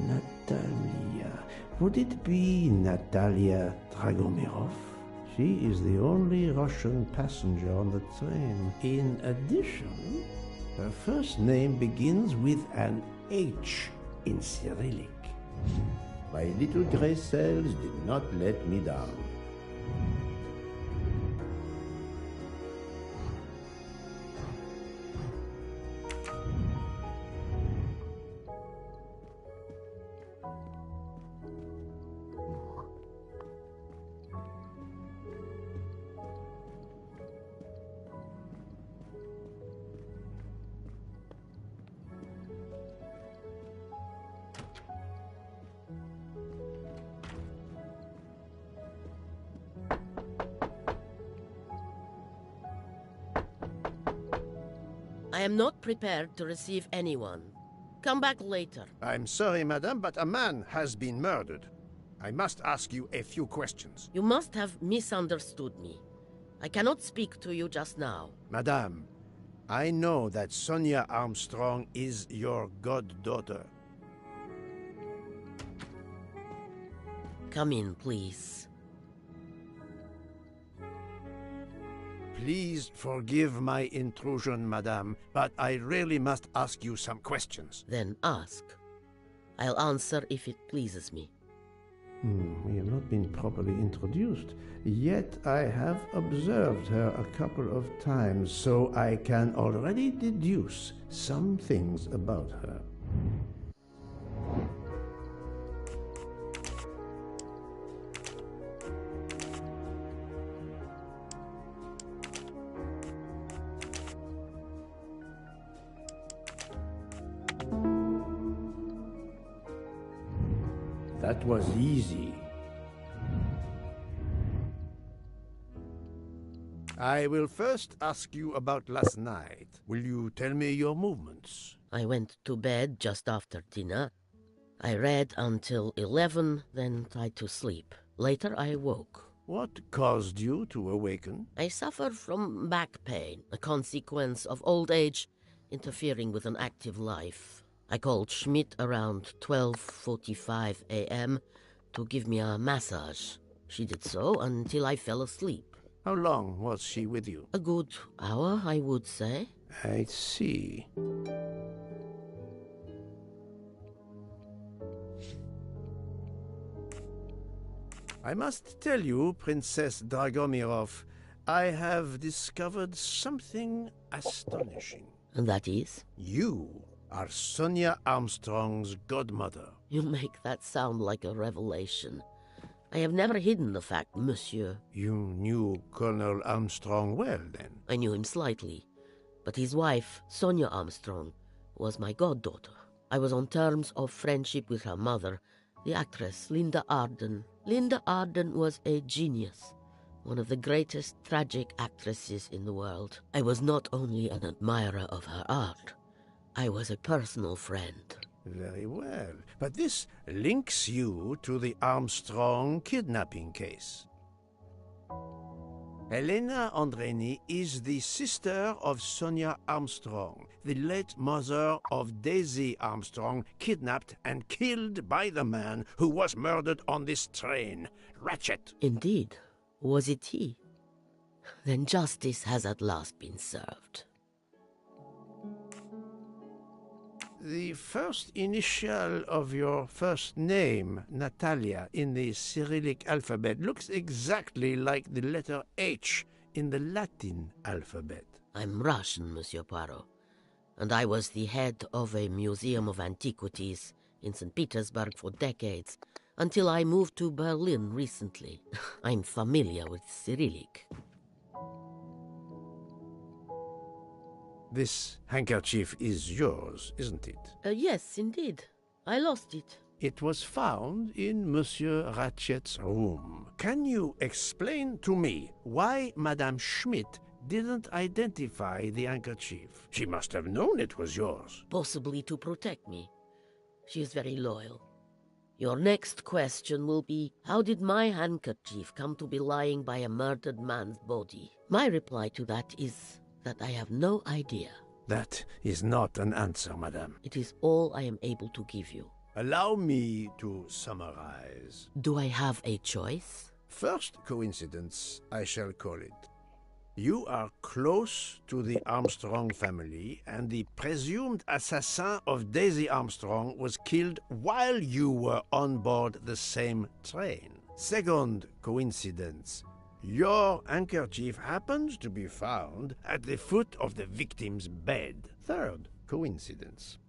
Natalia. Would it be Natalia Dragomirov? She is the only Russian passenger on the train. In addition, her first name begins with an H in Cyrillic. My little gray cells did not let me down. I am not prepared to receive anyone. Come back later. I'm sorry, madame, but a man has been murdered. I must ask you a few questions. You must have misunderstood me. I cannot speak to you just now. Madame, I know that Sonia Armstrong is your goddaughter. Come in, please. Please forgive my intrusion, madame, but I really must ask you some questions. Then ask. I'll answer if it pleases me. We have not been properly introduced, yet I have observed her a couple of times, so I can already deduce some things about her. That was easy. I will first ask you about last night. Will you tell me your movements? I went to bed just after dinner. I read until 11, then tried to sleep. Later I woke. What caused you to awaken? I suffered from back pain, a consequence of old age interfering with an active life. I called Schmidt around 12:45 a.m. to give me a massage. She did so until I fell asleep. How long was she with you? A good hour, I would say. I see. I must tell you, Princess Dragomirov, I have discovered something astonishing. And that is? You are Sonia Armstrong's godmother. You make that sound like a revelation. I have never hidden the fact, monsieur. You knew Colonel Armstrong well, then? I knew him slightly, but his wife, Sonia Armstrong, was my goddaughter. I was on terms of friendship with her mother, the actress Linda Arden. Linda Arden was a genius, one of the greatest tragic actresses in the world. I was not only an admirer of her art, I was a personal friend. Very well. But this links you to the Armstrong kidnapping case. Helena Andreni is the sister of Sonia Armstrong, the late mother of Daisy Armstrong, kidnapped and killed by the man who was murdered on this train, Ratchet. Indeed. Was it he? Then justice has at last been served. The first initial of your first name, Natalia, in the Cyrillic alphabet looks exactly like the letter H in the Latin alphabet. I'm Russian, Monsieur Poirot, and I was the head of a museum of antiquities in St. Petersburg for decades, until I moved to Berlin recently. I'm familiar with Cyrillic. This handkerchief is yours, isn't it? Yes, indeed. I lost it. It was found in Monsieur Ratchet's room. Can you explain to me why Madame Schmidt didn't identify the handkerchief? She must have known it was yours. Possibly to protect me. She is very loyal. Your next question will be, how did my handkerchief come to be lying by a murdered man's body? My reply to that is that I have no idea. That is not an answer, madame. It is all I am able to give you. Allow me to summarize. Do I have a choice? First coincidence, I shall call it. You are close to the Armstrong family, and the presumed assassin of Daisy Armstrong was killed while you were on board the same train. Second coincidence. Your handkerchief happens to be found at the foot of the victim's bed. Third coincidence.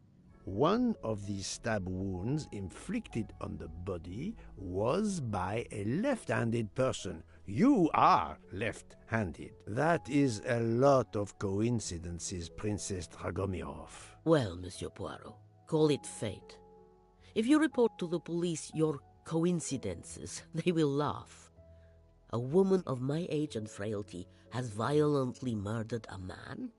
One of the stab wounds inflicted on the body was by a left-handed person. You are left-handed. That is a lot of coincidences, Princess Dragomirov. Well, Monsieur Poirot, call it fate. If you report to the police your coincidences, they will laugh. A woman of my age and frailty has violently murdered a man?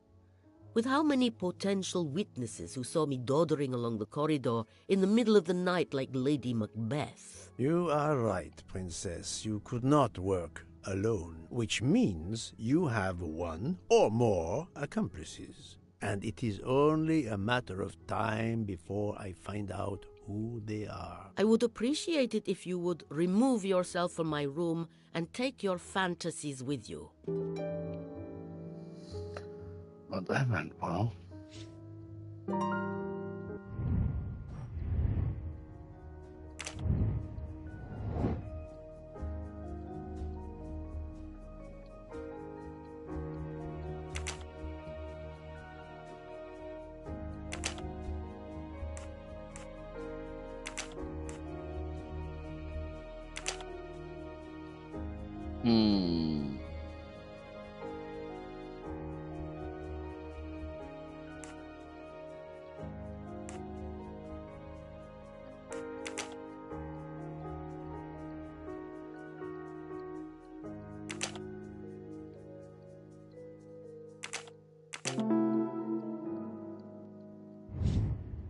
With how many potential witnesses who saw me doddering along the corridor in the middle of the night like Lady Macbeth? You are right, Princess. You could not work alone, which means you have one or more accomplices. And it is only a matter of time before I find out who they are. I would appreciate it if you would remove yourself from my room and take your fantasies with you. Well, that went well.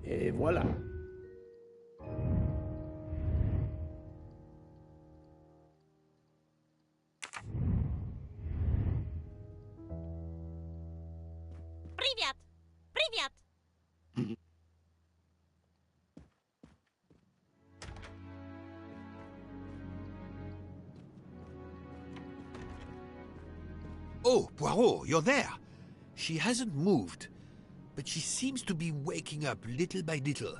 Et voilà. Привет! Привет! Oh, Poirot, you're there. She hasn't moved, but she seems to be waking up little by little.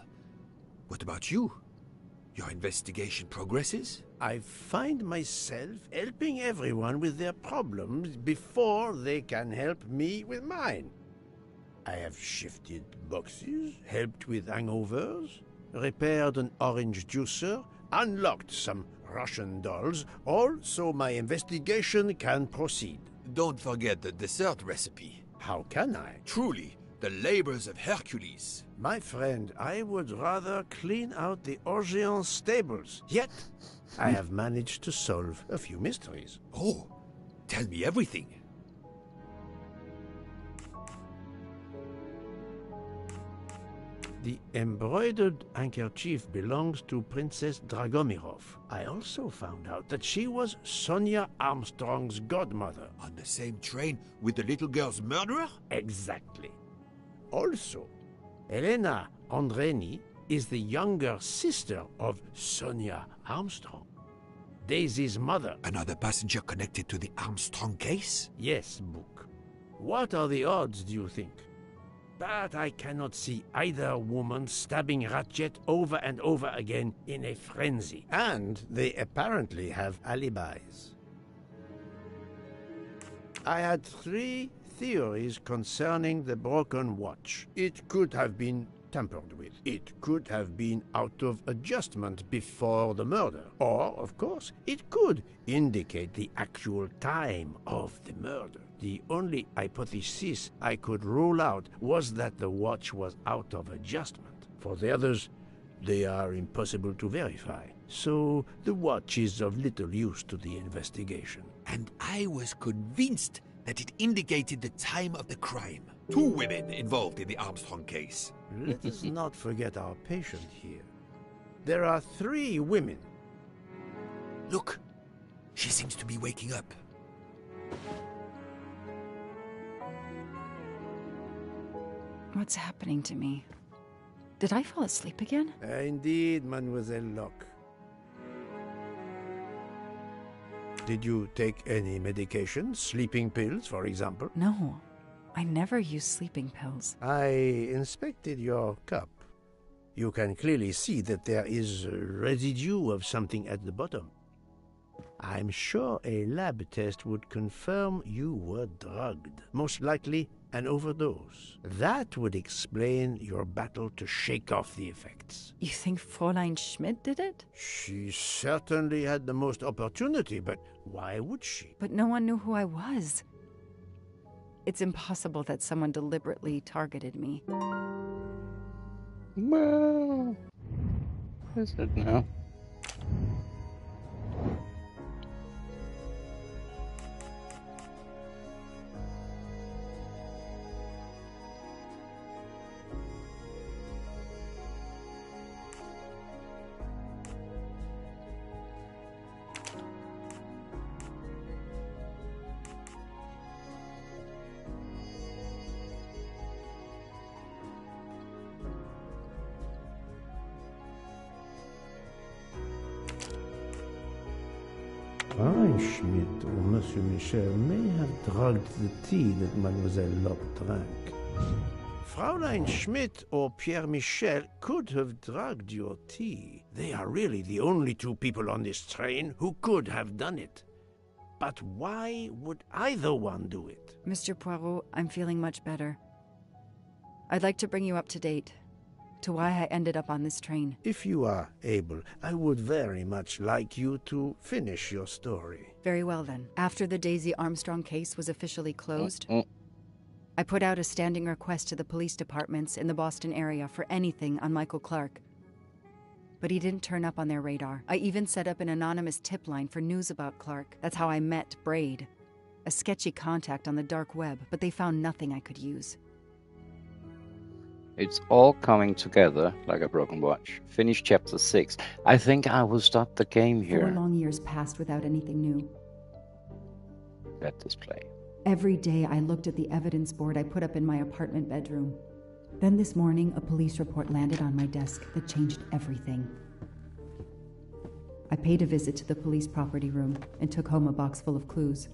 What about you? Your investigation progresses? I find myself helping everyone with their problems before they can help me with mine. I have shifted boxes, helped with hangovers, repaired an orange juicer, unlocked some Russian dolls, all so my investigation can proceed. Don't forget the dessert recipe. How can I? Truly, the labors of Hercules. My friend, I would rather clean out the Orient stables. Yet, I have managed to solve a few mysteries. Oh, tell me everything. The embroidered handkerchief belongs to Princess Dragomirov. I also found out that she was Sonia Armstrong's godmother. On the same train with the little girl's murderer? Exactly. Also, Elena Andreni is the younger sister of Sonia Armstrong, Daisy's mother. Another passenger connected to the Armstrong case? Yes, Book. What are the odds, do you think? But I cannot see either woman stabbing Ratchet over and over again in a frenzy. And they apparently have alibis. I had 3 theories concerning the broken watch. It could have been tampered with. It could have been out of adjustment before the murder. Or, of course, it could indicate the actual time of the murder. The only hypothesis I could rule out was that the watch was out of adjustment. For the others, they are impossible to verify. So the watch is of little use to the investigation. And I was convinced that it indicated the time of the crime. 2 women involved in the Armstrong case. Let us not forget our patient here. There are 3 women. Look, she seems to be waking up. What's happening to me? Did I fall asleep again? Indeed, Mademoiselle Locke. Did you take any medication? Sleeping pills, for example? No, I never use sleeping pills. I inspected your cup. You can clearly see that there is a residue of something at the bottom. I'm sure a lab test would confirm you were drugged. Most likely an overdose. That would explain your battle to shake off the effects. You think Fräulein Schmidt did it? She certainly had the most opportunity, but why would she? But no one knew who I was. It's impossible that someone deliberately targeted me. Well, is it now? Fraulein Schmidt or Monsieur Michel may have drugged the tea that Mademoiselle Locke drank. Fraulein Schmidt or Pierre Michel could have drugged your tea. They are really the only two people on this train who could have done it. But why would either one do it? Mr. Poirot, I'm feeling much better. I'd like to bring you up to date to why I ended up on this train. If you are able, I would very much like you to finish your story. Very well then. After the Daisy Armstrong case was officially closed, I put out a standing request to the police departments in the Boston area for anything on Michael Clark. But he didn't turn up on their radar. I even set up an anonymous tip line for news about Clark. That's how I met Braid, a sketchy contact on the dark web, but they found nothing I could use. It's all coming together like a broken watch. Finish chapter 6. I think I will stop the game here. 4 long years passed without anything new. That display. Every day I looked at the evidence board I put up in my apartment bedroom. Then this morning, a police report landed on my desk that changed everything. I paid a visit to the police property room and took home a box full of clues.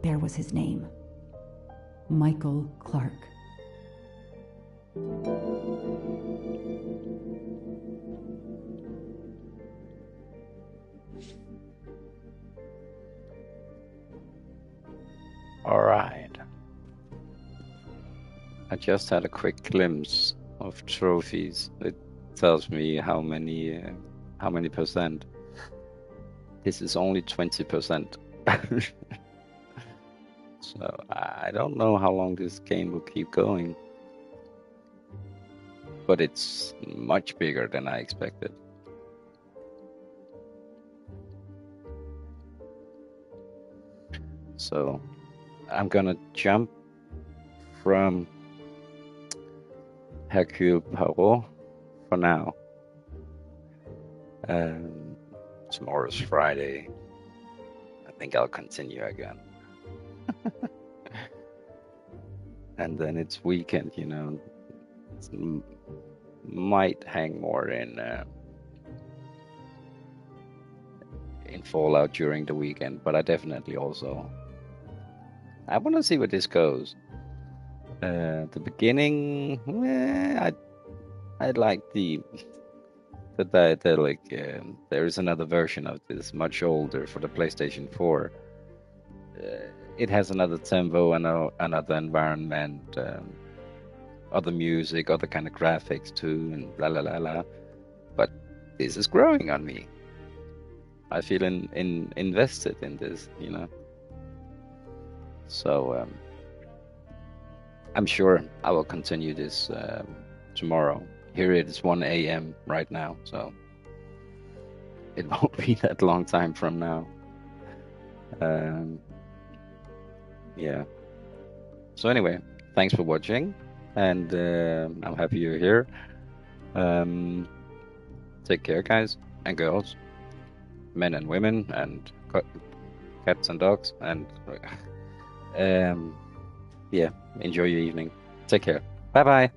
There was his name. Michael Clark. All right. I just had a quick glimpse of trophies. It tells me how many percent. This is only 20%. So I don't know how long this game will keep going. But it's much bigger than I expected. So I'm gonna jump from Hercule Poirot for now. Tomorrow's Friday. I think I'll continue again. And then it's weekend, you know. Might hang more in Fallout during the weekend, but I definitely also I want to see where this goes. The beginning, I like the like there is another version of this, much older, for the PlayStation 4. It has another tempo and another environment. Other music, other kind of graphics too, and la la la la. But this is growing on me. I feel invested in this, you know. So I'm sure I will continue this tomorrow. Here it is 1 a.m. right now, so it won't be that long time from now. Yeah. So anyway, thanks for watching. And I'm happy you're here. Take care, guys and girls, men and women, and cats and dogs. And yeah, enjoy your evening. Take care. Bye bye.